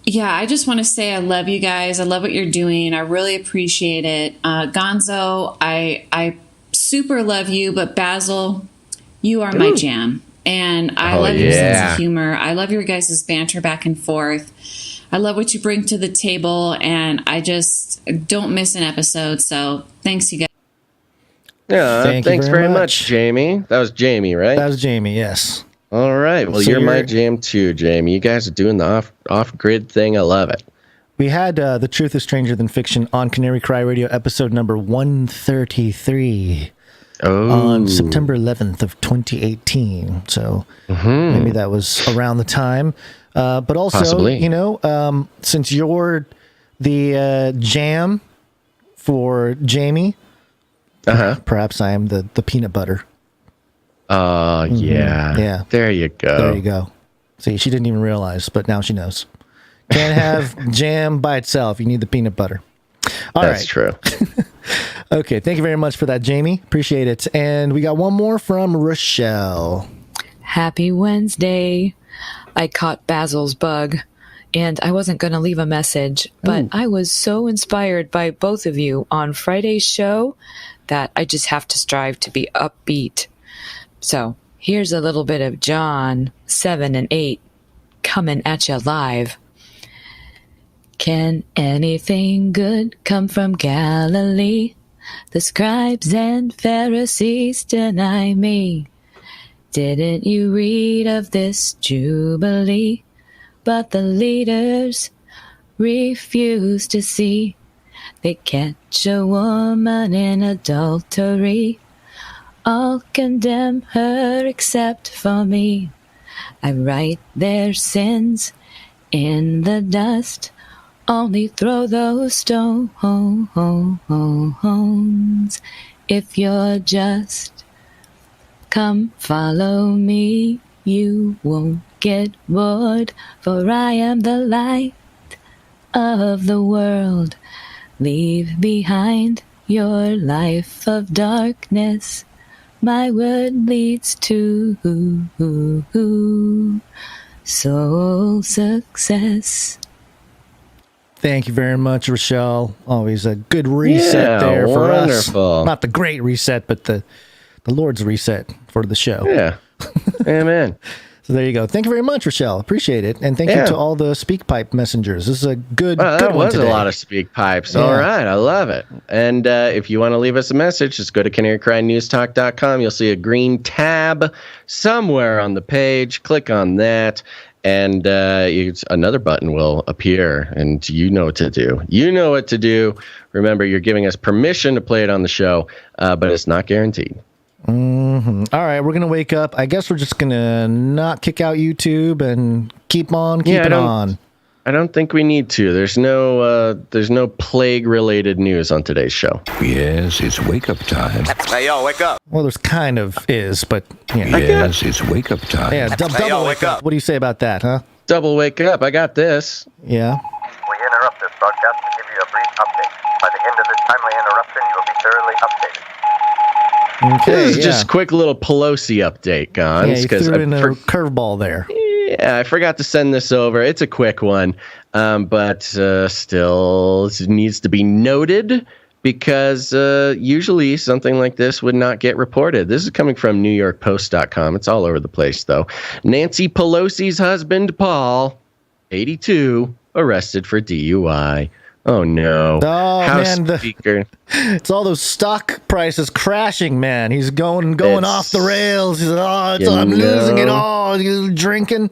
I just want to say I love you guys. I love what you're doing. I really appreciate it. Gonzo, I super love you, but Basil, you are my jam. And I love your sense of humor. I love your guys' banter back and forth. I love what you bring to the table, and I just don't miss an episode. So thanks, you guys. Yeah, thanks very much, Jamie. That was Jamie, right? That was Jamie, yes. All right. Well, so you're my jam too, Jamie. You guys are doing the off-grid thing. I love it. We had The Truth is Stranger Than Fiction on Canary Cry Radio, episode number 133. On September 11th of 2018. So maybe that was around the time. But also, possibly. Since you're the jam for Jamie, perhaps I am the peanut butter. Oh, yeah. Yeah. There you go. There you go. See, she didn't even realize, but now she knows. Can't have jam by itself. You need the peanut butter. That's true. Okay, thank you very much for that, Jamie. Appreciate it. And we got one more from Rochelle. Happy Wednesday. I caught Basil's bug, and I wasn't going to leave a message, but I was so inspired by both of you on Friday's show that I just have to strive to be upbeat. So here's a little bit of John 7 and 8 coming at you live. Can anything good come from Galilee? The scribes and Pharisees deny me. Didn't you read of this jubilee? But the leaders refuse to see. They catch a woman in adultery. All condemn her except for me. I write their sins in the dust. Only throw those stones if you're just. Come follow me. you won't get bored, for I am the light of the world. Leave behind your life of darkness. My word leads to soul success. Thank you very much, Rochelle. Always a good reset there for wonderful. us. Not the great reset, but the Lord's reset for the show. Yeah. Amen. So there you go. Thank you very much, Rochelle. Appreciate it. And thank you to all the SpeakPipe messengers. This is a good one That was today. a lot of SpeakPipes. Yeah. All right. I love it. And if you want to leave us a message, just go to CanaryCryNewsTalk.com. You'll see a green tab somewhere on the page. Click on that. And another button will appear, and you know what to do. You know what to do. Remember, you're giving us permission to play it on the show, but it's not guaranteed. Mm-hmm. All right, we're going to wake up. I guess we're just going to not kick out YouTube and keep on keeping on. I don't think we need to. There's no plague-related news on today's show. Yes, it's wake-up time. Hey, yo, wake up. Well, there's kind of is, but yeah. Yes, it's wake-up time. Yeah, double wake up. What do you say about that, huh? Double wake up. I got this. Yeah. We interrupt this broadcast to give you a brief update. By the end of this timely interruption, you will be thoroughly updated. Okay, this is just a quick little Pelosi update, Gonz. Yeah, you threw in a curveball there. Yeah, I forgot to send this over. It's a quick one, but still needs to be noted because usually something like this would not get reported. This is coming from NewYorkPost.com. It's all over the place, though. Nancy Pelosi's husband, Paul, 82, arrested for DUI. Oh, no. Oh, House man. Speaker. It's all those stock prices crashing, man. He's going off the rails. He's like, I'm losing it all. He's drinking.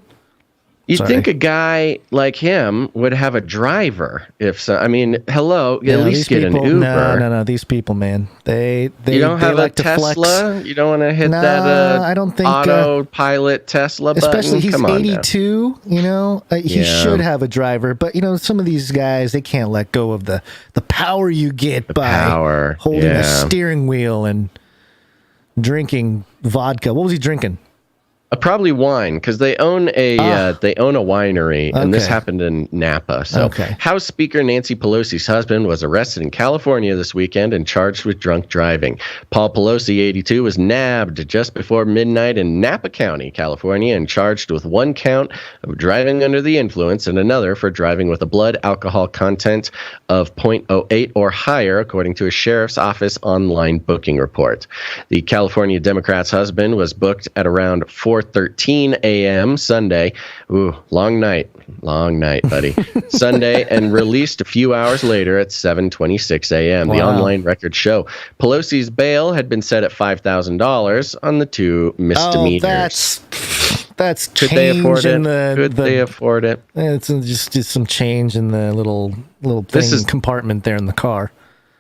You'd think a guy like him would have a driver. Hello, at least get an Uber. No. These people, man, they you don't have like a Tesla. You don't want to hit that. I don't think autopilot Tesla button. Especially he's Come on 82. now. He should have a driver. But some of these guys, they can't let go of the power you get by holding a steering wheel and drinking vodka. What was he drinking? Probably wine, because they own a winery, and this happened in Napa. So, House Speaker Nancy Pelosi's husband was arrested in California this weekend and charged with drunk driving. Paul Pelosi, 82, was nabbed just before midnight in Napa County, California, and charged with one count of driving under the influence and another for driving with a blood alcohol content of 0.08 or higher, according to a sheriff's office online booking report. The California Democrat's husband was booked at around 4:13 a.m. Sunday. Ooh, long night, buddy. Sunday, and released a few hours later at 7:26 a.m. The online records show Pelosi's bail had been set at $5,000 on the two misdemeanors. That's could they afford it? Could they afford it? It's just some change in the little compartment there in the car.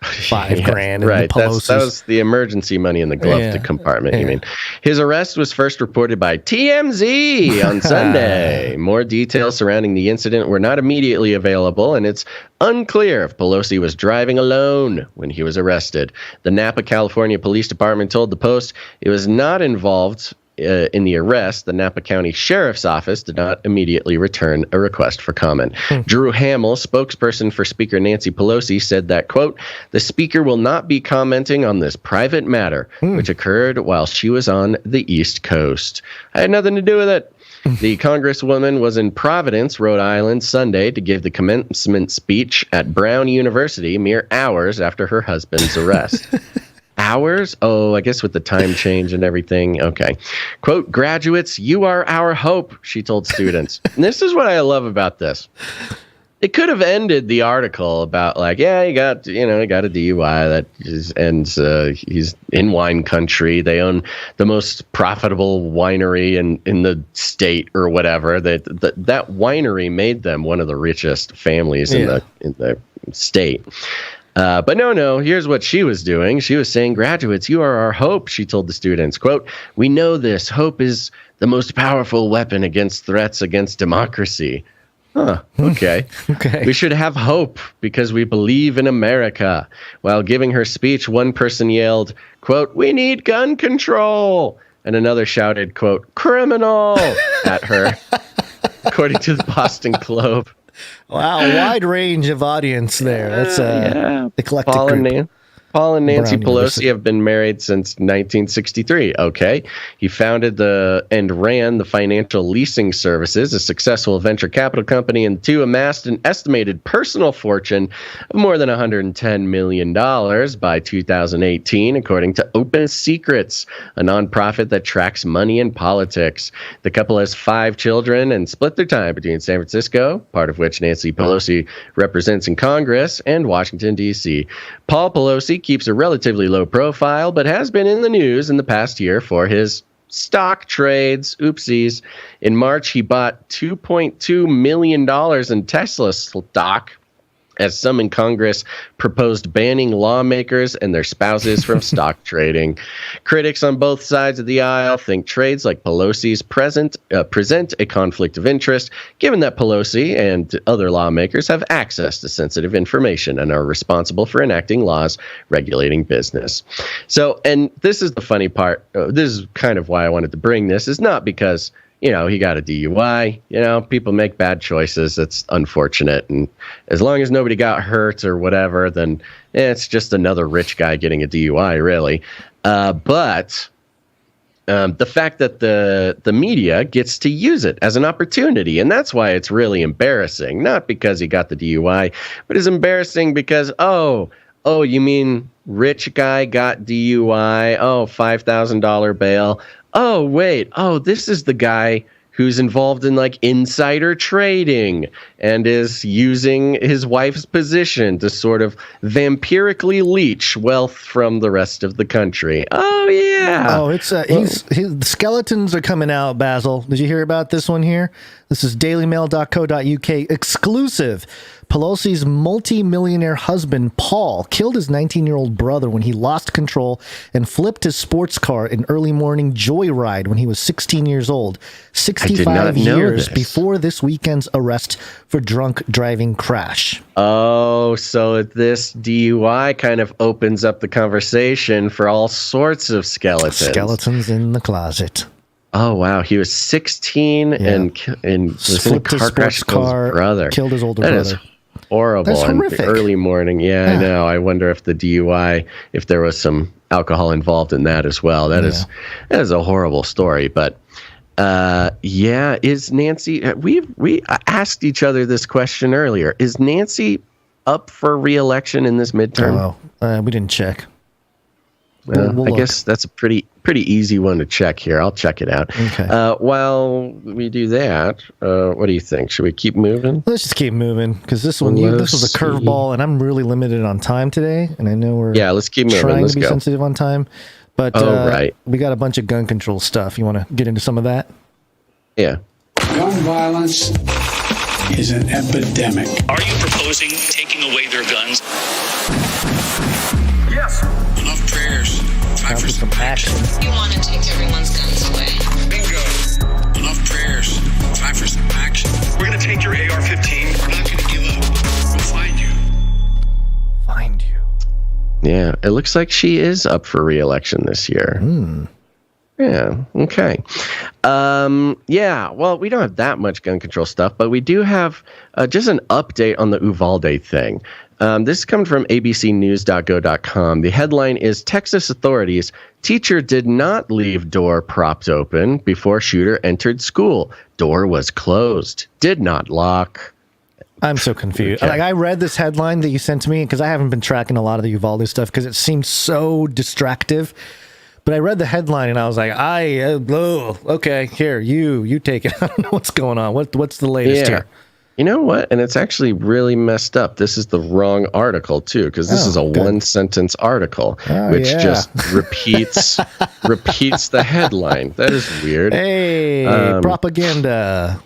$5,000 right. The that was the emergency money in the glove compartment. You mean? His arrest was first reported by TMZ on Sunday. More details surrounding the incident were not immediately available, and it's unclear if Pelosi was driving alone when he was arrested. The Napa, California Police Department told the Post it was not involved in the arrest. The Napa County Sheriff's Office did not immediately return a request for comment. Drew Hamill, spokesperson for Speaker Nancy Pelosi, said that, quote, the Speaker will not be commenting on this private matter, which occurred while she was on the East Coast. I had nothing to do with it. The Congresswoman was in Providence, Rhode Island, Sunday to give the commencement speech at Brown University mere hours after her husband's arrest. Hours? Oh, I guess with the time change and everything. Okay. Quote, graduates, you are our hope, she told students. And this is what I love about this. It could have ended the article about he got a DUI that he's in wine country. They own the most profitable winery in the state or whatever. That winery made them one of the richest families in the state. But no, here's what she was doing. She was saying, graduates, you are our hope, she told the students. Quote, we know this. Hope is the most powerful weapon against threats against democracy. Huh, okay. We should have hope because we believe in America. While giving her speech, one person yelled, quote, we need gun control. and another shouted, quote, "criminal" at her, according to the Boston Globe. Wow, wide range of audience there. That's eclectic group. Paul and Nancy Brown Pelosi University. have been married since 1963. Okay. He founded and ran the financial leasing services, a successful venture capital company, and the two amassed an estimated personal fortune of more than $110 million by 2018, according to Open Secrets, a nonprofit that tracks money and politics. The couple has 5 children and split their time between San Francisco, part of which Nancy Pelosi represents in Congress, and Washington, D.C. Paul Pelosi keeps a relatively low profile, but has been in the news in the past year for his stock trades. Oopsies. In March, he bought $2.2 million in Tesla stock, as some in Congress proposed banning lawmakers and their spouses from stock trading. Critics on both sides of the aisle think trades like Pelosi's present a conflict of interest, given that Pelosi and other lawmakers have access to sensitive information and are responsible for enacting laws regulating business. So, and this is the funny part. This is kind of why I wanted to bring this, is not because he got a DUI. People make bad choices. It's unfortunate. And as long as nobody got hurt or whatever, then it's just another rich guy getting a DUI, really. But the fact that the media gets to use it as an opportunity, and that's why it's really embarrassing. Not because he got the DUI, but it's embarrassing because, oh, you mean rich guy got DUI? Oh, $5,000 bail. Oh, wait. Oh, this is the guy who's involved in like insider trading and is using his wife's position to sort of vampirically leech wealth from the rest of the country. Oh, yeah. Oh, it's the skeletons are coming out, Basil. Did you hear about this one here? This is dailymail.co.uk exclusive. Pelosi's multi-millionaire husband, Paul, killed his 19-year-old brother when he lost control and flipped his sports car in early morning joyride when he was 16 years old, 65 years before this weekend's arrest for drunk driving crash. Oh, so this DUI kind of opens up the conversation for all sorts of skeletons. Skeletons in the closet. Oh, wow. He was 16 and was in a car crash with his brother. Killed his older brother. That is horrible. That's in horrific. the early morning. Yeah, I know. I wonder if the DUI, if there was some alcohol involved in that as well. That is a horrible story. But is Nancy? We asked each other this question earlier. Is Nancy up for re-election in this midterm? Oh, we didn't check. I guess that's a pretty easy one to check here. I'll check it out. Okay. While we do that, what do you think? Should we keep moving? Let's just keep moving because this was a curveball, and I'm really limited on time today. And I know we're let's keep moving. Trying let's to be go. sensitive on time, but right. We got a bunch of gun control stuff. You want to get into some of that? Yeah. Gun violence is an epidemic. Are you proposing taking away their guns? Yes. Enough prayers. Time for some action. You want to take everyone's guns away. Bingo. Enough prayers. Time for some action. We're going to take your AR-15. We're not going to give up. We'll find you. Find you. Yeah, it looks like she is up for re-election this year. Yeah, okay. Well, we don't have that much gun control stuff, but we do have just an update on the Uvalde thing. This is coming from abcnews.go.com. The headline is, Texas authorities, teacher did not leave door propped open before shooter entered school. Door was closed. Did not lock. I'm so confused. Okay. Like, I read this headline that you sent to me because I haven't been tracking a lot of the Uvalde stuff because it seemed so distractive. But I read the headline and I was like, okay, here, you take it. I don't know what's going on. What's the latest here? You know what? And it's actually really messed up. This is the wrong article, too, because this is a one-sentence article, which just repeats the headline. That is weird. Hey, propaganda.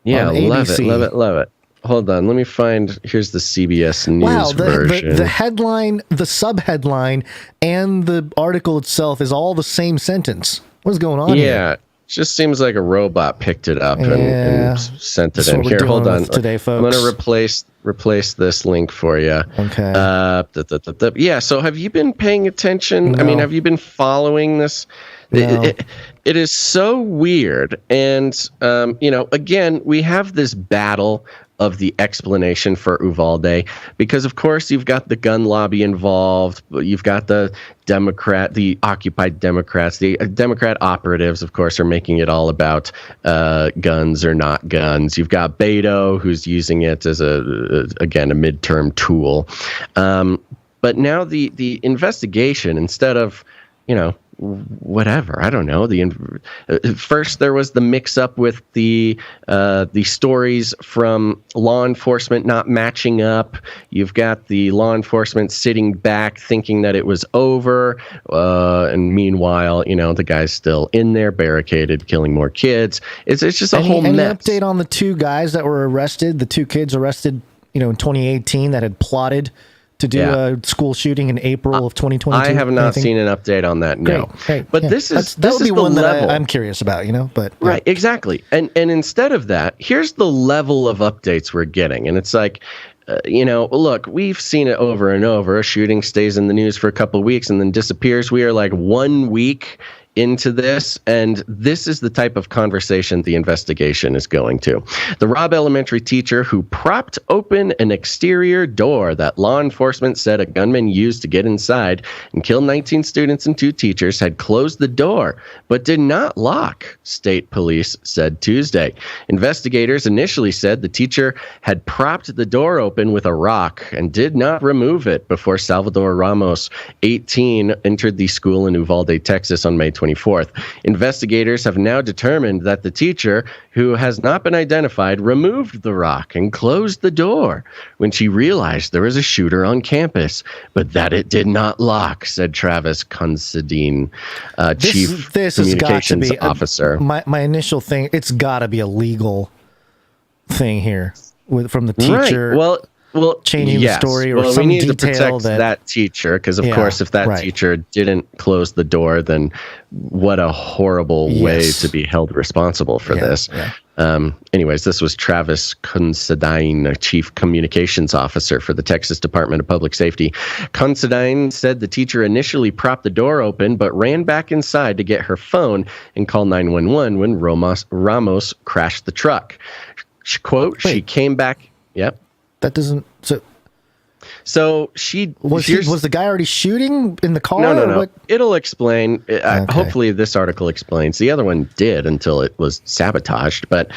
Yeah, on love ABC. it. Hold on. Let me find. Here's the CBS News version. The headline, the subheadline, and the article itself is all the same sentence. What's going on here? Yeah. It just seems like a robot picked it up and sent it in. Here, hold on. Today, folks. I'm going to replace this link for you. Okay. Yeah. So have you been paying attention? No. I mean, have you been following this No. It is so weird. And, again, we have this battle of the explanation for Uvalde because, of course, you've got the gun lobby involved. You've got the Occupy Democrats, the Democrat operatives, of course, are making it all about guns or not guns. You've got Beto, who's using it as a midterm tool. But now the investigation, instead of, whatever, I don't know. First there was the mix-up with the stories from law enforcement not matching up. You've got the law enforcement sitting back thinking that it was over, and meanwhile, the guy's still in there, barricaded, killing more kids. It's just a whole mess. Any update on the two guys that were arrested? The two kids arrested, in 2018 that had plotted to do a school shooting in April of 2022. I have not seen an update on that. No, great. But Yeah. this is that would be one level. that I'm curious about. But right, exactly. And instead of that, here's the level of updates we're getting, and it's like, look, we've seen it over and over. A shooting stays in the news for a couple of weeks and then disappears. We are like 1 week into this, and this is the type of conversation the investigation is going to. The Robb Elementary teacher who propped open an exterior door that law enforcement said a gunman used to get inside and kill 19 students and 2 teachers had closed the door, but did not lock, state police said Tuesday. Investigators initially said the teacher had propped the door open with a rock and did not remove it before Salvador Ramos, 18, entered the school in Uvalde, Texas on May 24th. Investigators have now determined that the teacher, who has not been identified, removed the rock and closed the door when she realized there was a shooter on campus, but that it did not lock, said Travis Considine, chief communications officer. My initial thing, it's got to be a legal thing here from the teacher. Right. Well, changing the story or some we need detail to protect that teacher because, of course, if that teacher didn't close the door, then what a horrible way to be held responsible for this. Yeah. Anyways, this was Travis Considine, chief communications officer for the Texas Department of Public Safety. Considine said the teacher initially propped the door open, but ran back inside to get her phone and call 911 when Ramos crashed the truck. Quote, she came back. Yep. That doesn't. So she was the guy already shooting in the car? No. What? It'll explain. Hopefully, this article explains. The other one did until it was sabotaged. But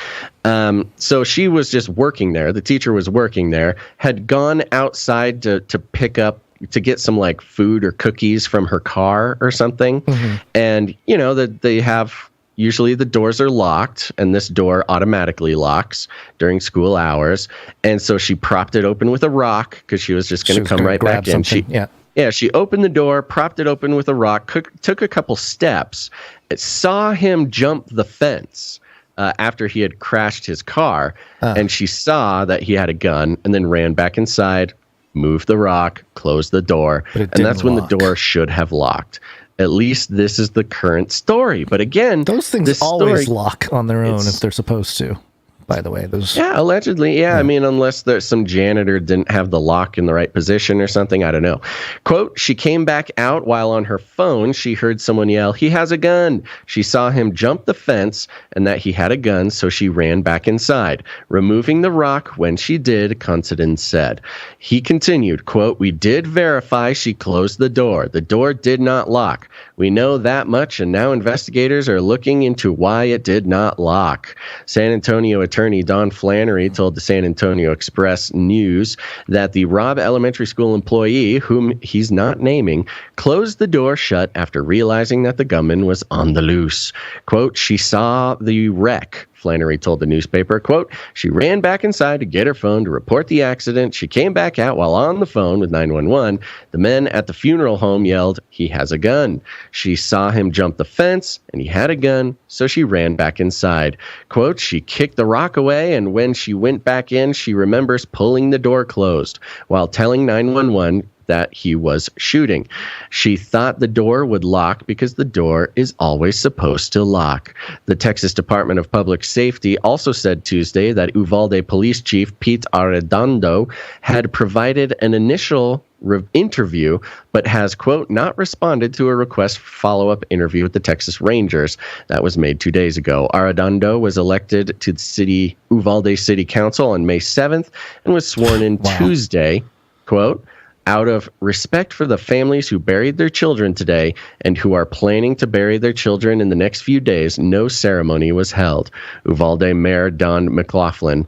so she was just working there. The teacher was working there. Had gone outside to pick up to get some like food or cookies from her car or something. Mm-hmm. And that they have. Usually the doors are locked, and this door automatically locks during school hours. And so she propped it open with a rock because she was just going to come right back in. She opened the door, propped it open with a rock, took a couple steps, saw him jump the fence after he had crashed his car, and she saw that he had a gun and then ran back inside, moved the rock, closed the door, and that's when the door should have locked. At least this is the current story. But again, those things always lock on their own if they're supposed to. By the way, those. Yeah, allegedly. Yeah, I mean, unless there's some janitor didn't have the lock in the right position or something. I don't know. Quote, she came back out while on her phone. She heard someone yell, "He has a gun." She saw him jump the fence and that he had a gun. So she ran back inside, removing the rock when she did, Considine said. He continued, quote, "We did verify she closed the door. The door did not lock. We know that much. And now investigators are looking into why it did not lock." San Antonio attorney Don Flannery told the San Antonio Express News that the Robb Elementary School employee, whom he's not naming, closed the door shut after realizing that the gunman was on the loose. Quote, she saw the wreck. Flannery told the newspaper, quote, she ran back inside to get her phone to report the accident. She came back out while on the phone with 911. The men at the funeral home yelled, "He has a gun." She saw him jump the fence and he had a gun, so she ran back inside. Quote, she kicked the rock away, and when she went back in, she remembers pulling the door closed while telling 911 that he was shooting. She thought the door would lock because the door is always supposed to lock. The Texas Department of Public Safety also said Tuesday that Uvalde Police Chief Pete Arredondo had provided an initial interview, but has, quote, not responded to a request for follow-up interview with the Texas Rangers. That was made 2 days ago. Arredondo was elected to the Uvalde City Council on May 7th and was sworn in Tuesday, quote, out of respect for the families who buried their children today and who are planning to bury their children in the next few days, no ceremony was held, Uvalde Mayor Don McLaughlin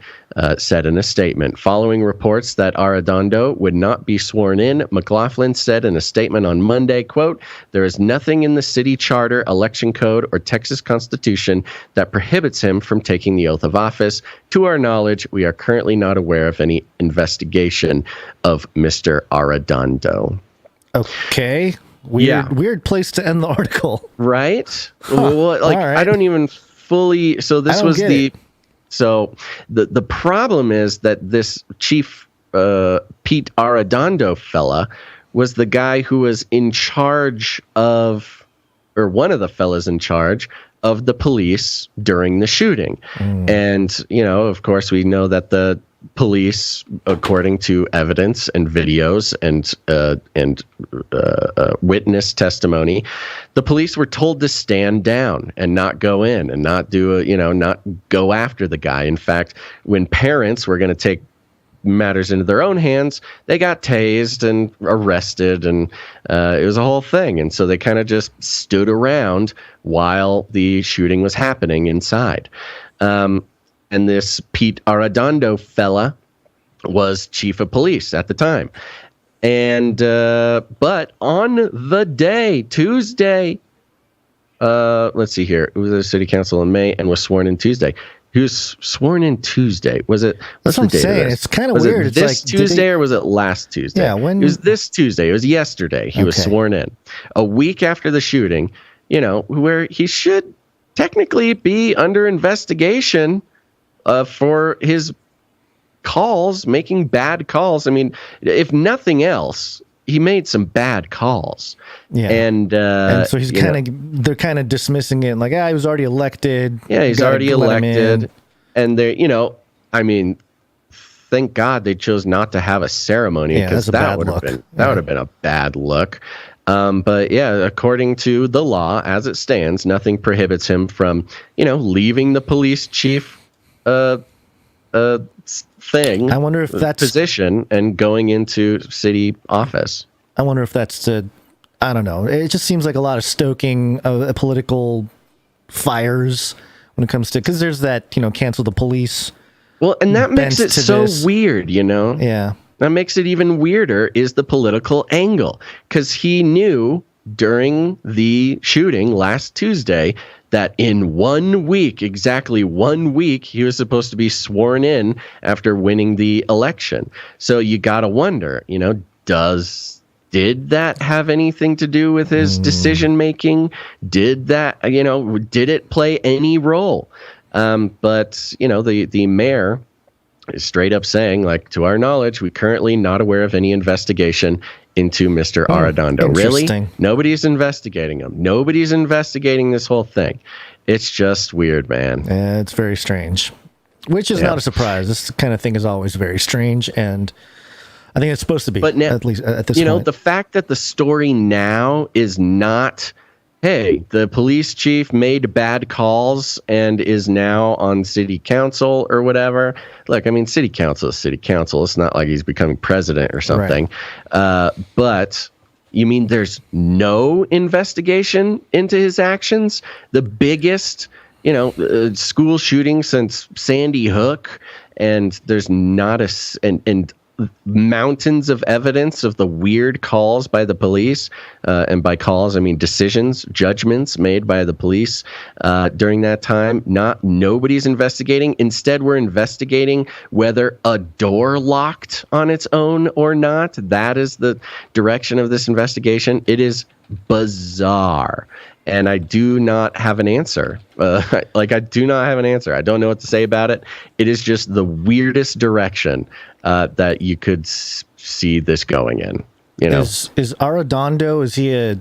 said in a statement. Following reports that Arredondo would not be sworn in, McLaughlin said in a statement on Monday, quote, there is nothing in the city charter, election code, or Texas Constitution that prohibits him from taking the oath of office. To our knowledge, we are currently not aware of any investigation of Mr. Arredondo. Okay. Weird place to end the article. Right? Well, like, right. I don't even fully... So this was the... It. So the problem is that this Chief Pete Arredondo fella was the guy who was in charge of, or one of the fellas in charge of the police during the shooting. And, you know, of course, we know that the police, according to evidence and videos and witness testimony, the police were told to stand down and not go in and not do not go after the guy. In fact, when parents were going to take matters into their own hands, they got tased and arrested, and it was a whole thing. And so they kind of just stood around while the shooting was happening inside. And this Pete Arredondo fella was chief of police at the time. And but on the day, Tuesday, let's see here, it was the city council in May and was sworn in Tuesday. He was sworn in Tuesday. Was it? What's the date of this? It's kind of weird. It's this Tuesday or was it last Tuesday? Yeah, when it was this Tuesday. It was yesterday. He was sworn in, a week after the shooting. You know, where he should technically be under investigation for his calls, making bad calls. I mean, if nothing else, he made some bad calls. Yeah. And so he's they're kind of dismissing it like, he was already elected. Yeah, he's already elected. And they're, I mean, thank God they chose not to have a ceremony, because that would have been a bad look. But yeah, according to the law as it stands, nothing prohibits him from, leaving the police chief thing. I wonder if that's position and going into city office. I wonder if that's I don't know. It just seems like a lot of stoking of political fires when it comes to, because there's that, cancel the police. Well, and that makes it so weird, Yeah. That makes it even weirder is the political angle, because he knew during the shooting last Tuesday that in 1 week, exactly 1 week, he was supposed to be sworn in after winning the election. So you got to wonder, did that have anything to do with his decision making? Did that, did it play any role? But, the mayor is straight up saying, like, to our knowledge, we currently not aware of any investigation into Mr. Arredondo. Really? Nobody's investigating him. Nobody's investigating this whole thing. It's just weird, man. Yeah, it's very strange. Which is not a surprise. This kind of thing is always very strange, and I think it's supposed to be, but now, at least at this point. The fact that the story now is not, hey, the police chief made bad calls and is now on city council or whatever. Look, I mean, city council is city council. It's not like he's becoming president or something. Right. But you mean there's no investigation into his actions? The biggest, school shooting since Sandy Hook, and there's not and mountains of evidence of the weird calls by the police, and by calls I mean decisions, judgments made by the police during that time. Nobody's investigating. Instead, we're investigating whether a door locked on its own or not. That is the direction of this investigation. It is bizarre, and I do not have an answer. I do not have an answer. I don't know what to say about it. It is just the weirdest direction that you could see this going in. Is Arredondo, is he a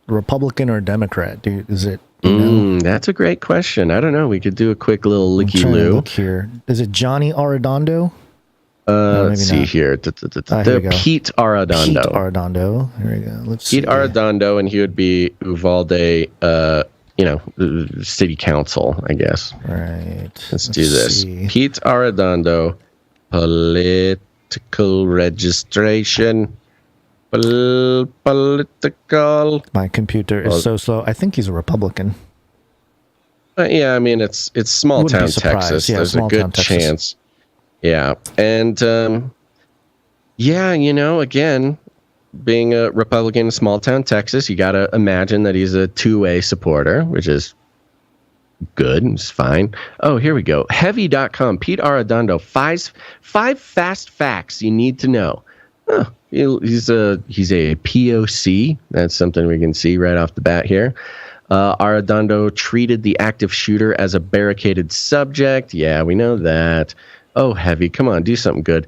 Republican or a Democrat? Is it? That's a great question. I don't know. We could do a quick little licky-loo. Look here. Is it Johnny Arredondo? Let's see not. here. Here we go. Pete Arredondo. Pete Arredondo. Here we go. Let's see. Pete Arredondo, and he would be Uvalde, city council, I guess. Right. Let's do this. Pete Arredondo, political registration. Political. My computer is so slow. I think he's a Republican. Yeah, I mean, it's small Wouldn't town be surprised. Texas. Yeah, There's a small good town Texas. chance. Yeah. And, again, being a Republican in small town Texas, you got to imagine that he's a two-way supporter, which is good. It's fine. Oh, here we go. Heavy.com. Pete Arredondo. Five fast facts you need to know. Oh, he's a POC. That's something we can see right off the bat here. Arredondo treated the active shooter as a barricaded subject. Yeah, we know that. Oh, Heavy, come on, do something good.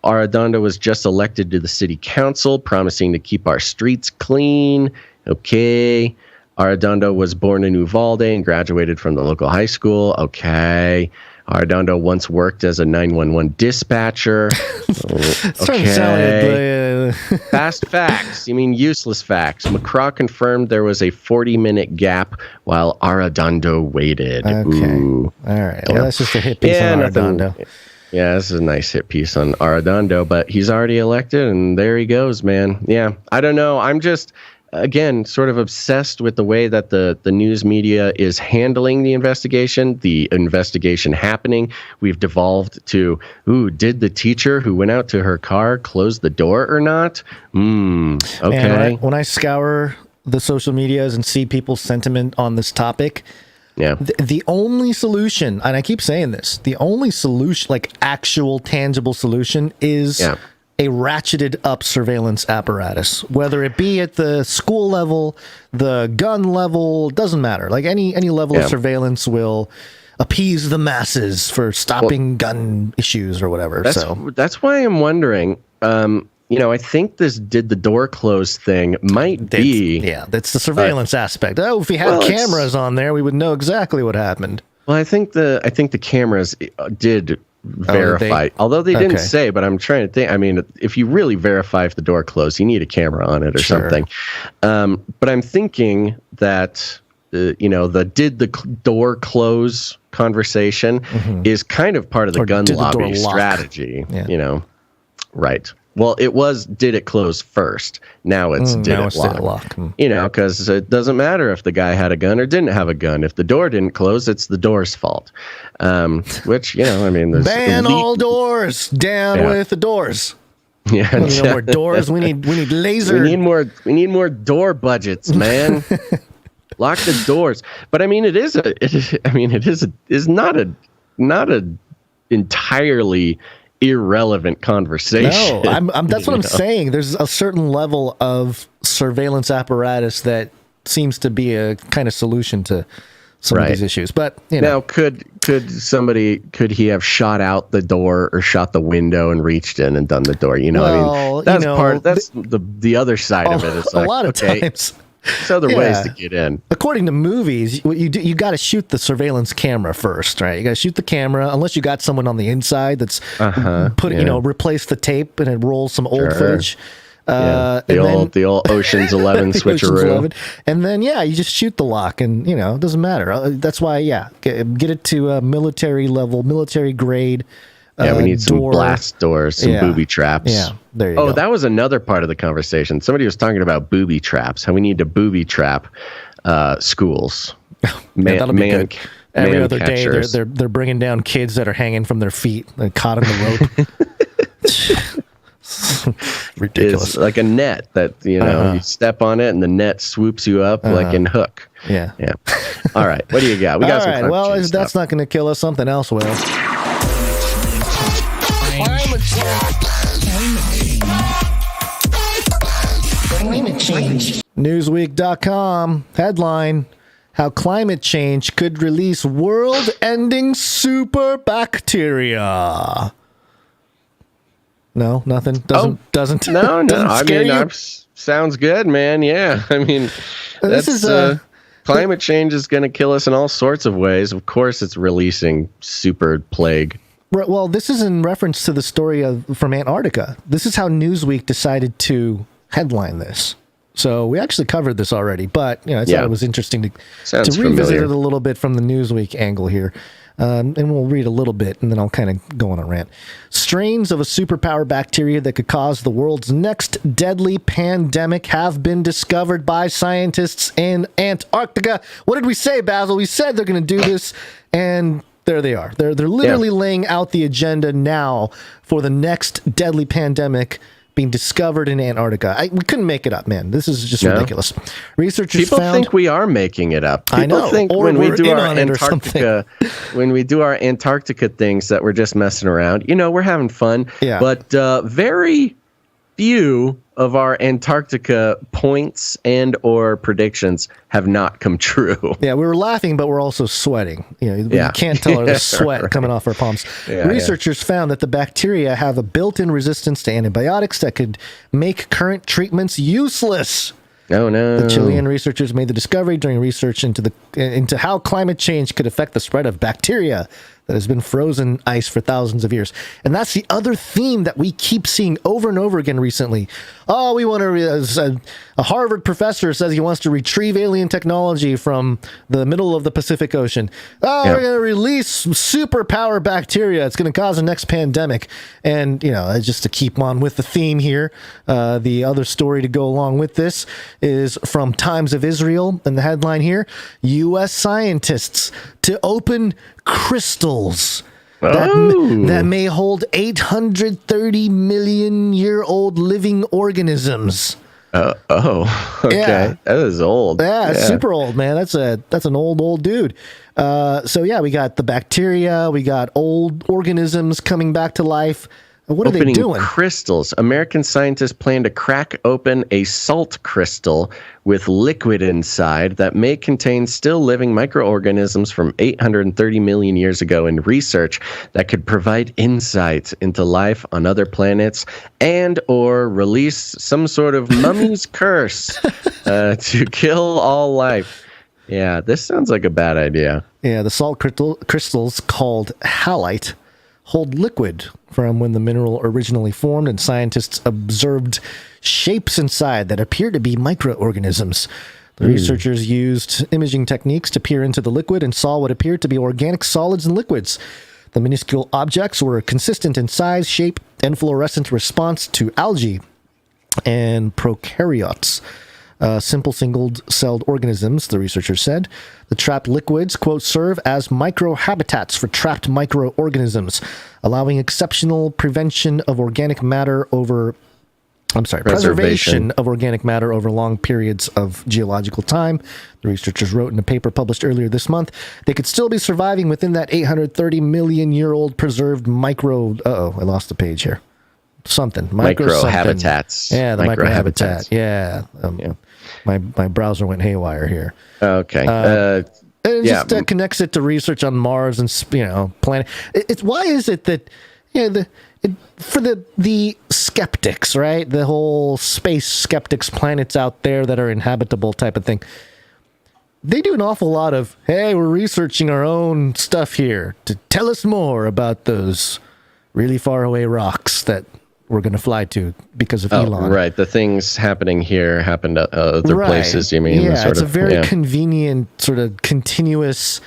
Arredondo was just elected to the city council, promising to keep our streets clean. Okay. Arredondo was born in Uvalde and graduated from the local high school. Okay. Arredondo once worked as a 911 dispatcher. Okay. Fast facts. You mean useless facts. McCraw confirmed there was a 40-minute gap while Arredondo waited. Okay. Ooh. All right. Well, that's just a hit piece on Arredondo. Yeah, this is a nice hit piece on Arredondo, but he's already elected, and there he goes, man. Yeah, I don't know. I'm just, again, sort of obsessed with the way that the news media is handling the investigation happening. We've devolved to, did the teacher who went out to her car close the door or not? Okay. Man, when I scour the social medias and see people's sentiment on this topic, yeah, the only solution, and I keep saying this, the only solution, like actual tangible solution, is a ratcheted up surveillance apparatus, whether it be at the school level, the gun level, doesn't matter. Like any level of surveillance will appease the masses for stopping gun issues or whatever. That's why I'm wondering. I think this did the door close thing might be. Yeah, that's the surveillance aspect. Oh, if we had cameras on there, we would know exactly what happened. Well, I think the cameras did verify, although they didn't say, but I'm trying to think. I mean, if you really verify if the door closed, you need a camera on it or something. But I'm thinking that did the door close conversation is kind of part of the gun lobby strategy. Yeah. Right. Well, it was, did it close first? Now it's did it lock? Because it doesn't matter if the guy had a gun or didn't have a gun. If the door didn't close, it's the door's fault. Which, I mean, there's ban all doors. Down with the doors. Yeah, we need more doors. We need laser. We need more door budgets, man. Lock the doors. But I mean, it is not a entirely irrelevant conversation. No, that's what I'm saying. There's a certain level of surveillance apparatus that seems to be a kind of solution to some of these issues. But now, could he have shot out the door or shot the window and reached in and done the door? That's the other side of it. It's like, a lot of times. There's other ways to get in. According to movies, what you do, you got to shoot the surveillance camera first, right? You got to shoot the camera, unless you got someone on the inside that's replace the tape and it rolls some old footage. The old Ocean's 11 switcheroo. And then you just shoot the lock, and it doesn't matter. That's why get it to a military level, military grade. We need some blast doors, some booby traps. Yeah, there you go. Oh, that was another part of the conversation. Somebody was talking about booby traps, how we need to booby trap schools. That'll be good. Every other day, they're bringing down kids that are hanging from their feet and caught in the rope. Ridiculous. It's like a net that you step on it and the net swoops you up like in Hook. Yeah. All right, what do you got? We got some. Well, that's not going to kill us. Something else will. Climate change. Newsweek.com headline: How climate change could release world-ending super bacteria. No, nothing. Doesn't. No. Scare you? Sounds good, man. Yeah, I mean, climate change is going to kill us in all sorts of ways. Of course, it's releasing super plague Well, this is in reference to the story from Antarctica. This is how Newsweek decided to headline this. So we actually covered this already, but I thought it was interesting to revisit it a little bit from the Newsweek angle here. And we'll read a little bit, and then I'll kind of go on a rant. Strains of a superpower bacteria that could cause the world's next deadly pandemic have been discovered by scientists in Antarctica. What did we say, Basil? We said they're going to do this, and there they are. They're literally laying out the agenda now for the next deadly pandemic being discovered in Antarctica. We couldn't make it up, man. This is just ridiculous. Researchers found... think we are making it up. I know. Think or when we we're do in our on it or Antarctica, when we do our Antarctica things that we're just messing around. We're having fun. Yeah. But very few of our Antarctica points and or predictions have not come true. Yeah, we were laughing, but we're also sweating. You can't tell the sweat coming off our palms. Researchers found that the bacteria have a built-in resistance to antibiotics that could make current treatments useless. Oh no! The Chilean researchers made the discovery during research into how climate change could affect the spread of bacteria that has been frozen ice for thousands of years. And that's the other theme that we keep seeing over and over again recently. Oh, we want to... a Harvard professor says he wants to retrieve alien technology from the middle of the Pacific Ocean. Oh, we're going to release superpower bacteria. It's going to cause the next pandemic. And, just to keep on with the theme here, the other story to go along with this is from Times of Israel. And the headline here, U.S. scientists to open crystals that may hold 830 million year old living organisms. Okay. Yeah. That is old. Yeah, super old, man. That's an old dude. So we got the bacteria, we got old organisms coming back to life. What are they doing? Crystals. American scientists plan to crack open a salt crystal with liquid inside that may contain still living microorganisms from 830 million years ago in research that could provide insight into life on other planets and or release some sort of mummy's curse to kill all life. Yeah, this sounds like a bad idea. Yeah, the salt crystals called halite hold liquid from when the mineral originally formed, and scientists observed shapes inside that appear to be microorganisms. The researchers used imaging techniques to peer into the liquid and saw what appeared to be organic solids and liquids. The minuscule objects were consistent in size, shape, and fluorescent response to algae and prokaryotes. Simple single-celled organisms, the researchers said. The trapped liquids, quote, serve as microhabitats for trapped microorganisms, allowing exceptional preservation of organic matter over long periods of geological time. The researchers wrote in a paper published earlier this month. They could still be surviving within that 830 million year old preserved micro... I lost the page here. Microhabitats. Yeah, the microhabitat. Yeah. My browser went haywire here. Okay. And it just connects it to research on Mars and planet. Why is it that for the skeptics, right? The whole space skeptics, planets out there that are inhabitable type of thing. They do an awful lot of, hey, we're researching our own stuff here to tell us more about those really far away rocks that we're going to fly to because of Elon. Right. The things happening here happened at other places, you mean? Yeah, it's a very convenient, sort of continuous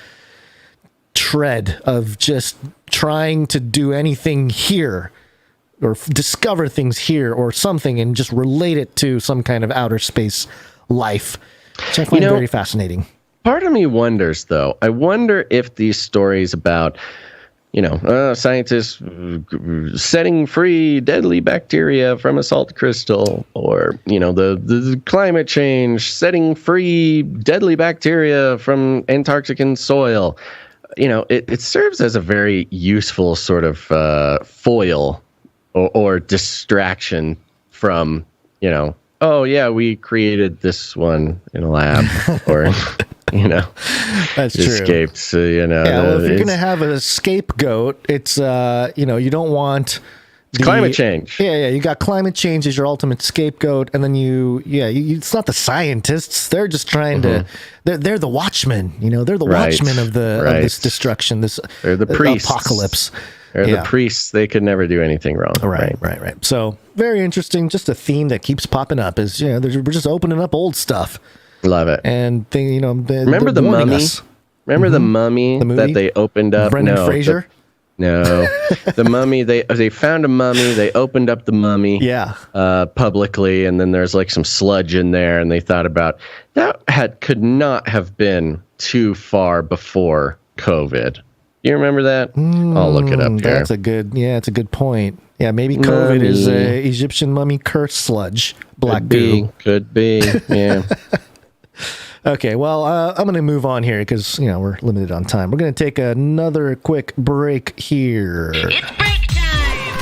tread of just trying to do anything here or discover things here or something and just relate it to some kind of outer space life, which I find very fascinating. Part of me wonders, though, I wonder if these stories about scientists setting free deadly bacteria from a salt crystal, or, the climate change, setting free deadly bacteria from Antarctican soil. It serves as a very useful sort of foil or distraction from, we created this one in a lab, or... That's true. Escaped. Well, if you're going to have a scapegoat, it's you don't want climate change. Yeah. You got climate change as your ultimate scapegoat, and then it's not the scientists. They're just trying to. They're the watchmen. They're the watchmen of this destruction. They're the priests. Apocalypse. Or Yeah. the priests, they could never do anything wrong. Right. So very interesting. Just a theme that keeps popping up is, we're just opening up old stuff. Love it. And remember the mummy? Us. Remember the mummy that they opened up? Brendan Fraser? No, the mummy. They found a mummy. They opened up the mummy. Yeah. Publicly, and then there's like some sludge in there, and they thought about that could not have been too far before COVID. You remember that? I'll look it up here. That's it's a good point. Yeah, maybe COVID is Egyptian mummy curse sludge. Black goo. Could be. Yeah. Okay, well, I'm going to move on here because, we're limited on time. We're going to take another quick break here. It's break time!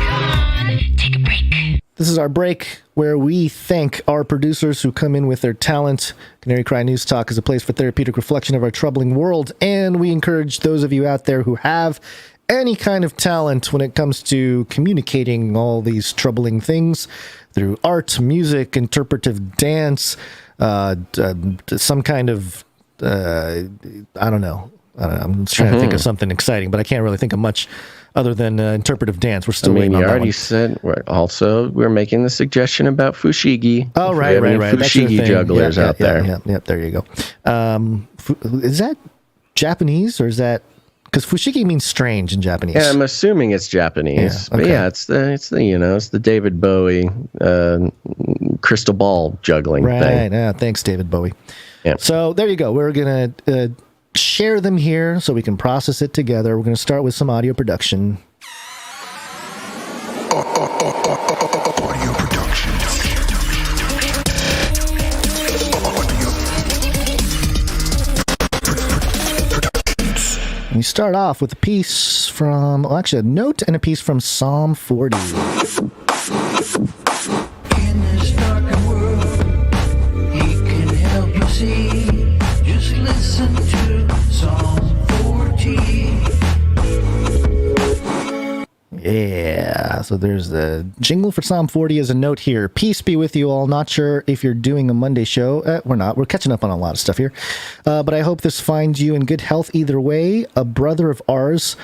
Come on, take a break. This is our break where we thank our producers who come in with their talent. Canary Cry News Talk is a place for therapeutic reflection of our troubling world, and we encourage those of you out there who have any kind of talent when it comes to communicating all these troubling things through art, music, interpretive dance, some kind of, I don't know. I'm just trying to think of something exciting, but I can't really think of much other than interpretive dance. We're still waiting on that one. You already said we're making the suggestion about fushigi. Oh, right. Fushigi jugglers out there. Yeah, there you go. Is that Japanese or is that... Because fushigi means strange in Japanese. Yeah, I'm assuming it's Japanese. Yeah, okay. But yeah, it's the David Bowie crystal ball juggling thing. Right. Yeah, thanks, David Bowie. Yeah. So there you go. We're gonna share them here so we can process it together. We're gonna start with some audio production. Audio production. We start off with a piece from, a note and a piece from Psalm 40. In this darkened world, he can help you see. Just listen to Psalm 40. Yeah, so there's the jingle for Psalm 40 as a note here. Peace be with you all. Not sure if you're doing a Monday show. We're not. We're catching up on a lot of stuff here. But I hope this finds you in good health either way. A brother of ours,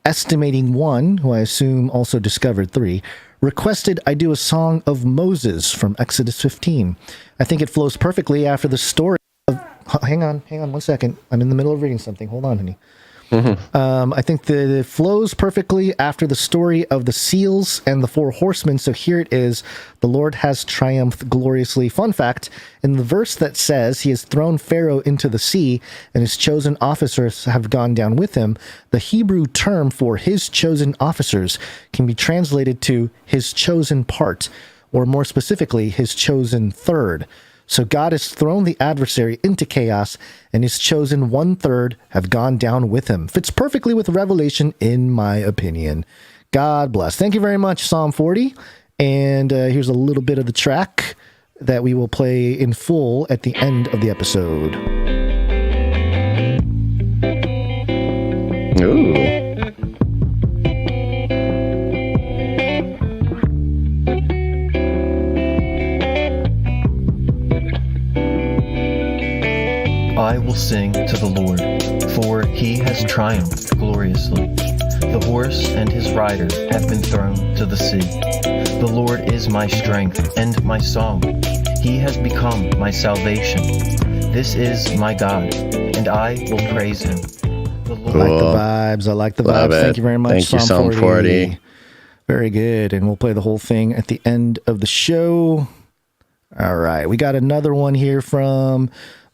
estimating 1, who I assume also discovered 3, requested I do a song of Moses from Exodus 15. I think it flows perfectly after the story of... Hang on 1 second. I'm in the middle of reading something. Hold on, honey. I think that it flows perfectly after the story of the seals and the 4 horsemen. So here it is. The Lord has triumphed gloriously. Fun fact, in the verse that says he has thrown Pharaoh into the sea and his chosen officers have gone down with him, the Hebrew term for his chosen officers can be translated to his chosen part, or more specifically, his chosen third. So God has thrown the adversary into chaos, and his chosen 1/3 have gone down with him. Fits perfectly with Revelation, in my opinion. God bless. Thank you very much, Psalm 40. And here's a little bit of the track that we will play in full at the end of the episode. Ooh. I will sing to the Lord, for he has triumphed gloriously. The horse and his rider have been thrown to the sea. The Lord is my strength and my song. He has become my salvation. This is my God, and I will praise him. I like the vibes. Thank you very much, Thank you, Psalm 40. Very good. And we'll play the whole thing at the end of the show. All right. We got another one here from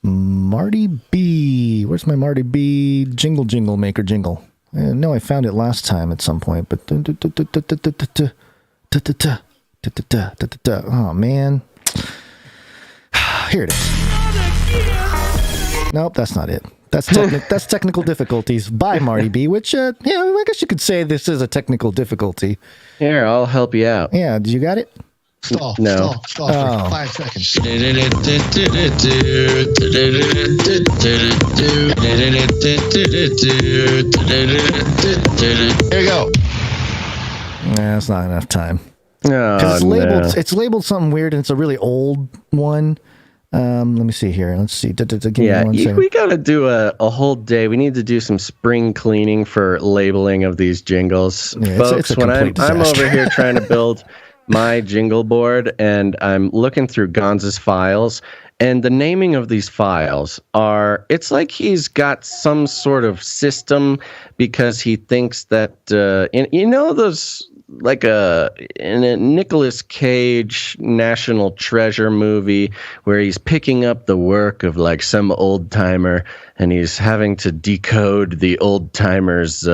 Marty B. Where's my Marty B? Jingle, maker jingle. No, I found it last time at some point, but oh man, here it is. Nope, that's not it. That's technical difficulties by Marty B. Which I guess you could say this is a technical difficulty. Here, I'll help you out. Yeah, you got it? Stall No. for 5 seconds. Here you go. That's not enough time. No, Because it's labeled something weird, and it's a really old one. Let me see here. Let's see. Give me one second. We got to do a whole day. We need to do some spring cleaning for labeling of these jingles. Yeah, Folks, it's a when complete I'm disaster. over here trying to build my jingle board and I'm looking through Gonz's files, and the naming of these files it's like he's got some sort of system because he thinks that, those, like in a Nicolas Cage National Treasure movie where he's picking up the work of like some old timer and he's having to decode the old timer's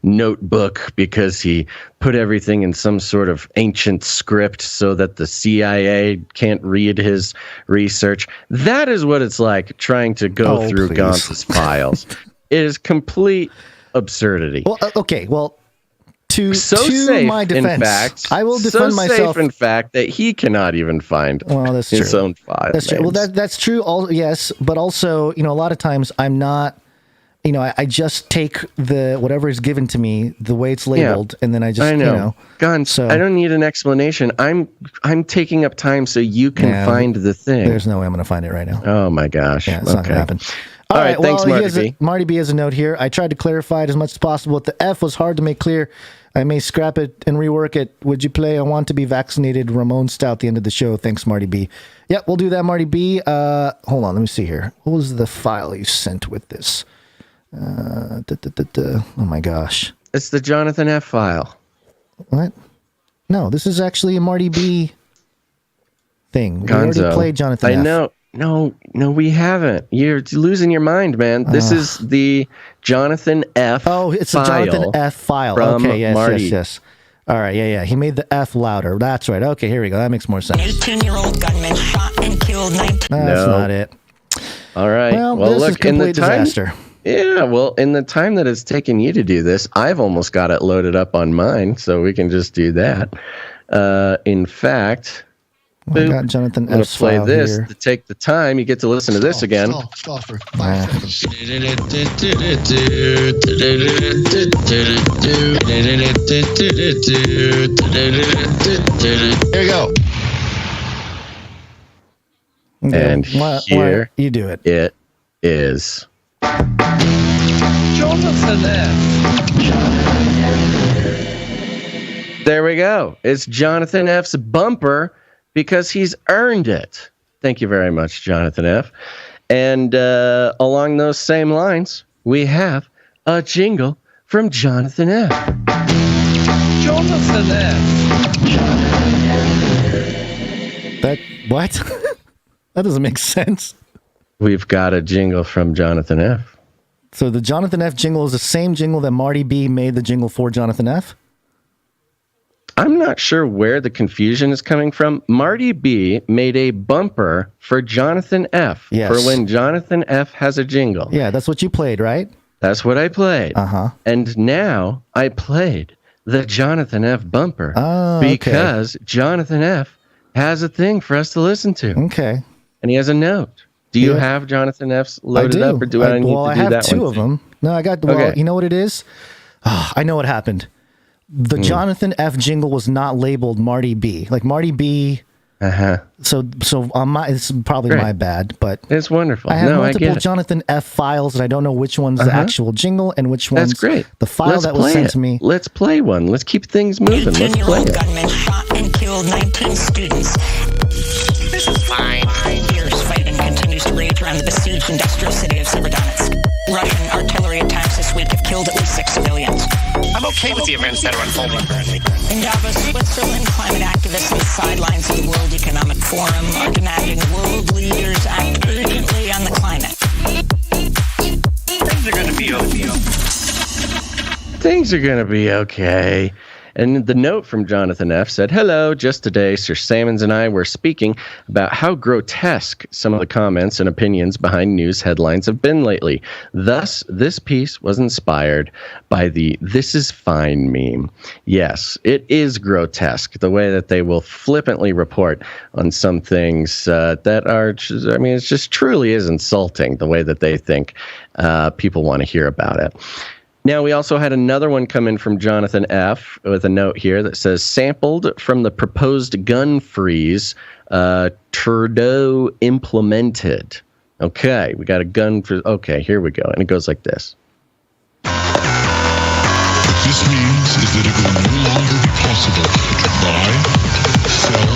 notebook because he put everything in some sort of ancient script so that the CIA can't read his research. That is what it's like trying to go through Gonz's files. It is complete absurdity. Well, okay. Well, to safe, my defense, in fact, I will defend myself. Safe, in fact, that he cannot even find that's his true. own file. That's true. Well, that's true. Yes, but also, a lot of times I'm not. I just take whatever is given to me the way it's labeled, and then I just Gonz, So I don't need an explanation. I'm taking up time so you can find the thing. There's no way I'm going to find it right now. Oh my gosh! Yeah, it's not going to happen. All right, thanks, Marty B. Marty B has a note here. I tried to clarify it as much as possible. The F was hard to make clear. I may scrap it and rework it. Would you play I Want to Be Vaccinated Ramon Stout the end of the show? Thanks, Marty B. Yep, we'll do that, Marty B. Hold on, let me see here. What was the file you sent with this? Oh my gosh. It's the Jonathan F file. What? No, this is actually a Marty B thing. We Gonzo, already played Jonathan F. I know. No, we haven't. You're losing your mind, man. This is the Jonathan F. Oh, it's the Jonathan F file. From Okay, yes, Marty. yes. All right, yeah. He made the F louder. That's right. Okay, here we go. That makes more sense. 18-year-old gunman shot and killed 19. That's not it. All right. Well, this look, is complete disaster. Yeah, well, in the time that it's taken you to do this, I've almost got it loaded up on mine, so we can just do that. In fact, I got Jonathan I'm going F's to play file this here. to take the time. You get to listen to this again. Stall for 5 seconds. Here we go. And Why you do it? It is. Jonathan F. There we go. It's Jonathan F's bumper because he's earned it. Thank you very much, Jonathan F. And along those same lines, we have a jingle from Jonathan F. Jonathan F. What? That doesn't make sense. We've got a jingle from Jonathan F. So the Jonathan F jingle is the same jingle that Marty B made the jingle for Jonathan F? I'm not sure where the confusion is coming from. Marty B made a bumper for Jonathan F. Yes. For when Jonathan F has a jingle. Yeah, that's what you played, right? That's what I played. Uh-huh. And now I played the Jonathan F bumper because Jonathan F has a thing for us to listen to. Okay. And he has a note. Do you have Jonathan F's loaded up, or do I need to do that one? I have two of them. No, I got. Well, you know what it is? I know what happened. The Jonathan F jingle was not labeled Marty B. Like Marty B. So on my, it's probably my bad, but it's wonderful. I have multiple I get it. Jonathan F files, and I don't know which one's the actual jingle and which one's great. The file that was sent to me. Let's play one. Let's keep things moving. Let's play it. Gunman shot and killed 19 students. This is fine. Fierce fighting continues to rage around the besieged industrial city of Severodonetsk. Russian artillery attacks this week have killed at least 6 civilians. I'm okay with the events that are unfolding currently. In Davos, Switzerland, climate activists on the sidelines of the World Economic Forum are demanding world leaders act urgently on the climate. Things are going to be okay. Things are going to be okay. And the note from Jonathan F. said, "Hello, just today, Sir Salmons and I were speaking about how grotesque some of the comments and opinions behind news headlines have been lately. Thus, this piece was inspired by the 'This is fine' meme. Yes, it is grotesque, the way that they will flippantly report on some things that are, I mean, it just truly is insulting, the way that they think people want to hear about it. Now, we also had another one come in from Jonathan F. with a note here that says, sampled from the proposed gun freeze Trudeau implemented. Okay, we got a gun for. Okay, here we go, and it goes like this. What this means is that it will no longer be possible to buy, sell,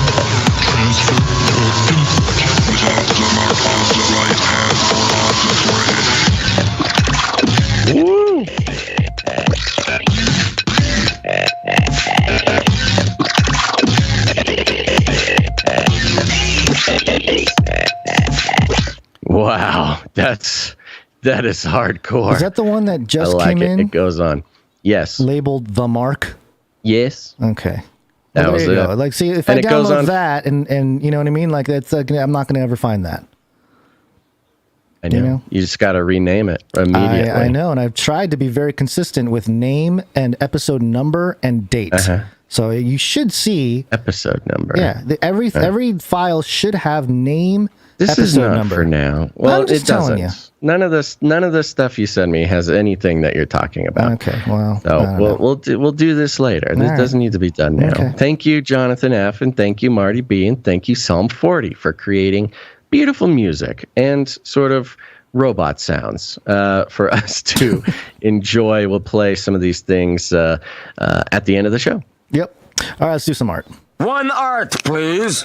transfer, or import without the mark of the right hand or of the forehead. Woo! Wow, that is hardcore. Is that the one that just I like came it. in? It goes on. Yes. Labeled The Mark? Yes. Okay. That Well, was there you it. go. Like, see, if And I it goes download on- that and you know what I mean? Like, that's I'm not going to ever find that. I know. You know? You just got to rename it immediately. I know, and I've tried to be very consistent with name and episode number and date. So you should see episode number. Yeah, every file should have name. This episode is not number. for now. Well, I'm just it doesn't. telling you. None of this stuff you send me has anything that you're talking about. Okay, well, I So don't know. we'll do this later. This right. doesn't need to be done now. Okay. Thank you, Jonathan F, and thank you, Marty B, and thank you, Psalm 40, for creating beautiful music and sort of robot sounds for us to enjoy. We'll play some of these things at the end of the show. Yep. All right, let's do some art. One art, please.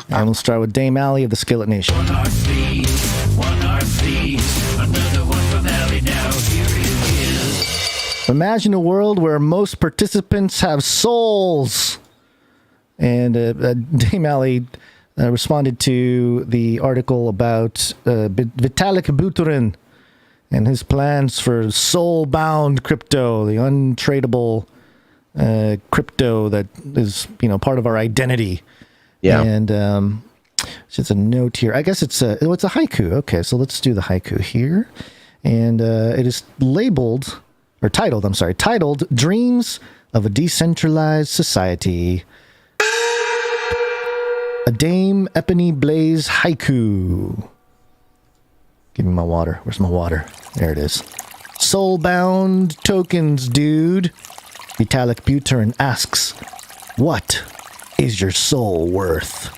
And we'll start with Dame Allie of the Skillet Nation. One art, please. Another one from Allie now. Here it is. Imagine a world where most participants have souls. And Dame Allie responded to the article about Vitalik Buterin and his plans for soul-bound crypto, the untradeable crypto that is, part of our identity. Yeah. And it's just a note here. I guess it's a haiku. Okay, so let's do the haiku here. And it is titled Dreams of a Decentralized Society. A Dame Ebony Blaze haiku. Give me my water. Where's my water? There it is. Soul-bound tokens, dude. Vitalik Buterin asks, what is your soul worth?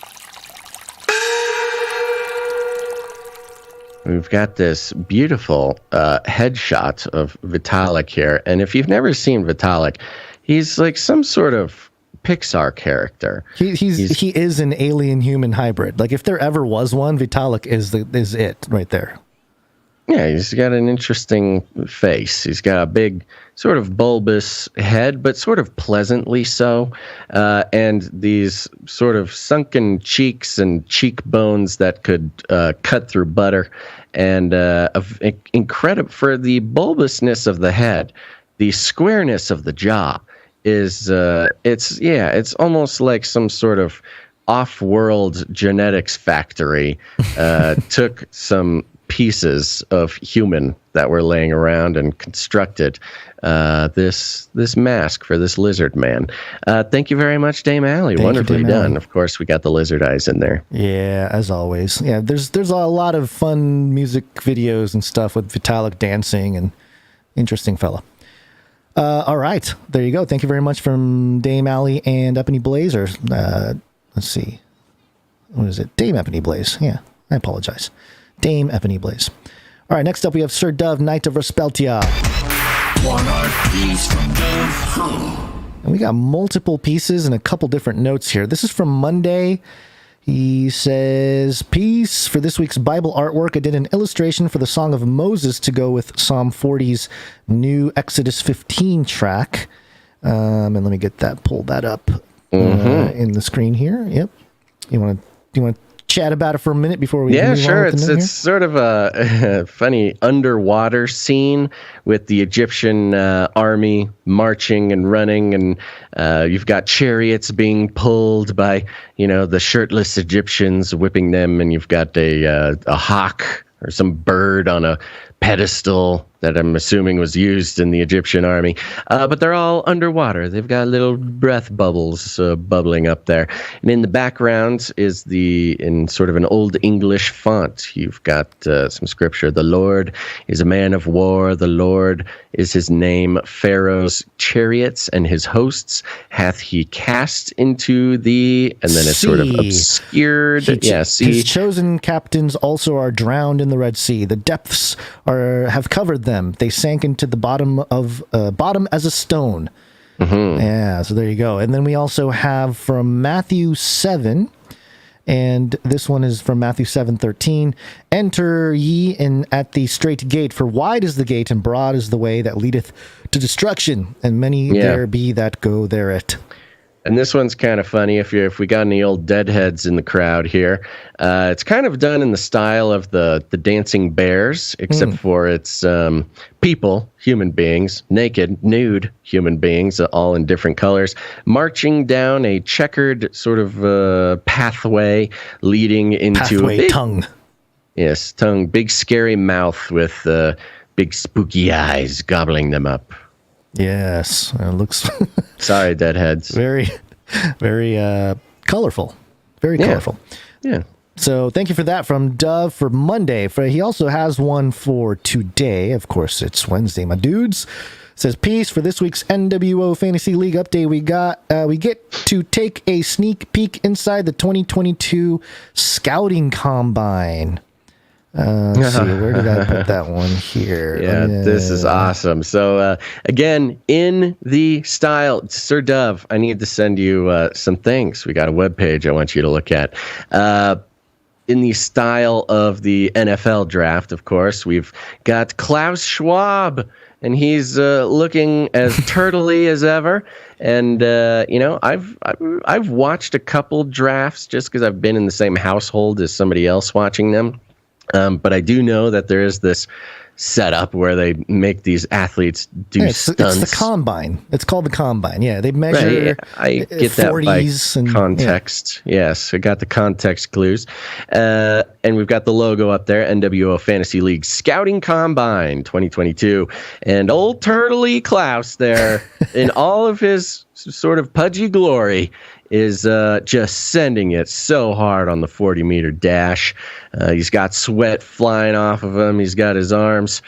We've got this beautiful headshot of Vitalik here. And if you've never seen Vitalik, he's like some sort of Pixar character. He is an alien human hybrid. Like if there ever was one, Vitalik is it right there. Yeah, he's got an interesting face. He's got a big, sort of bulbous head, but sort of pleasantly so. And these sort of sunken cheeks and cheekbones that could cut through butter. And incredible for the bulbousness of the head, the squareness of the jaw is it's almost like some sort of off-world genetics factory took some pieces of human that were laying around and constructed this mask for this lizard man. Thank you very much, Dame Allie. Wonderfully Dame done. Allie. Of course, we got the lizard eyes in there. Yeah, as always. Yeah, there's a lot of fun music videos and stuff with Vitalik dancing, and interesting fella. All right, there you go. Thank you very much from Dame Allie and Ebony Blaze. Let's see. What is it? Dame Ebony Blaze. Yeah, I apologize. Dame Ebony Blaze. All right, next up we have Sir Dove, Knight of Respeltia. One art, please, from Dove. And we got multiple pieces and a couple different notes here. This is from Monday. He says, peace. For this week's Bible artwork, I did an illustration for the Song of Moses to go with Psalm 40's new Exodus 15 track. And let me get that, pull that up in the screen here. Yep. You want to chat about it for a minute before we Yeah, move sure. on with the note It's sort of a funny underwater scene with the Egyptian army marching and running, and you've got chariots being pulled by the shirtless Egyptians whipping them, and you've got a hawk or some bird on a pedestal that I'm assuming was used in the Egyptian army. But they're all underwater. They've got little breath bubbles bubbling up there. And in the background is in sort of an old English font, you've got some scripture. The Lord is a man of war. The Lord is his name. Pharaoh's chariots and his hosts hath he cast into the, and then it's sort of obscured. His chosen captains also are drowned in the Red Sea. The depths have covered them. They sank into the bottom as a stone. Mm-hmm. Yeah, so there you go. And then we also have from Matthew 7, and this one is from Matthew 7:13. Enter ye in at the straight gate, for wide is the gate and broad is the way that leadeth to destruction, and many there be that go thereat. And this one's kind of funny if we got any old deadheads in the crowd here. It's kind of done in the style of the dancing bears, except for it's people, human beings, naked, nude human beings, all in different colors, marching down a checkered sort of pathway leading into a tongue. Yes, tongue, big scary mouth with big spooky eyes gobbling them up. Yes, it looks... Sorry, deadheads. Very, very colorful. Very colorful. Yeah. So thank you for that from Dove for Monday. He also has one for today. Of course, it's Wednesday, my dudes. It says, peace. For this week's NWO Fantasy League update, we get to take a sneak peek inside the 2022 Scouting Combine. Let's see, where did I put that one here? Yeah, this is awesome. So, again, in the style, Sir Dove, I need to send you some things. We got a webpage I want you to look at. In the style of the NFL draft, of course, we've got Klaus Schwab, and he's looking as turtley as ever. And I've watched a couple drafts just because I've been in the same household as somebody else watching them. But I do know that there is this setup where they make these athletes do stunts. It's the combine. It's called the combine. Yeah, they measure. I get that by context. Yeah. Yes, I got the context clues. And we've got the logo up there, NWO Fantasy League Scouting Combine 2022. And old Turtley Klaus there, in all of his sort of pudgy glory, is just sending it so hard on the 40-meter dash. He's got sweat flying off of him. He's got his arms.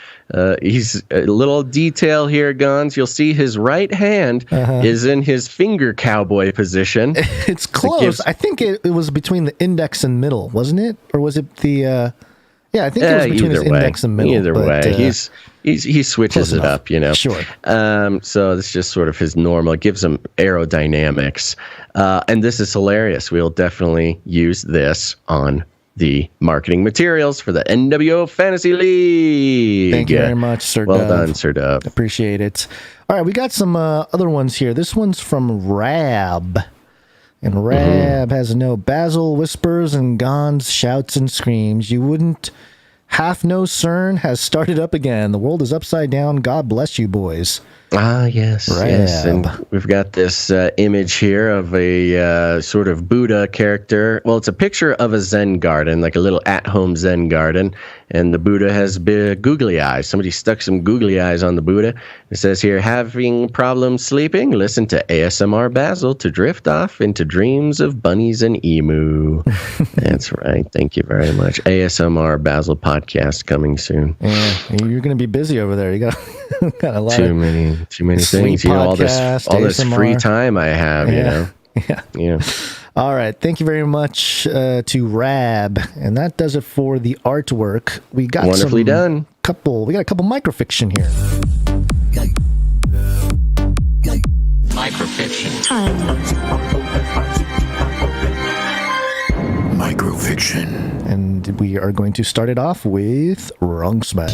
He's a little detail here, Gonz. You'll see his right hand is in his finger cowboy position. It's close. I think it was between the index and middle, wasn't it? Or was it the... Yeah, I think it was between his index and middle. Either way, he switches it up, you know. Sure. So it's just sort of his normal. It gives him aerodynamics. And this is hilarious. We'll definitely use this on the marketing materials for the NWO Fantasy League. Thank you very much, Sir Dove. Well done, Sir Dove. Appreciate it. All right, we got some other ones here. This one's from Rab. And Rab has a note. Basil whispers and Gonz shouts and screams. You wouldn't half know CERN has started up again. The world is upside down. God bless you, boys. Ah, yes, Rab. yes. And we've got this image here of a sort of Buddha character. Well, it's a picture of a Zen garden, like a little at-home Zen garden. And the Buddha has big googly eyes. Somebody stuck some googly eyes on the Buddha. It says here, having problems sleeping? Listen to ASMR Basil to drift off into dreams of bunnies and emu. That's right. Thank you very much. ASMR Basil podcast coming soon. Yeah, you're going to be busy over there. You got a lot too many things. You know, all this free time I have. You know. Yeah. All right. Thank you very much to Rab, and that does it for the artwork. We got wonderfully done. We got a couple microfiction here. Microfiction. Microfiction. And we are going to start it off with Wrong Smash.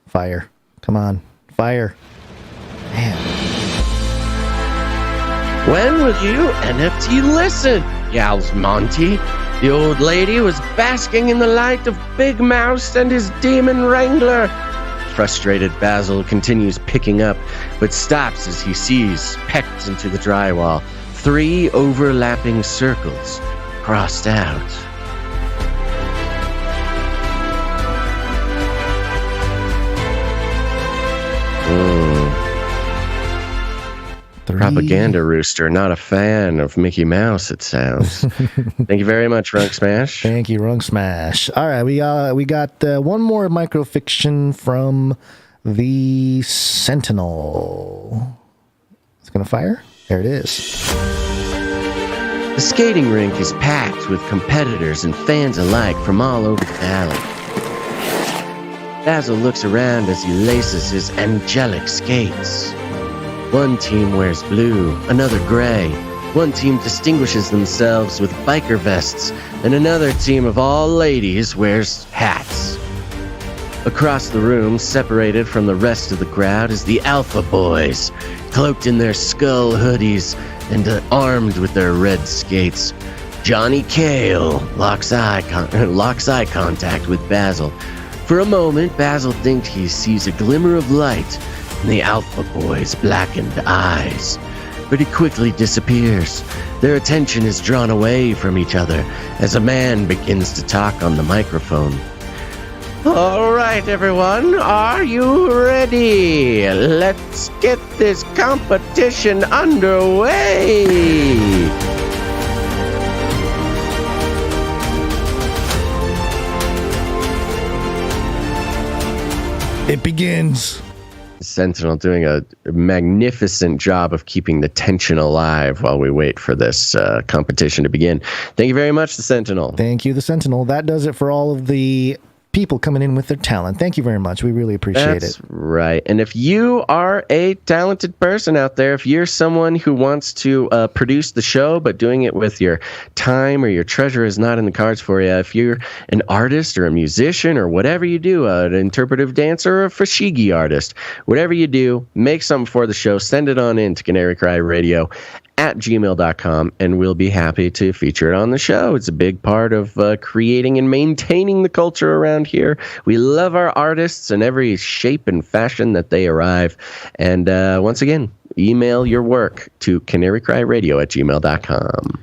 Fire. Come on. Fire. Man. When will you NFT listen? Yowls Monty. The old lady was basking in the light of Big Mouse and his demon wrangler. Frustrated Basil continues picking up, but stops as he sees pecked into the drywall. 3 overlapping circles crossed out. Propaganda Rooster, not a fan of Mickey Mouse, it sounds. Thank you very much, Runk Smash. Thank you, Runk Smash. All right, we got one more microfiction from the Sentinel. It's going to fire? There it is. The skating rink is packed with competitors and fans alike from all over the valley. Basil looks around as he laces his angelic skates. One team wears blue, another gray. One team distinguishes themselves with biker vests, and another team of all ladies wears hats. Across the room, separated from the rest of the crowd, is the Alpha Boys, cloaked in their skull hoodies and armed with their red skates. Johnny Cale locks eye contact with Basil. For a moment, Basil thinks he sees a glimmer of light in the Alpha Boys' blackened eyes, but it quickly disappears. Their attention is drawn away from each other as a man begins to talk on the microphone. All right, everyone, are you ready? Let's get this competition underway. It begins. Sentinel doing a magnificent job of keeping the tension alive while we wait for this competition to begin. Thank you very much, the Sentinel. Thank you, the Sentinel. That does it for all of the people coming in with their talent. Thank you very much. We really appreciate That's it. Right. And if you are a talented person out there, if you're someone who wants to produce the show, but doing it with your time or your treasure is not in the cards for you, if you're an artist or a musician or whatever you do, an interpretive dancer or a fushigi artist, whatever you do, make something for the show, send it on in to CanaryCry.Radio@gmail.com, and we'll be happy to feature it on the show. It's a big part of creating and maintaining the culture around here. We love our artists in every shape and fashion that they arrive. And once again, email your work to CanaryCry.Radio@gmail.com.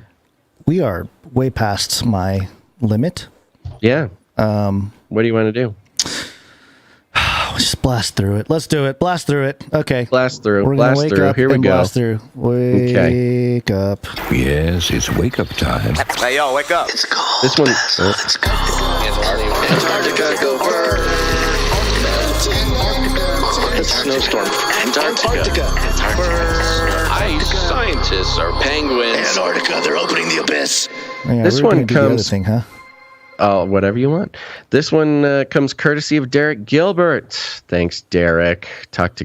We are way past my limit. Yeah. What do you want to do? Just blast through it. Let's do it. Blast through it. Okay. Blast through. We're Blast through. Here we go. Blast through. Wake up. Yes, it's wake up time. Hey, yo, wake up. It's cold. This one. Let's go. Antarctica, go bird. It's snowstorm. Antarctica. Ice scientists are penguins. Antarctica, they're opening the abyss. Yeah, this one comes. Thing, huh? Oh, whatever you want. This one comes courtesy of Derek Gilbert. Thanks, Derek. Talked to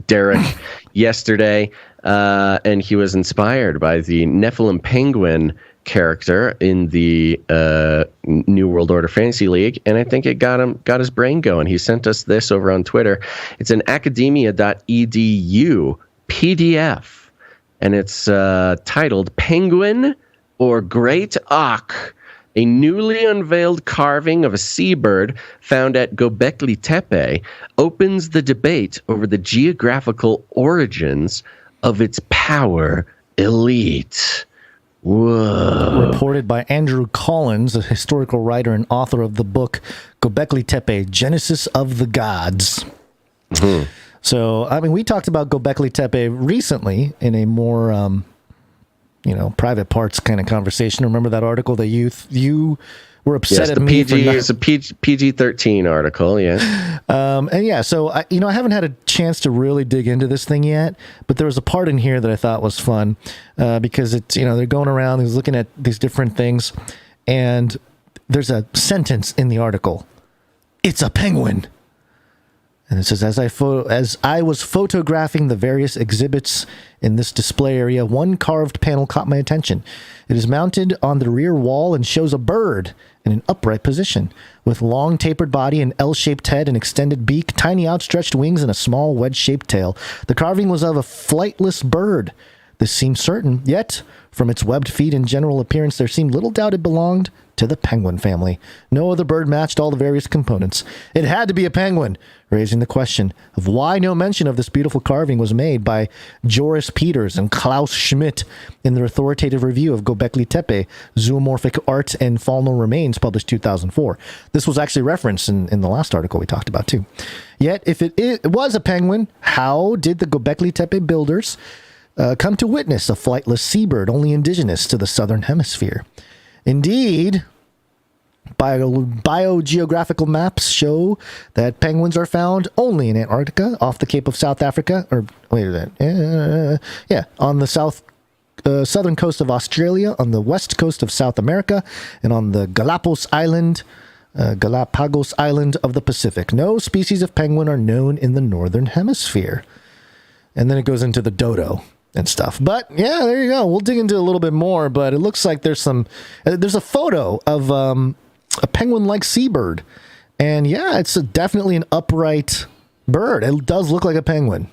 Derek yesterday, and he was inspired by the Nephilim Penguin character in the New World Order Fantasy League, and I think it got his brain going. He sent us this over on Twitter. It's an academia.edu PDF, and it's titled Penguin or Great Auk, a newly unveiled carving of a seabird found at Göbekli Tepe, opens the debate over the geographical origins of its power elite. Whoa. Reported by Andrew Collins, a historical writer and author of the book Göbekli Tepe, Genesis of the Gods. Mm-hmm. So, I mean, we talked about Göbekli Tepe recently in a more private parts kind of conversation. Remember that article that you were upset at me for not... It's a PG-13 article, yeah. And yeah, so I haven't had a chance to really dig into this thing yet, but there was a part in here that I thought was fun because it's, they're going around, he's looking at these different things, and there's a sentence in the article. It's a penguin. And it says, as I was photographing the various exhibits in this display area, one carved panel caught my attention. It is mounted on the rear wall and shows a bird in an upright position, with long tapered body, an L-shaped head, an extended beak, tiny outstretched wings, and a small wedge-shaped tail. The carving was of a flightless bird. This seemed certain, yet from its webbed feet and general appearance, there seemed little doubt it belonged to the penguin family. No other bird matched all the various components. It had to be a penguin, raising the question of why no mention of this beautiful carving was made by Joris Peters and Klaus Schmidt in their authoritative review of Göbekli Tepe, Zoomorphic Art and Faunal Remains, published 2004. This was actually referenced in the last article we talked about, too. Yet, if it was a penguin, how did the Göbekli Tepe builders come to witness a flightless seabird only indigenous to the southern hemisphere? Indeed, biogeographical maps show that penguins are found only in Antarctica, off the Cape of South Africa, or wait a minute, on the southern coast of Australia, on the west coast of South America, and on the Galapagos Island of the Pacific. No species of penguin are known in the northern hemisphere. And then it goes into the dodo and stuff. But yeah, there you go. We'll dig into a little bit more, but it looks like there's a photo of a penguin-like seabird. And yeah, it's definitely an upright bird. It does look like a penguin.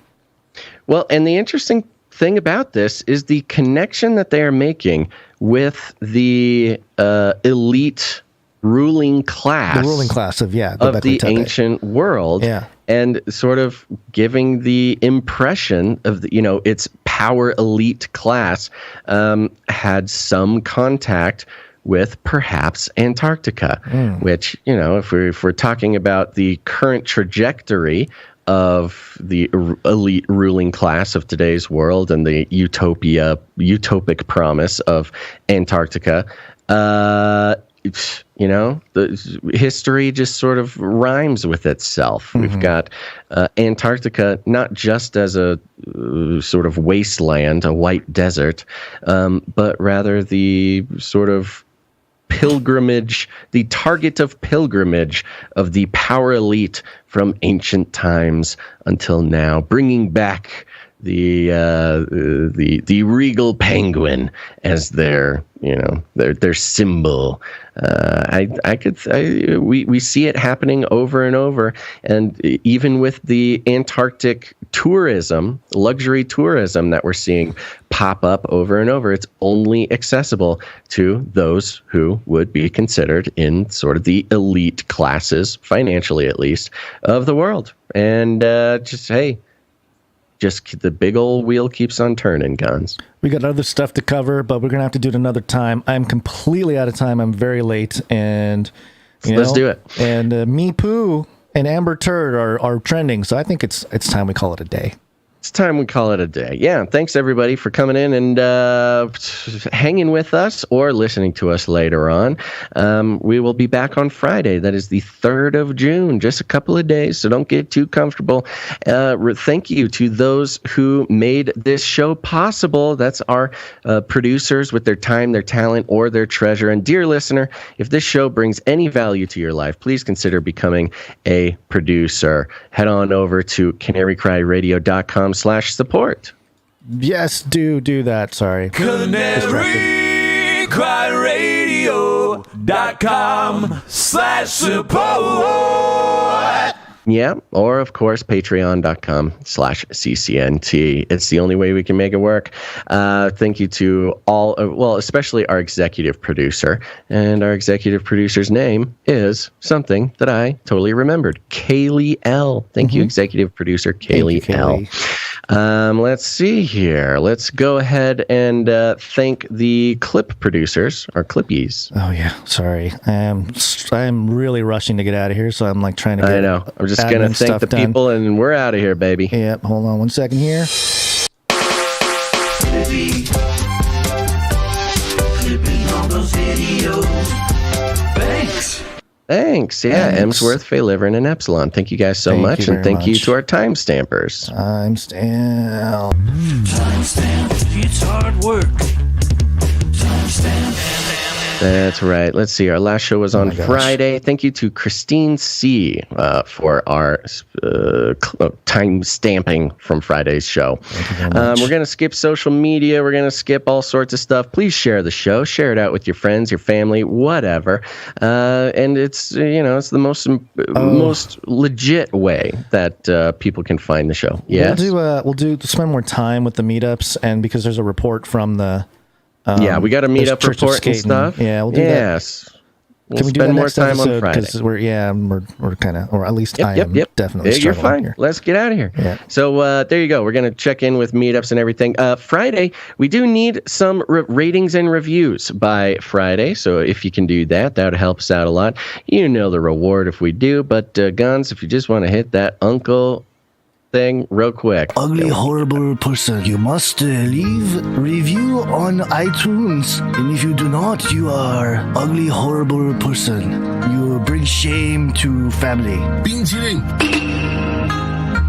Well, and the interesting thing about this is the connection that they are making with the elite ruling class. The ruling class of the ancient world. Yeah. And sort of giving the impression of its power elite class had some contact with perhaps Antarctica, which, if we're talking about the current trajectory of the elite ruling class of today's world and the utopic promise of Antarctica, the history just sort of rhymes with itself. We've got Antarctica not just as a sort of wasteland, a white desert, but rather the sort of pilgrimage, the target of pilgrimage of the power elite from ancient times until now, bringing back the regal penguin as their symbol. We see it happening over and over, and even with the Antarctic tourism, luxury tourism that we're seeing pop up over and over, it's only accessible to those who would be considered in sort of the elite classes, financially at least, of the world. And just the big old wheel keeps on turning, Gonz. We got other stuff to cover, but we're going to have to do it another time. I'm completely out of time. I'm very late. And let's do it. And Me Poo and Amber Turd are trending. So I think it's time we call it a day. It's time we call it a day. Yeah, thanks everybody for coming in and hanging with us or listening to us later on. We will be back on Friday. That is the 3rd of June, just a couple of days, so don't get too comfortable. Thank you to those who made this show possible. That's our producers with their time, their talent, or their treasure. And dear listener, if this show brings any value to your life, please consider becoming a producer. Head on over to CanaryCryRadio.com/support. Yes, do that. Sorry. CanaryCryRadio.com/support. Yeah, or of course, patreon.com/CCNT. It's the only way we can make it work. Thank you to all, especially our executive producer. And our executive producer's name is something that I totally remembered. Kaylee L. Thank you, executive producer Kaylee L. Let's see here. Let's go ahead and thank the clip producers, our clippies. Oh yeah, sorry. I'm really rushing to get out of here, so I'm like trying to get I know. I'm just going to thank the people, and we're out of here, baby. Yep, hold on 1 second here. Flippy on those videos. Thanks. Yeah, Emsworth, Faylivern, and Epsilon. Thank you guys so much, and thank you to our timestampers. Timestamp. Timestamp. It's hard work. Timestamp. That's right. Let's see. Our last show was on Friday. Thank you to Christine C. For our time stamping from Friday's show. We're going to skip social media. We're going to skip all sorts of stuff. Please share the show. Share it out with your friends, your family, whatever. And it's it's the most legit way that people can find the show. Yes. We'll spend more time with the meetups, and because there's a report from the. We got a meetup report and stuff. Yeah, we'll do that. Can we spend more time on Friday? Because we're kind of, or at least I am definitely struggling. You're fine. Here. Let's get out of here. Yeah. So there you go. We're going to check in with meetups and everything. Friday, we do need some ratings and reviews by Friday. So if you can do that, that would help us out a lot. You know the reward if we do. But Gonz, if you just want to hit that uncle thing real quick. Ugly, horrible person. You must leave review on iTunes. And if you do not, you are ugly, horrible person. You bring shame to family.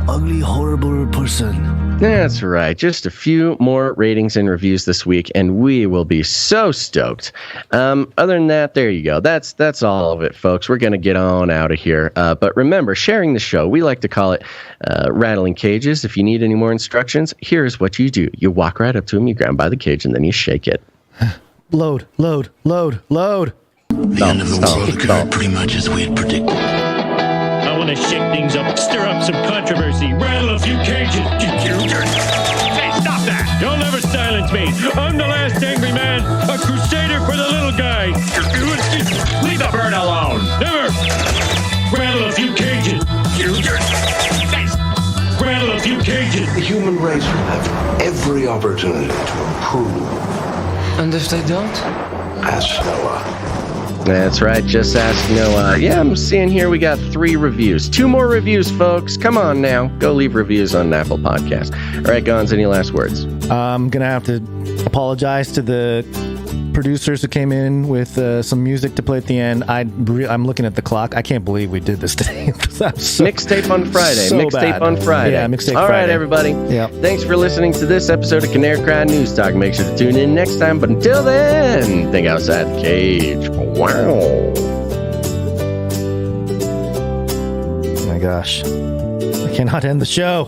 Ugly, horrible person. That's right. Just a few more ratings and reviews this week, and we will be so stoked. Other than that, there you go. That's all of it, folks. We're going to get on out of here. But remember, sharing the show, we like to call it rattling cages. If you need any more instructions, here's what you do. You walk right up to him, you grab him by the cage, and then you shake it. Load. The end of the world occurred pretty much as we had predicted. I want to shake things up, stir up some controversy, rattle a few cages. Hey, stop that! You'll never silence me. I'm the last angry man, a crusader for the little guy. Leave the bird alone. Never. Rattle a few cages. Rattle a few cages. The human race will have every opportunity to improve. And if they don't? Ask Noah. That's right. Just ask Noah. Yeah, I'm seeing here we got 3 reviews. 2 more reviews, folks. Come on now. Go leave reviews on Apple Podcast. All right, Gonz, any last words? I'm going to have to apologize to the producers who came in with some music to play at the end. I'm looking at the clock. I can't believe we did this today. Mixtape on Friday. Mixtape on Friday. Yeah, mixtape All Friday. right, everybody. Yeah. Thanks for listening to this episode of Canary Cry News Talk. Make sure to tune in next time. But until then, think outside the cage. Wow. Oh my gosh. I cannot end the show.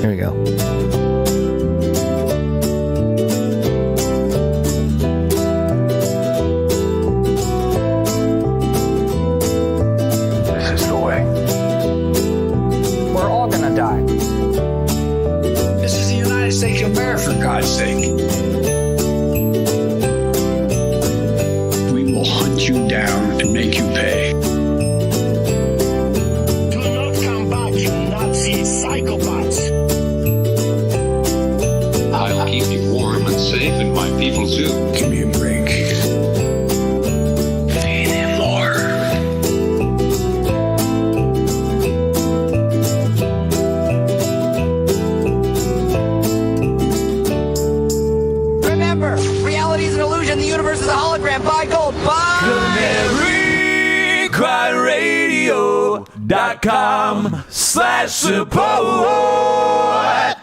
Here we go. For God's sake. We will hunt you down and make you pay. Do not come back, you Nazi psychopaths. I'll keep you warm and safe in my people zoo. Give me a break. Feed him more. Remember, reality is an illusion. The universe is a hologram. Buy gold. Buy. CanaryCry.Radio.com/support.